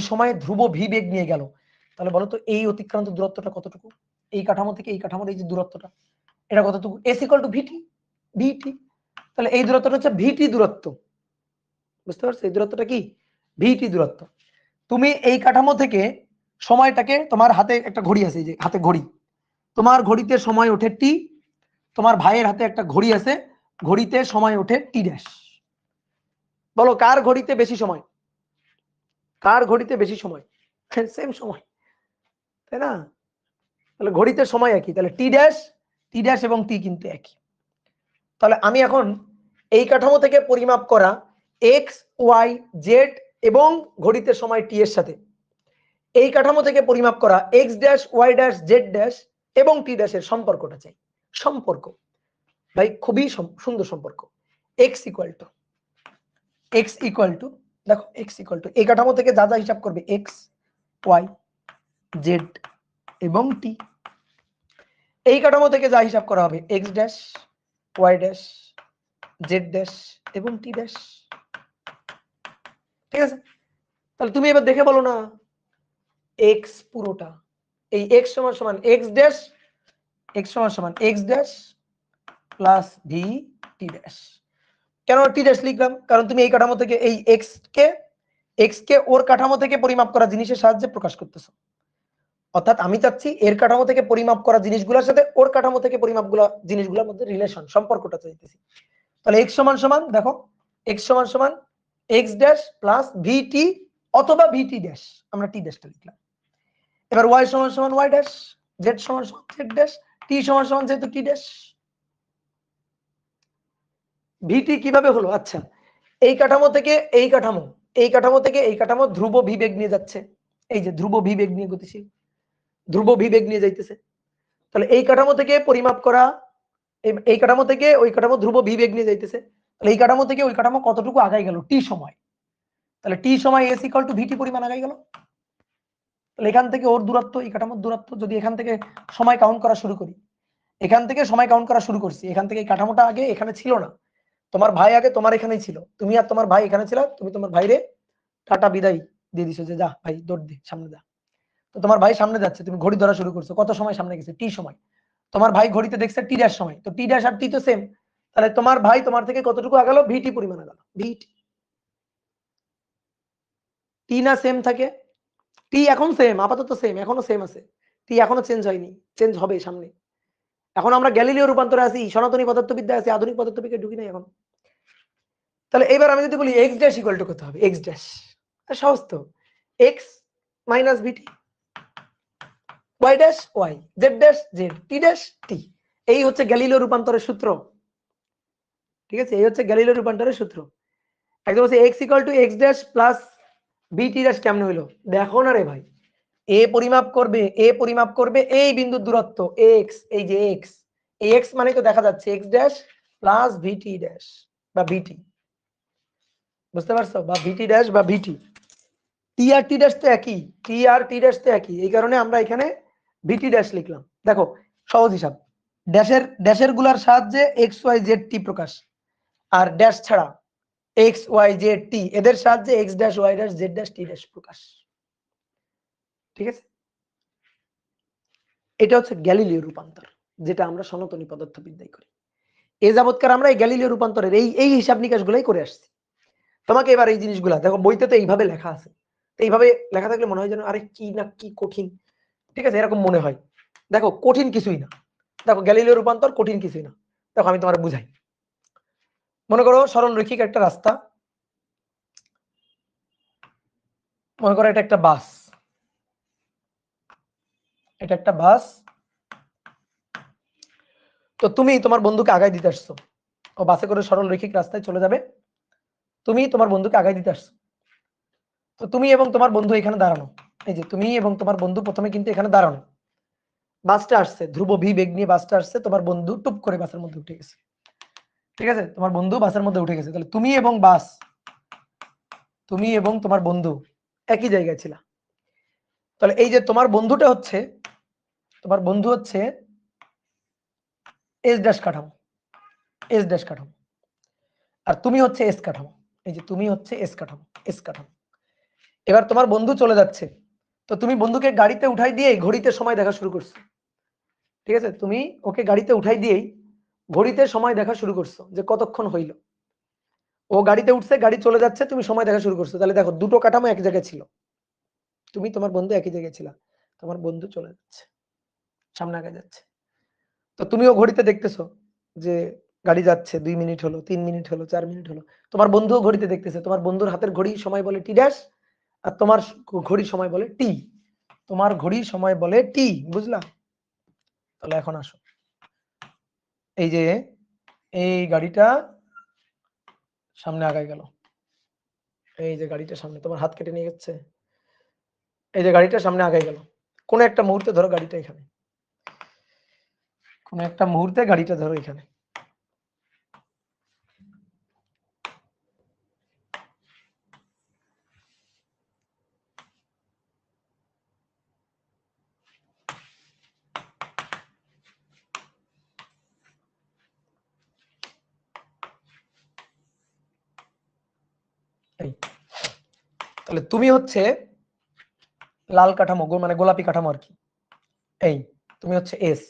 সময়ে ধ্রুব ভি বেগ নিয়ে গেল, তাহলে বলো তো এই অতিক্রান্ত দূরত্বটা কতটুকু, এই কাঠামো থেকে এই কাঠামোর এই যে দূরত্বটা, এটা কতটুকু, এস ইকুয়াল টু ভিটি, ভিটি। তাহলে এই দূরত্বটা হচ্ছে ভিটি দূরত্ব, বুঝতে পারছো, এই দূরত্বটা কি, ভিটি দূরত্ব। তুমি এই কাঠামো থেকে সময়টাকে, তোমার হাতে একটা ঘড়ি আছে, এই যে হাতে ঘড়ি, তোমার ঘড়িতে সময় ওঠে টি, তোমার ভাইয়ের হাতে একটা ঘড়ি আছে, ঘড়িতে সময় ওঠে টি ড্যাশ। বলো কার ঘড়িতে বেশি সময়, কার ঘড়িতে বেশি সময়, সেম সময়, তাই না? তাহলে ঘড়িতে সময় একই, তাহলে টি ড্যাশ এবং টি কিন্তু একই। তাহলে আমি এখন এই কাঠামো থেকে পরিমাপ করা এক্স ওয়াই জেড এবং ঘড়িতে সময় টি এর সাথে এই কাঠামো থেকে পরিমাপ করা x dash y dash z dash এবং টি ড্যাশের সম্পর্কটা চাই। সম্পর্ক ভাই খুবই সুন্দর সম্পর্ক। এক্স ইকুয়াল টু দেখো এক্স ইকুয়াল টু এই কাঠামো থেকে যা যা হিসাব করবে এক্স ওয়াই জেড এবং টি, এই কাঠামো থেকে যা হিসাব করা হবে x dash y dash z dash এবং টি ড্যাশ। ঠিক আছে, তাহলে তুমি এবার দেখে বলো না, এক্স পুরোটা, এই এক্স সমান সমান এক্স ড্যাশ, এক্স সমান সমান x dash plus V T dash. কেন টি ড্যাশ লিখলাম, কারণ তুমি এই কাঠামো থেকে এই এক্স কে ওর কাঠামো থেকে পরিমাপ করা জিনিসের সাহায্যে প্রকাশ করতেছো, অর্থাৎ আমি চাচ্ছি এর কাঠামো থেকে পরিমাপ করা জিনিসগুলোর সাথে ওর কাঠামো থেকে পরিমাপগুলো জিনিসগুলোর মধ্যে রিলেশন সম্পর্কটা চাইতেছি। তাহলে এক্স সমান সমান দেখো এক্স সমান সমান এক্স ড্যাশ প্লাস ভিটি অথবা ভিটি ড্যাশ, আমরা টি ড্যাশটা লিখলাম। এবার ওয়াই সমান সমান ওয়াই ড্যাশ, জেড সমান সমান জেড ড্যাশ, টি সমান সমান যেহেতু টি ড্যাশ। ভিটি কিভাবে হলো, আচ্ছা এই কাঠামো থেকে এই কাঠামো, এই কাঠামো থেকে এই কাঠামো ধ্রুব ভি বেগ নিয়ে যাচ্ছে, এই যে ধ্রুব ভি বেগ নিয়ে গতিশীল, ধ্রুব ভি বেগ নিয়ে যাইতেছে। তাহলে এই কাঠামো থেকে পরিমাপ করা, এই কাঠামো থেকে ওই কাঠামো ধ্রুব ভি বেগ নিয়ে যাইতেছে, তাহলে এই কাঠামো থেকে ওই কাঠামো কতটুকু আগাই গেল টি সময়, তাহলে টি সময় এস ইকুয়াল টু ভিটি পরিমাণ আগাই গেল। তাহলে এখান থেকে ওর দূরত্ব, এই কাঠামোর দূরত্ব, যদি এখান থেকে সময় কাউন্ট করা শুরু করি, এখান থেকে সময় কাউন্ট করা শুরু করছি, এখান থেকে এই কাঠামোটা আগে এখানে ছিল না, তোমার ভাই আগে তোমার এখানেই ছিল, তুমি আর তোমার ভাই এখানে ছিল, তুমি তোমার ভাইরে টাটা বিদায় দিয়ে দিছো যে যা ভাই দৌড় দে সামনে যা। তো তোমার ভাই সামনে যাচ্ছে, তুমি ঘড়ি ধরা শুরু করছো, কত সময় সামনে গেছে, টি সময়। তোমার ভাই ঘড়িতে দেখছে টি ড্যাশ সময়, তো টি ড্যাশ আর টি তো সেম, তাহলে তোমার ভাই তোমার থেকে কতটুকু আগালো, ভিটি পরিমাণ আগালো, ভিটি। টি না সেম থাকে, টি এখন সেম, আপাতত সেম, এখনো সেম আছে, টি এখনো চেঞ্জ হয়নি, চেঞ্জ হবে সামনে। এখন আমরা গ্যালিলিও রূপান্তরে আছি, সনাতনী পদার্থবিদ্যা আছে, আধুনিক পদার্থবিজ্ঞানে ঢুকি নাই এখন। তাহলে এবার আমি যদি বলি এক্স ড্যাশ ইকুয়াল টু কত হবে, এক্স ড্যাশ সহজ তো, x minus vt, y dash y, z dash z, t dash t. এই হচ্ছে গ্যালিলিও রূপান্তরের সূত্র। ঠিক আছে, এই হচ্ছে গ্যালিলিও রূপান্তরের সূত্র। একদম হচ্ছে x equal to x dash plus v t dash কেমন হইলো, দেখো না রে ভাই, এ পরিমাপ করবে এই বিন্দুর দূরত্ব এক্স, এই যে এক্স, এই এক্স মানে তো দেখা যাচ্ছে x dash plus vt dash বা ভিটি, বুঝতে পারছো, বা ভিটি ড্যাশ বা ভিটি। টি আর টি ড্যাশ তো একই, টি আর টি ড্যাশ তো একই, এই কারণে আমরা এখানে ভিটি ড্যাশ লিখলাম। দেখো সহজ হিসাব, ড্যাশের গুলার সাহায্যে এক্স ওয়াই জেড টি প্রকাশ, আর ড্যাশ ছাড়া এক্স ওয়াই জেড টি এদের সাহায্যে x dash y dash z dash t dash প্রকাশ। ঠিক আছে, এটা হচ্ছে গ্যালিলিও রূপান্তর, যেটা আমরা সনাতনী পদার্থবিদ্যায় করি। এ যাবৎকার আমরা এই গ্যালিলিও রূপান্তরের এই হিসাব নিকাশ গুলাই করে আসছি। তোমাকে এবার এই জিনিসগুলা দেখো, বইতে তো এইভাবে লেখা আছে, তো এইভাবে লেখা থাকলে মনে হয় যেন আরে কি না কি কঠিন, ঠিক আছে এরকম মনে হয়। দেখো কঠিন কিছুই না, দেখো গ্যালিলিও রূপান্তর কঠিন কিছুই না। দেখো আমি তোমার বুঝাই, মনে করো সরলরৈখিক একটা রাস্তা, মনে করো এটা একটা বাস, এটা একটা বাস। তো তুমি তোমার বন্ধুকে আগায় দিতে আসছো, ও বাসে করে সরল রৈখিক রাস্তায় চলে যাবে, তুমি তোমার বন্ধুকে আগায় দিতে আসছো। তো তুমি এবং তোমার বন্ধু এখানে দাঁড়ানো, এই যে তুমি এবং তোমার বন্ধু প্রথমে কিন্তু এখানে দাঁড়ানো, বাসটা আসছে ধ্রুব ভি বেগ নিয়ে, বাসটা আসছে, তোমার বন্ধু টুপ করে বাসের মধ্যে উঠে গেছে। ঠিক আছে, তোমার বন্ধু বাসের মধ্যে উঠে গেছে। তাহলে তুমি এবং বাস, তুমি এবং তোমার বন্ধু একই জায়গায় ছিল। তাহলে এই যে তোমার বন্ধুটা হচ্ছে, তোমার বন্ধু হচ্ছে এস ড্যাশ কাঠামো, এস ড্যাশ কাঠামো, আর তুমি হচ্ছে এস কাঠামো। এই যে তুমি হচ্ছে এস কাঠামো, এস কাঠামো। এবার তোমার বন্ধু চলে যাচ্ছে, তো তুমি বন্ধুকে গাড়িতে উঠাই দিয়ে ঘড়িতে সময় দেখা শুরু করছো। ঠিক আছে, তুমি ওকে গাড়িতে উঠাই দিয়েই ঘড়িতে সময় দেখা শুরু করছো যে কতক্ষণ হইল। ও গাড়িতে উঠছে, গাড়ি চলে যাচ্ছে, তুমি সময় দেখা শুরু করছো। তাহলে দেখো দুটো কাঠামো এক জায়গায় ছিল, তুমি তোমার বন্ধু একই জায়গায় ছিল। তোমার বন্ধু চলে যাচ্ছে, সামনে আগে যাচ্ছে, তো তুমিও ঘড়িতে দেখতেছো যে গাড়ি যাচ্ছে, 2 মিনিট হলো, 3 মিনিট হলো, 4 মিনিট হলো। তোমার বন্ধুও ঘড়িতে দেখতেছে, তোমার বন্ধুর হাতের ঘড়ি সময় বলে টি ড্যাশ, আর তোমার ঘড়ি সময় বলে টি। তোমার ঘড়ি সময় বলে টি, বুঝলা? তাহলে এখন আসো, এই যে এই গাড়িটা সামনে আগায় গেল, এই যে গাড়িটা সামনে, তোমার হাত কেটে নিয়ে যাচ্ছে, এই যে গাড়িটা সামনে আগায় গেল। কোন একটা মুহূর্তে ধরো গাড়িটা এখানে, কোন একটা মুহূর্তে গাড়িটা ধরো এখানে। এই তাহলে তুমি হচ্ছে লাল কাঠামো, মানে গোলাপি কাঠামো আর কি। এই তুমি হচ্ছে এস,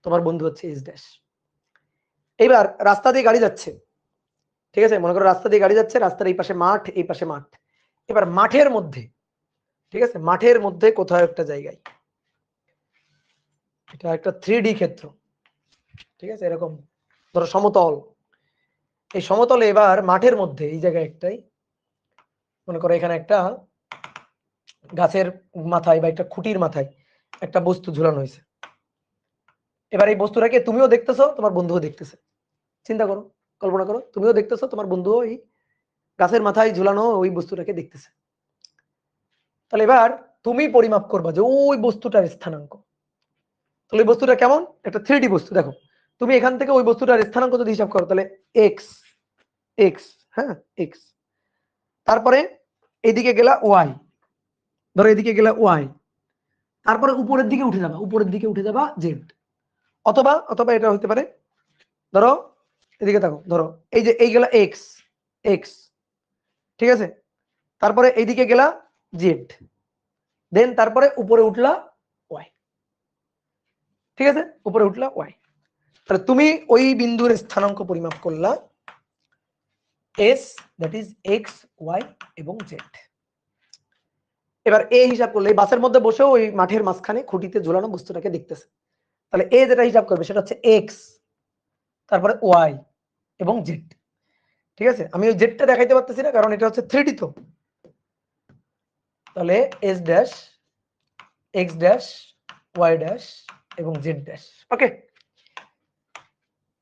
তোমার বন্ধু হচ্ছে এস ড্যাশ। এইবার রাস্তা দিয়ে গাড়ি যাচ্ছে, ঠিক আছে, মনে করো রাস্তা দিয়ে গাড়ি যাচ্ছে, রাস্তার এই পাশে মাঠ, এই পাশে মাঠ। এবার মাঠের মধ্যে, ঠিক আছে, মাঠের মধ্যে কোথাও একটা জায়গায়, এটা একটা 3D ক্ষেত্র, ঠিক আছে, এরকম ধরো সমতল। এই সমতলে এবার মাঠের মধ্যে এই জায়গায় একটাই, মনে করো এখানে একটা গাছের মাথায় বা একটা খুঁটির মাথায় একটা বস্তু ঝুলানো হয়েছে। এবার এই বস্তুটাকে তুমিও দেখতেছো, তোমার বন্ধুও দেখতেছে। চিন্তা করো, কল্পনা করো, তুমিও দেখতেছো, তোমার বন্ধুও এই গাছের মাথায় ঝুলানো ওই বস্তুটাকে দেখতেছে। তাহলে এবার তুমি পরিমাপ করবা যে ওই বস্তুটার স্থানাঙ্ক। তাহলে এই বস্তুটা কেমন, একটা 3D বস্তু। দেখো তুমি এখান থেকে ওই বস্তুটার স্থানাঙ্ক যদি হিসাব করো, তাহলে এক্স, এক্স, হ্যাঁ এক্স, তারপরে এইদিকে গেলা ওয়াই, ধরো এদিকে গেলা ওয়াই, তারপরে উপরের দিকে উঠে যাবা, উপরের দিকে উঠে যাবা জেড, অথবা অথবা এটা হতে পারে, ধরো এদিকে থাকো, ধরো এই যে এই গেলা এক্স, এক্স, ঠিক আছে, তারপরে এইদিকে গেলা জেড, দেন তারপরে উপরে উঠলা ওয়াই, ঠিক আছে, উপরে উঠলা ওয়াই। তাহলে তুমি ওই বিন্দুর স্থানাঙ্ক পরিমাপ করলা S, that is x, y এবং জেড। এবার এ হিসাব করলে বাসের মধ্যে বসেও ওই মাঠের মাঝখানে খুঁটিতে ঝোলানো বস্তুটাকে দেখতেছে। তাহলে এ যেটা হিসাব করবে সেটা হচ্ছে এক্স, তারপরে ওয়াই এবং জেড। ঠিক আছে, আমি ওই জেডটা দেখাইতে পারতেছি না কারণ এটা হচ্ছে 3D তো। তাহলে S dash, x dash, y dash এবং জেড ড্যাশ। ওকে,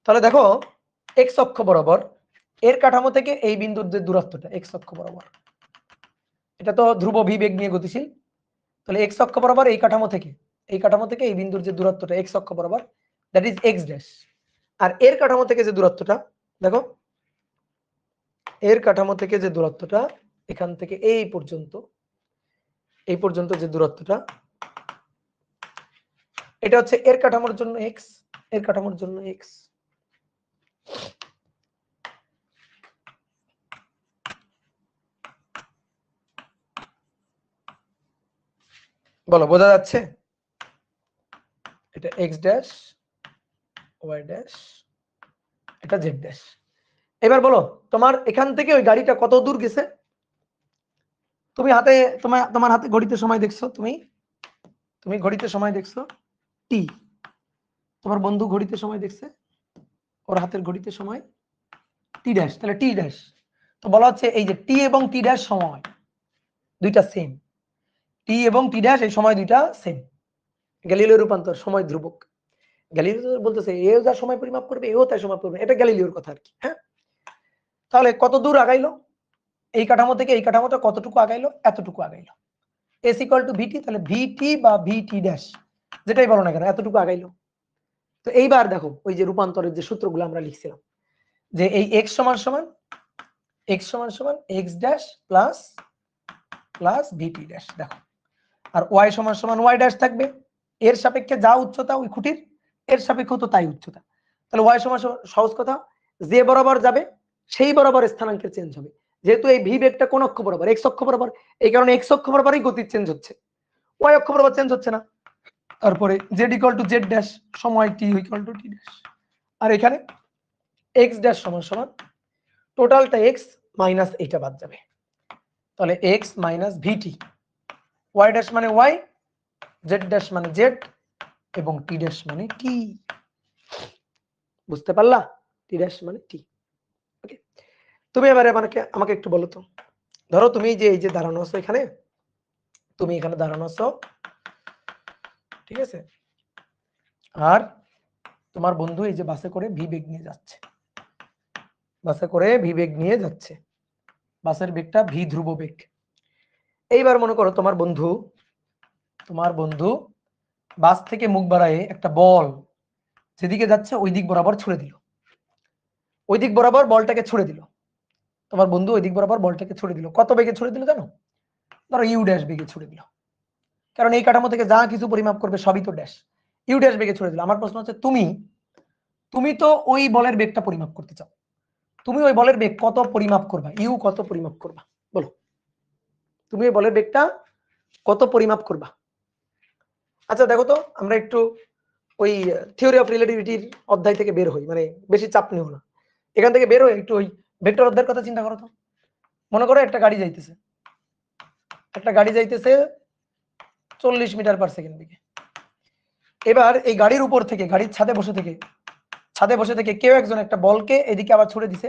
তাহলে দেখো এক্স অক্ষ বরাবর এর কাঠামো থেকে এই বিন্দুর যে দূরত্বটা এক্স অক্ষ বরাবর, এটা তো ধ্রুব ভি বেগ নিয়ে গতিশীল। তাহলে এক্স অক্ষ বরাবর এই কাঠামো থেকে, এই কাঠামো থেকে এই বিন্দুর যে দূরত্বটা এক্স অক্ষ বরাবর, দ্যাট ইজ এক্স ড্যাশ। আর এর কাঠামো থেকে যে দূরত্বটা, দেখো এর কাঠামো থেকে যে দূরত্বটা এখান থেকে এই পর্যন্ত, এই পর্যন্ত যে দূরত্বটা, এটা হচ্ছে এর কাঠামোর জন্য এক্স, এর কাঠামোর জন্য এক্স। বলো বোঝা যাচ্ছে? এটা এক্স ড্যাশ, ওয়াই ড্যাশ, এটা জেড ড্যাশ। এবার বলো তোমার এখান থেকে ওই গাড়িটা কত দূর গেছে? তুমি হাতে, তোমার হাতে ঘড়িতে সময় দেখছো, তুমি তুমি ঘড়িতে সময় দেখছো টি, তোমার বন্ধু ঘড়িতে সময় দেখছে, ওর হাতের ঘড়িতে সময় টি ড্যাশ, তাহলে টি ড্যাশ। তো বলা হচ্ছে এই যে টি এবং টি ড্যাশ সময়, দুইটা সেম, টি এবং টি ড্যাশ এই সময় দুইটা সেম। গ্যালিলিও রূপান্তর সময় ধ্রুবক। গ্যালিলিও বলতেছে এও যা সময় পরিমাপ করবে এও তাই সময় পরিমাপ, এটা গ্যালিলিওর কথা আর কি। হ্যাঁ, তাহলে কত দূর আগাইলো, এই কাঠামো থেকে এই কাঠামোটা কতটুকু আগাইলো, এতটুকু আগাইলো। এস ইকুয়াল টু ভিটি, তাহলে ভিটি বা ভিটি ড্যাশ যেটাই বলো না কেন এতটুকু আগাইলো। তো এইবার দেখো ওই যে রূপান্তরের যে সূত্রগুলো আমরা লিখছিলাম, যে এই x সমান সমান x dash plus plus vt dash, দেখো আর y সমান সমান y ড্যাশ থাকবে, এর সাপেক্ষে যা উচ্চতা ওই খুঁটির এর সাপেক্ষে তো তাই উচ্চতা। তাহলে y সমান সহজ কথা, যে বরাবর যাবে সেই বরাবর স্থানাঙ্কের চেঞ্জ হবে। যেহেতু এই ভি বেগটা কোন অক্ষ বরাবর, x অক্ষ বরাবর, এই কারণে x অক্ষ বরাবরই গতি চেঞ্জ হচ্ছে, y অক্ষ বরাবর চেঞ্জ হচ্ছে না। তারপরে z equal to z dash সময় t equal to t dash, আর এখানে x ড্যাশ সমান সমান টোটালটা x মাইনাস এইটা বাদ যাবে, তাহলে x মাইনাস ভিটি, y ড্যাশ মানে y, z ড্যাশ মানে z এবং t ড্যাশ মানে t। বুঝতে পারলা? t ড্যাশ মানে t। ওকে, তুমি এবারে আমাকে একটু বলো তো, ধরো তুমি যে এই যে দাঁড়ানো আছো এখানে, তুমি এখানে দাঁড়ানো আছো, ঠিক আছে, আর তোমার বন্ধু এই যে বাসে করে ভি বেগ নিয়ে যাচ্ছে, বাসে করে ভি বেগ নিয়ে যাচ্ছে, বাসের বেগটা ভি ধ্রুব বেগ। এইবার মনে করো তোমার বন্ধু বাস থেকে মুখ বাড়ায় একটা বল যেদিকে যাচ্ছে ওই দিক বরাবর ছুড়ে দিল, ওই দিক বরাবর বলটাকে ছুড়ে দিল, তোমার বন্ধু ওই দিক বরাবর বলটাকে ছুড়ে দিল, কত বেগে ছুড়ে দিল জানো? ধরো ইউ ড্যাশ বেগে ছুড়ে দিল, কারণ এই কাঠামো থেকে যা কিছু পরিমাপ করবে সবই তো ড্যাশ, ইউ ড্যাশ বেগে ছুড়ে দিল। আমার প্রশ্ন হচ্ছে তুমি তো ওই বলের বেগটা পরিমাপ করতে চাও, তুমি ওই বলের বেগ কত পরিমাপ করবা, ইউ কত পরিমাপ করবা বলো, তুমি ওই বলের বেগটা কত পরিমাপ করবা? আচ্ছা দেখো তো, আমরা একটু ওই থিওরি অফ রিলেটিভিটির অধ্যায় থেকে বের হই, মানে বেশি চাপ নিও না, এখান থেকে বের হই একটু ওই ভেক্টর অধ্যায়ের কথা চিন্তা করো তো। মনে করো একটা গাড়ি যাইতেছে 40 মিটার পার সেকেন্ড বেগে। এবার এই গাড়ির উপর থেকে, গাড়ির ছাদে বসে থেকে কেউ একজন একটা বলকে এদিকে আবার ছুড়ে দিছে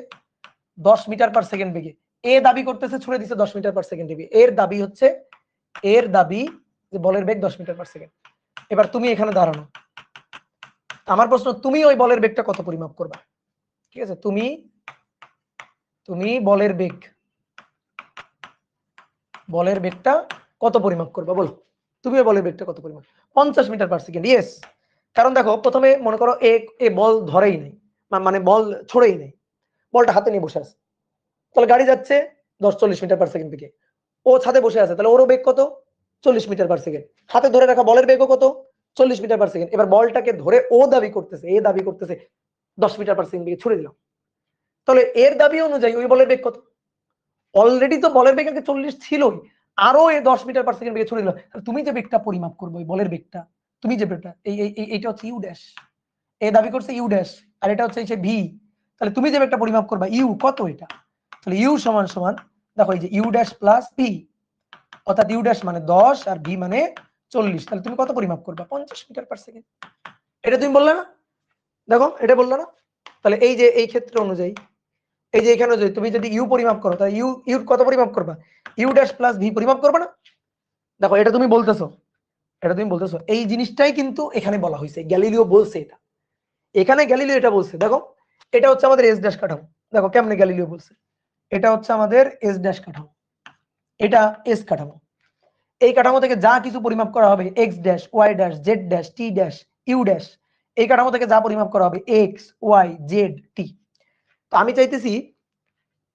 10 মিটার পার সেকেন্ড বেগে। এ দাবি করতেছে ছুড়ে দিছে 10 মিটার পার সেকেন্ড বেগে, এর দাবি যে বলের বেগ 10 মিটার পার সেকেন্ড। এবার তুমি এখানে দাঁড়ানো, আমার প্রশ্ন, তুমি ওই বলের বেগটা কত পরিমাপ করবা? ঠিক আছে, তুমি বলের বেগটা কত পরিমাপ করবা বলো, তুমি ওই বলের বেগটা কত পরিমাপ? 50 মিটার পার সেকেন্ড। ইয়েস, কারণ দেখো প্রথমে মনে করো এ বল ধরেই নাই, মানে বল ছড়েই নাই, বলটা হাতে নিয়ে বসে আছে, তাহলে গাড়ি যাচ্ছে 40 মিটার পার সেকেন্ড বেগে, ও ছাদে বসে আছে, তাহলে ওরও বেগ কত? 40 মিটার পার সেকেন্ড। হাতে ধরে রাখা বলের বেগও কত? 40 মিটার পার সেকেন্ড। এবার বলটাকে ধরে এ দাবি করতেছে 10 মিটার পার সেকেন্ড বেগে ছুড়ে দিলাম, তাহলে এর দাবি অনুযায়ী ওই বলের বেগ কত? অলরেডি তো বলের বেগ আগে 40 ছিলই, আরো 10 মিটার পার সেকেন্ড বেগে ছুড়ে দিল। তুমি যে বেগটা পরিমাপ করবে ওই বলের বেগটা, তুমি যে বেগটা এইটা হচ্ছে ইউ ড্যাশ, এ দাবি করছে ইউ ড্যাশ, আর এটা হচ্ছে ভি, তাহলে তুমি যে বেগটা পরিমাপ করবা ইউ কত, এটা তাহলে ইউ সমান সমান, দেখো এই যে ইউ ড্যাশ প্লাস ভি, অর্থাৎ ইউ ড্যাশ মানে 10 আর ভি মানে 40, তাহলে তুমি কত পরিমাপ করবা? 50 মিটার পার সেকেন্ড। এটা তুমি বললে না? দেখো এটা বললে না? তাহলে এই যে এই ক্ষেত্র অনুযায়ী, এই যে এখানে যদি তুমি যদি ইউ পরিমাপ করো, তাহলে ইউ কত পরিমাপ করবা? ইউ ড্যাশ প্লাস ভি পরিমাপ করবে না? দেখো এটা তুমি বলতেছো, এই জিনিসটাই কিন্তু এখানে বলা হয়েছে, গ্যালিলিও বলছে এটা, এখানে গ্যালিলিও এটা বলছে। দেখো এটা হচ্ছে আমাদের এস ড্যাশ কাঠামো, দেখো কেমনে গ্যালিলিও বলছে, এটা হচ্ছে আমাদের এস ড্যাশ কাঠামো, এটা এস কাঠামো, এই কাঠামো থেকে যা কিছু পরিমাপ করা হবে x dash, y dash, z dash, t dash, u dash, এই কাঠামো থেকে যা পরিমাপ করা হবে এক্স, ওয়াই, জেড, টি। তো আমি চাইতেছি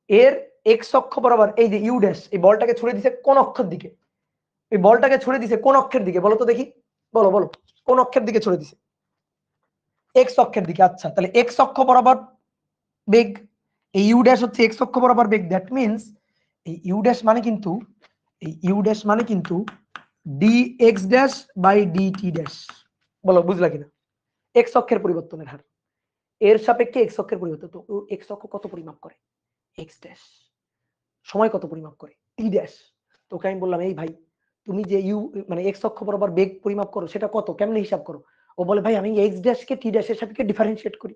এর এক্স অক্ষ বরাবর এই যে ইউ ড্যাশ, এই বলটাকে ছুড়ে দিছে কোন অক্ষের দিকে? এই বলটাকে ছুড়ে দিছে কোন অক্ষের দিকে বলো তো দেখি, বলো কোন অক্ষের দিকে ছুড়ে দিছে? এক্স অক্ষের দিকে। আচ্ছা, তাহলে এক্স অক্ষ বরাবর বেগ, এই ইউ ড্যাশ হচ্ছে এক্স অক্ষ বরাবর বেগ, দ্যাট মিন্স এই ইউ ড্যাশ মানে কিন্তু d x dash by d t dash. বলো বুঝলা কিনা? এক্স অক্ষের পরিবর্তনের হার, এর সাপেক্ষে এক্স অক্ষের পরিবর্তন, তো এক্স অক্ষ কত পরিমাপ করে? X dash. সময় কত পরিমাপ করে? টি ড্যাশ। তোকে আমি বললাম এই ভাই তুমি যে ইউ মানে এক্স অক্ষ বরাবর বেগ পরিমাপ করো সেটা কত, কেমনে হিসাব করো? ও বলে ভাই আমি এক্স ড্যাশ কে টি ড্যাশের সাপেক্ষে ডিফারেন্সিয়েট করি।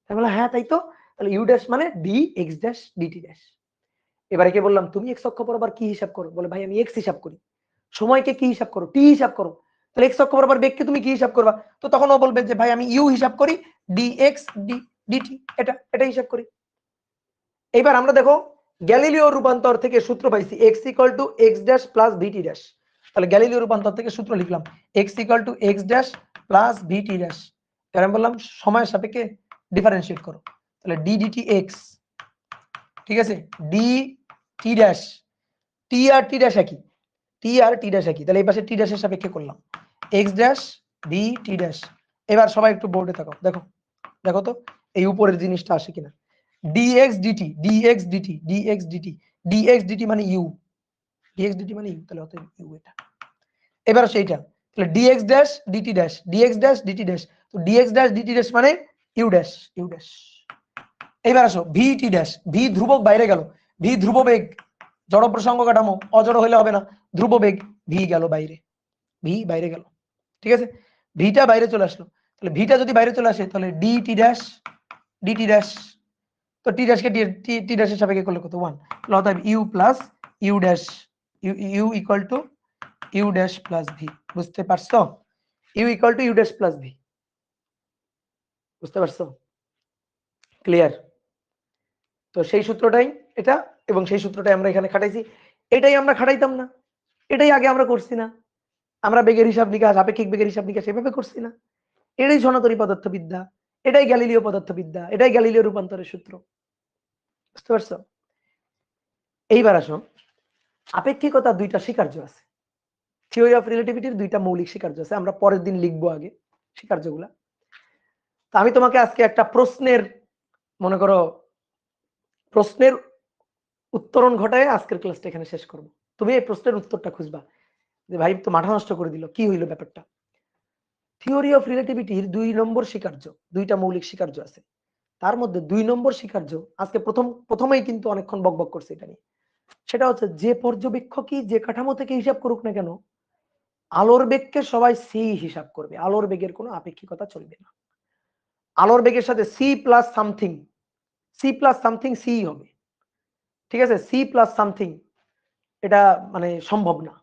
আমি বললাম হ্যাঁ তাই তো, তাহলে ইউ ড্যাশ মানে d x dash dt dash. এবারে কে বললাম তুমি এক্স অক্ষ বরাবর কি হিসাব করো, বলে ভাই আমি এক্স হিসাব করি। সময়কে কি হিসাব করো, টি হিসাব করো। তাহলে এক্স অক্ষ বরাবর বেগকে তুমি কি হিসাব করবা? তো তখন ও বলবে যে ভাই আমি ইউ হিসাব করি, ডিএক্স ডিটি এটা হিসাব করি। এবার আমরা দেখো গ্যালিলিও রূপান্তর থেকে সূত্র পাইছি x equal to x dash plus vt dash. তাহলে গ্যালিলিও রূপান্তর থেকে সূত্র লিখলাম x equal to x dash plus vt dash. এবার আমি বললাম সময়ের সাপেক্ষে ডিফারেন্সিয়েট করো, তাহলে ডি ডিটি এক্স, ঠিক আছে, ডি টি ড্যাশ, টি আর টি ড্যাশ একই, টি আর টি ড্যাশ একই, তাহলে এই পাশে টি ড্যাশের সাপেক্ষে করলাম x dash V T dash. এবার সবাই একটু বোর্ডে থাকো, দেখো দেখো তো এই উপরের জিনিসটা আসে কিনা। dx dt dx dt dx dt dx dt মানে u, dx dt মানে u, তাহলে অতএব u এটা। এবার সেইটা তাহলে dx dash dt dash dx dash dt dash, তো dx ড্যাশ dt ড্যাশ মানে u ড্যাশ u ড্যাশ। এবার আসো vt ড্যাশ, v ধ্রুবক বাইরে গেল, v ধ্রুব বেগ, জড় প্রসঙ্গ কাঠামো, অজড় হইলে হবে না, ধ্রুব বেগ, v গেল বাইরে, v বাইরে গেল, ঠিক আছে, ভিটা বাইরে চলে আসলো। তাহলে ভিটা যদি বাইরে চলে আসে তাহলে dt ড্যাশ dt ড্যাশ, তো টি ড্যাশকে টি ড্যাশের সাপেক্ষে করলে কত 1, তাহলে অতএব u plus u dash, u equal to u dash plus v. বুঝতে পারছো? U equal to u dash plus v, বুঝতে পারছো? ক্লিয়ার? তো সেই সূত্রটাই এটা, এবং সেই সূত্রটাই আমরা এখানে খাটাইছি। এটাই আমরা খাটাইতাম না, এটাই আগে আমরা করছি না, আমরা বেগের হিসাব নিকাশ, আপেক্ষিক বেগের হিসাব নিকাশ এভাবে করছি না। এটাই সনাতনী পদার্থবিদ্যা, এটাই গ্যালিলিও পদার্থবিদ্যা, এটাই গ্যালিলিও রূপান্তরের সূত্র। বুঝতে পারছো? এইবার আসো, আপেক্ষিকতার দুইটা স্বীকার্য আছে, থিওরি অফ রিলেটিভিটির দুইটা মৌলিক স্বীকার্য আছে, আমরা পরের দিন লিখবো আগে স্বীকার্যগুলা। তো আমি তোমাকে আজকে একটা প্রশ্নের, মনে করো প্রশ্নের উত্তরণ ঘটায় আজকের ক্লাসটা এখানে শেষ করব। তুমি এই প্রশ্নের উত্তরটা খুঁজবা যে ভাই তো মাথা নষ্ট করে দিল, কি হইল ব্যাপারটা। থিওরি অফ রিলেটিভিটির 2 নম্বর স্বীকার্য, দুইটা মৌলিক স্বীকার্য আছে, তার মধ্যে 2 নম্বর স্বীকার্য আজকে প্রথমেই কিন্তু অনেকক্ষণ বকবক করছে এটা নিয়ে। সেটা হচ্ছে যে পর্যবেক্ষকই যে কাঠামো থেকে হিসাব করুক না কেন, আলোর বেগকে সবাই সি হিসাব করবে, আলোর বেগের কোনো আপেক্ষিকতা চলবে না। আলোর বেগের সাথে c plus something, c plus something c হবে, ঠিক আছে, সি প্লাস সামথিং এটা মানে সম্ভব না,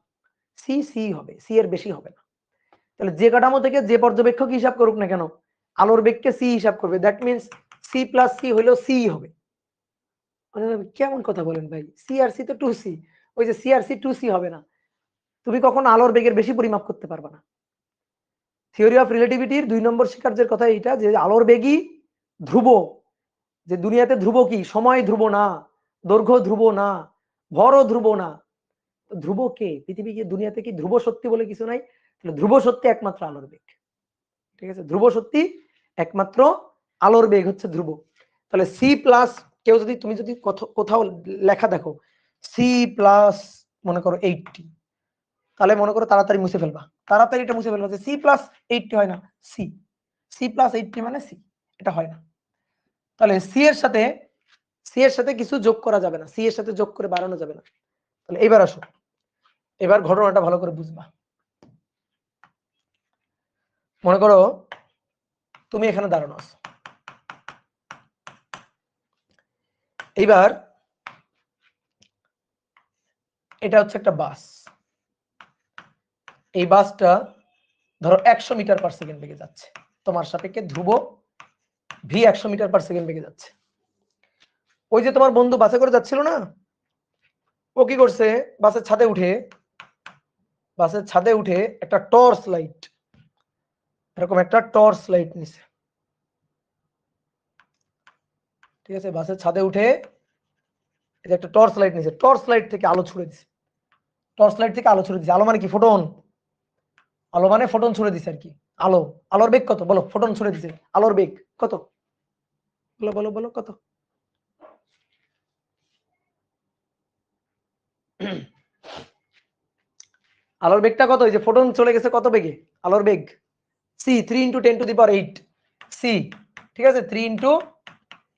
সি সি হবে, সি এর বেশি হবে না। তাহলে যে কাঠামো থেকে যে পর্যবেক্ষক হিসাব করুক না কেন, আলোর বেগকে সি হিসাব করবে, that means c plus c হইলেও সি হবে। কেমন কথা বলেন ভাই, সি আর সি তো টু সি, ওই যে সি আর সি টু সি হবে না, তুমি কখনো আলোর বেগের বেশি পরিমাপ করতে পারবে না। থিওরি অফ রিলেটিভিটির 2 নম্বর স্বীকার্যের কথা এইটা যে আলোর বেগই ধ্রুব, যে দুনিয়াতে ধ্রুব কি, সময় ধ্রুব না, দৈর্ঘ্য ধ্রুব না, ভরও ধ্রুব না। ধ্রুব কে? পৃথিবী কি, দুনিয়াতে কি ধ্রুব সত্যি বলে কিছু নাই? তাহলে ধ্রুব সত্যি একমাত্র আলোর বেগ, ঠিক আছে, ধ্রুব সত্যি একমাত্র আলোর বেগ হচ্ছে ধ্রুব। তাহলে সি প্লাস, কেউ যদি, তুমি যদি কোথাও লেখা দেখো সি প্লাস মনে করো 80, তাহলে মনে করো তাড়াতাড়ি মুছে ফেলবা, তাড়াতাড়ি এটা মুছে ফেলবা যে সি প্লাস 80 হয় না, সি, সি প্লাস 80 মানে সি, এটা হয় না। তাহলে সি এর সাথে কিছু যোগ করা যাবে না, সি এর সাথে যোগ করে বাড়ানো যাবে না। তাহলে এবার আসো, এবার ঘটনাটা ভালো করে বুঝবা। মনে করো তুমি এখানে দাঁড়ানো আছো, এইবার এটা হচ্ছে একটা বাস, এই বাসটা ধরো 100 মিটার পার সেকেন্ড বেগে যাচ্ছে, তোমার সাপেক্ষে ধ্রুব ভি 100 মিটার পার সেকেন্ড বেগে যাচ্ছে। ওই যে তোমার বন্ধু বাসে করে যাচ্ছিল না, ও কি করছে, বাসের ছাদে উঠে একটা টর্চ লাইট, এরকম একটা টর্চ লাইট নিছে, ঠিক আছে, বাসের ছাদে উঠে একটা টর্চ লাইট নিছে, টর্চ লাইট থেকে আলো ছুড়ে দিছে, টর্চ লাইট থেকে আলো ছুড়ে দিছে, আলো মানে কি, ফোটন, আলো মানে ফোটন ছুড়ে দিছে আর কি। আলো, আলোর বেগ কত বলো, ফোটন ছুড়ে দিছে, আলোর বেগ কত, বলো বলো বলো কত? আলোর বেগটা কত, এই যে ফোটন চলে গেছে কত বেগে, আলোর বেগ সি, 3 × 10⁸ সি, ঠিক আছে, 3 ×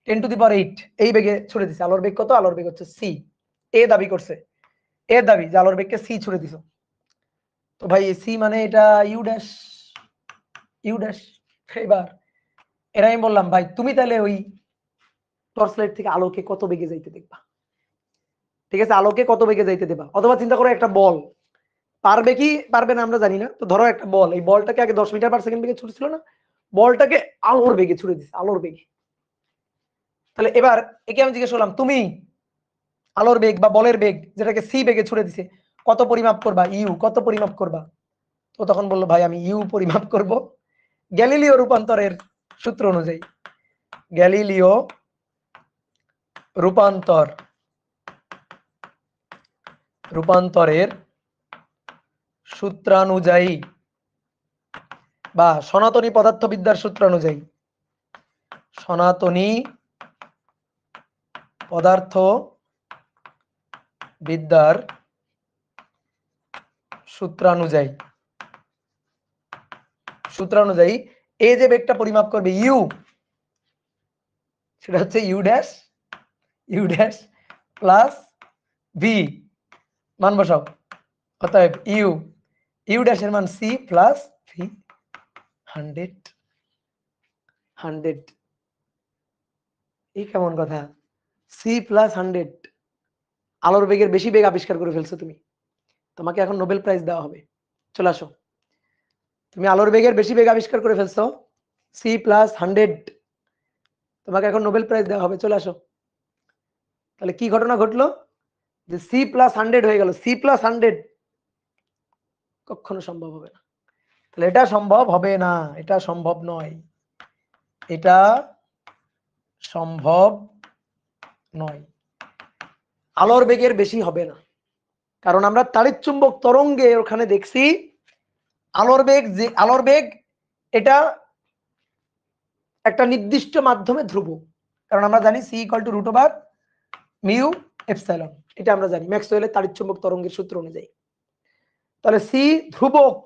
10⁸ এই বেগে ছুড়ে দিছে, আলোর বেগ কত, আলোর বেগ হচ্ছে সি। এ দাবি করছে, এর দাবি যে আলোর বেগকে সি ছুড়ে দিছো, তো ভাই সি মানে এটা ইউ ড্যাশ, ইউ ড্যাশ। এবার এরা আমি বললাম ভাই তুমি তাহলে ওই টর্চ লাইট থেকে আলোকে কত বেগে যাইতে দেখবা, ঠিক আছে, আলোকে কত বেগে যাইতে দেবা। অথবা চিন্তা করো একটা বল, পারবে কি পারবে না আমরা জানি না, তো ধরো একটা বল, এই বলটাকে আগে 10 মিটার পার সেকেন্ড বেগে ছুটছিল না, বলটাকে আলোর বেগে ছুড়ে দিচ্ছে, আলোর বেগে। তাহলে এবার একে আমি জিজ্ঞেস করলাম তুমি আলোর বেগ বা বলের বেগ যেটাকে সি বেগে ছুড়ে দিছে কত পরিমাপ করবা, ইউ কত পরিমাপ করবা? তো তখন বললো ভাই আমি ইউ পরিমাপ করব গ্যালিলিও রূপান্তরের সূত্র অনুযায়ী। গ্যালিলিও রূপান্তরের সূত্রানুযায়ী বা সনাতনী পদার্থবিদ্যার সূত্র অনুযায়ী, সনাতনী পদার্থবিদ্যার সূত্রানুযায়ী এ যে বেগটা পরিমাপ করবে ইউ, সেটা হচ্ছে ইউ ড্যাশ প্লাস ভি, মান বসাও। অতএব ইউ ড্যাশের মান সি প্লাস ভি 100। এই কেমন কথা? সি প্লাস 100, আলোর বেগের বেশি বেগ আবিষ্কার করে ফেলছো তুমি, তোমাকে এখন নোবেল প্রাইজ দেওয়া হবে। চলে আসো, তুমি আলোর বেগের বেশি বেগ আবিষ্কার করে ফেলছো, সি প্লাস 100, তোমাকে এখন নোবেল প্রাইজ দেওয়া হবে, চলে আসো। তাহলে কি ঘটনা ঘটলো যে সি প্লাস 100 হয়ে গেল, সি প্লাস 100 কখনো সম্ভব হবে না। তাহলে এটা সম্ভব হবে না, এটা সম্ভব নয়, এটা সম্ভব নয়, আলোর বেগের বেশি হবে না। কারণ আমরা তাড়িৎচুম্বক তরঙ্গে ওখানে দেখছি আলোর বেগ এটা একটা নির্দিষ্ট মাধ্যমে ধ্রুব, কারণ আমরা জানি c equal to root over mu epsilon, এটা আমরা জানি ম্যাক্সওয়েলের তাড়িৎচুম্বক তরঙ্গের সূত্র অনুযায়ী। তাহলে সি ধ্রুবক,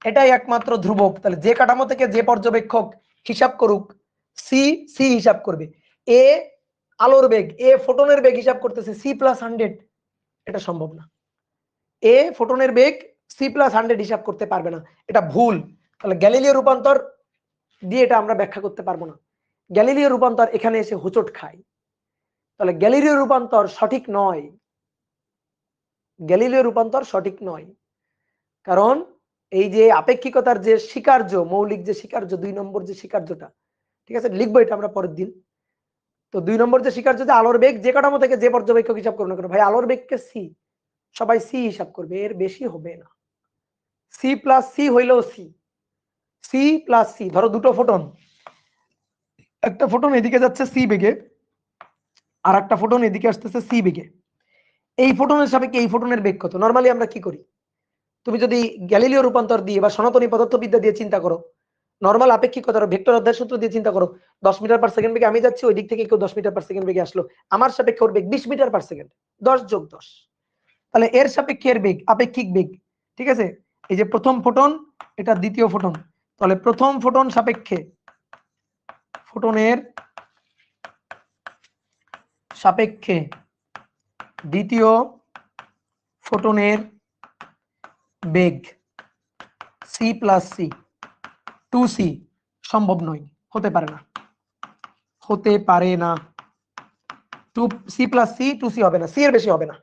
এটাই একমাত্র ধ্রুবক। তাহলে যে কাঠামো থেকে যে পর্যবেক্ষক হিসাব করুক সি হিসাব করবে। এ আলোর বেগ, এ ফোটনের বেগ হিসাব করতেছে সি প্লাস 100, এটা সম্ভব না। এ ফোটনের বেগ সি প্লাস 100 হিসাব করতে পারবে না, এটা ভুল। তাহলে গ্যালিলিও রূপান্তর দিয়ে এটা আমরা ব্যাখ্যা করতে পারবো না। গ্যালিলিও রূপান্তর এখানে এসে হোঁচট খায়। তাহলে গ্যালিলিও রূপান্তর সঠিক নয়, গ্যালিলিও রূপান্তর সঠিক নয়। কারণ এই যে আপেক্ষিকতার যে স্বীকার্য, মৌলিক যে স্বীকার্য, 2 নম্বর যে স্বীকার্যটা, ঠিক আছে লিখবো এটা আমরা পরের দিন। তো 2 নম্বর যে স্বীকার্য যে আলোর বেগ যে কাঠামো থেকে যে পর্যবেক্ষক হিসাব করুন না কেন, ভাই আলোর বেগকে সি, সবাই সি হিসাব করবে, এর বেশি হবে না। সি প্লাস সি হইলেও সি প্লাস সি, ধরো দুটো ফোটন, একটা ফোটন এদিকে যাচ্ছে সি বেগে আর একটা ফোটন এদিকে আসতেছে সি বেগে, এই ফোটনের সাপেক্ষে এই ফোটনের বেগ কত? নরমালি আমরা কি করি, তুমি যদি গ্যালিলিও রূপান্তর দিয়ে বা সনাতনী পদার্থবিদ্যা দিয়ে চিন্তা করো, নরমাল আপেক্ষিকতার ভেক্টর অধ্যায় সূত্র দিয়ে চিন্তা করো, 10 মিটার পার সেকেন্ড বেগে আমি যাচ্ছি, ওই দিক থেকে কেউ 10 মিটার পার সেকেন্ড বেগে আসলো, আমার সাপেক্ষে ওর বেগ 20 মিটার পার সেকেন্ড, 10 যোগ 10, তাহলে এর সাপেক্ষে এর বেগ আপেক্ষিক বেগ, ঠিক আছে। এই যে প্রথম ফোটন, এটা দ্বিতীয় ফোটন, তাহলে প্রথম ফোটন সাপেক্ষে ফোটনের সাপেক্ষে দ্বিতীয় ফোটনের বেগ সি প্লাস সি, 2c সম্ভব নয়, হতে পারে না, হতে পারে না। 2c প্লাস সি 2c হবে না, সি এর বেশি হবে না,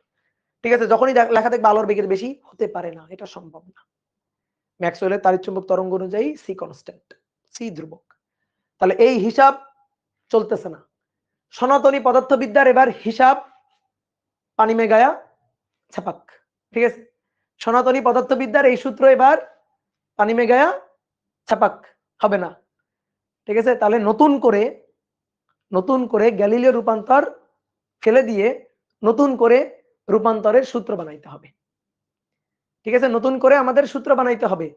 ঠিক আছে। যখনই লেখা থাকবে আলোর বেগের বেশি, হতে পারে না, এটা সম্ভব না। ম্যাক্সওয়েলের তাড়িৎচুম্বক তরঙ্গ অনুযায়ী সি কনস্ট্যান্ট, সি ধ্রুবক। তাহলে এই হিসাব চলতেছে না। সনাতনী পদার্থবিদ্যার এবার হিসাব পানি মে গায়া ছাপাক, ঠিক আছে। সনাতনী পদার্থবিদ্যার এই সূত্র এবার পানি মে গায়া ছাপাক হবে না, ঠিক আছে। তাহলে নতুন করে গ্যালিলিও রূপান্তর ফেলে দিয়ে নতুন করে রূপান্তরের সূত্র বানাইতে হবে, ঠিক আছে। নতুন করে আমাদের সূত্র বানাইতে হবে,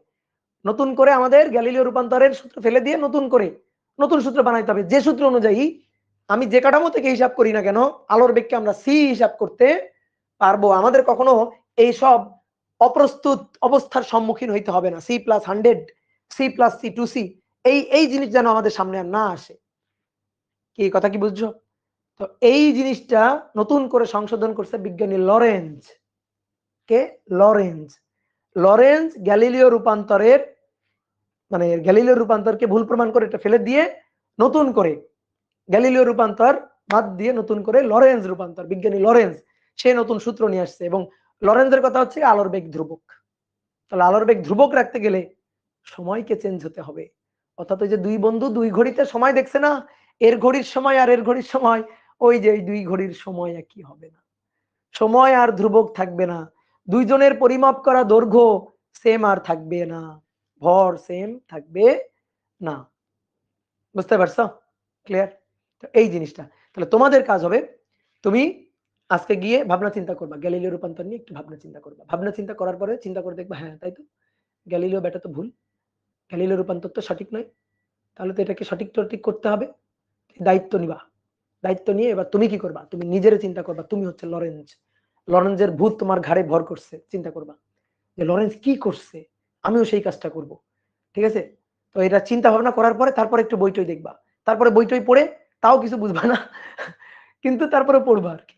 নতুন করে আমাদের গ্যালিলিও রূপান্তরের সূত্র ফেলে দিয়ে নতুন সূত্র বানাইতে হবে, যে সূত্র অনুযায়ী আমি যে কাঠামো থেকে হিসাব করি না কেন আলোর বেগকে আমরা সি হিসাব করতে পারবো। আমাদের কখনো এই সব অপ্রস্তুত অবস্থার সম্মুখীন হইতে হবে না। C plus 100, c plus c 2c, এই জিনিস যেন আমাদের সামনে আর না আসে। কি কথা কি বুঝছো? তো এই জিনিসটা নতুন করে সংশোধন করছে বিজ্ঞানী লরেঞ্জ। কে? লরেঞ্জ গ্যালিলিও রূপান্তরের মানে গ্যালিলিও রূপান্তরকে ভুল প্রমাণ করে এটা ফেলে দিয়ে নতুন করে গ্যালিলিও রূপান্তর বাদ দিয়ে নতুন করে লরেঞ্জ রূপান্তর, বিজ্ঞানী লরেঞ্জ সে নতুন সূত্র নিয়ে আসছে এবং লরেন্জের কথা হচ্ছে আলোর বেগ ধ্রুবক। তাহলে আলোর বেগ ধ্রুবক রাখতে গেলে সময়কে চেঞ্জ হতে হবে। অর্থাৎ ওই যে দুই বন্ধু দুই ঘড়িতে সময় দেখছে না, এর ঘড়ির সময় আর এর ঘড়ির সময়, ওই যে এই দুই ঘড়ির সময় একই হবে না, সময় আর ধ্রুবক থাকবে না, দুইজনের পরিমাপ করা দৈর্ঘ্য সেম আর থাকবে না, ভর সেম থাকবে না। বুঝতে পারছো? ক্লিয়ার? তো এই জিনিসটা তাহলে তোমাদের কাজ হবে, তুমি আজকে গিয়ে ভাবনা চিন্তা করবা, গ্যালিলিও রূপান্তর নিয়ে একটু ভাবনা চিন্তা করবা। ভাবনা চিন্তা করার পরে চিন্তা করে দেখবা, হ্যাঁ তাই তো, গ্যালিলিও ব্যাটা তো ভুল, গ্যালিলিও রূপান্তর তো সঠিক নয়, তাহলে তো এটাকে সঠিক টঠিক করতে হবে। দায়িত্ব নিবা, দায়িত্ব নিয়ে এবার তুমি কি করবা, তুমি নিজেরে চিন্তা করবা, তুমি হচ্ছে লরেঞ্জ, লরেঞ্জের ভূত তোমার ঘাড়ে ভর করছে, চিন্তা করবা যে লরেঞ্জ কি করছে, আমিও সেই কাজটা করব। ঠিক আছে? তো এটা চিন্তা ভাবনা করার পরে তারপরে একটু বইটই দেখবা, তারপরে বইটই পড়ে তাও কিছু বুঝবা না কিন্তু তারপরে পড়বা আর কি।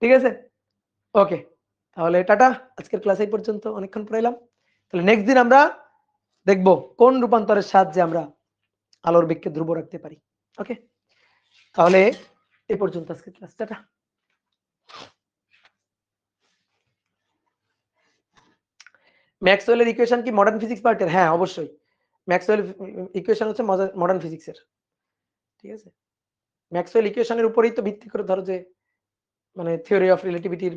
ঠিক আছে? ওকে, তাহলে টাটা, আজকের ক্লাস এই পর্যন্ত, অনেকক্ষণ পড়াইলাম। তাহলে নেক্সট দিন আমরা দেখব কোন রূপান্তরের সাহায্যে আমরা আলোর বেগকে ধ্রুব রাখতে পারি। ওকে, তাহলে এই পর্যন্ত আজকের ক্লাস, টাটা। ম্যাক্সওয়েলের ইকুয়েশন কি মডার্ন ফিজিক্স পার্টের? হ্যাঁ অবশ্যই, ম্যাক্সওয়েল ইকুয়েশন হচ্ছে মডার্ন ফিজিক্সের। ঠিক আছে, ম্যাক্সওয়েল ইকুয়েশনের উপরেই তো ভিত্তি করে ধরো যে মানে থিওরি অফ রিলেটিভিটির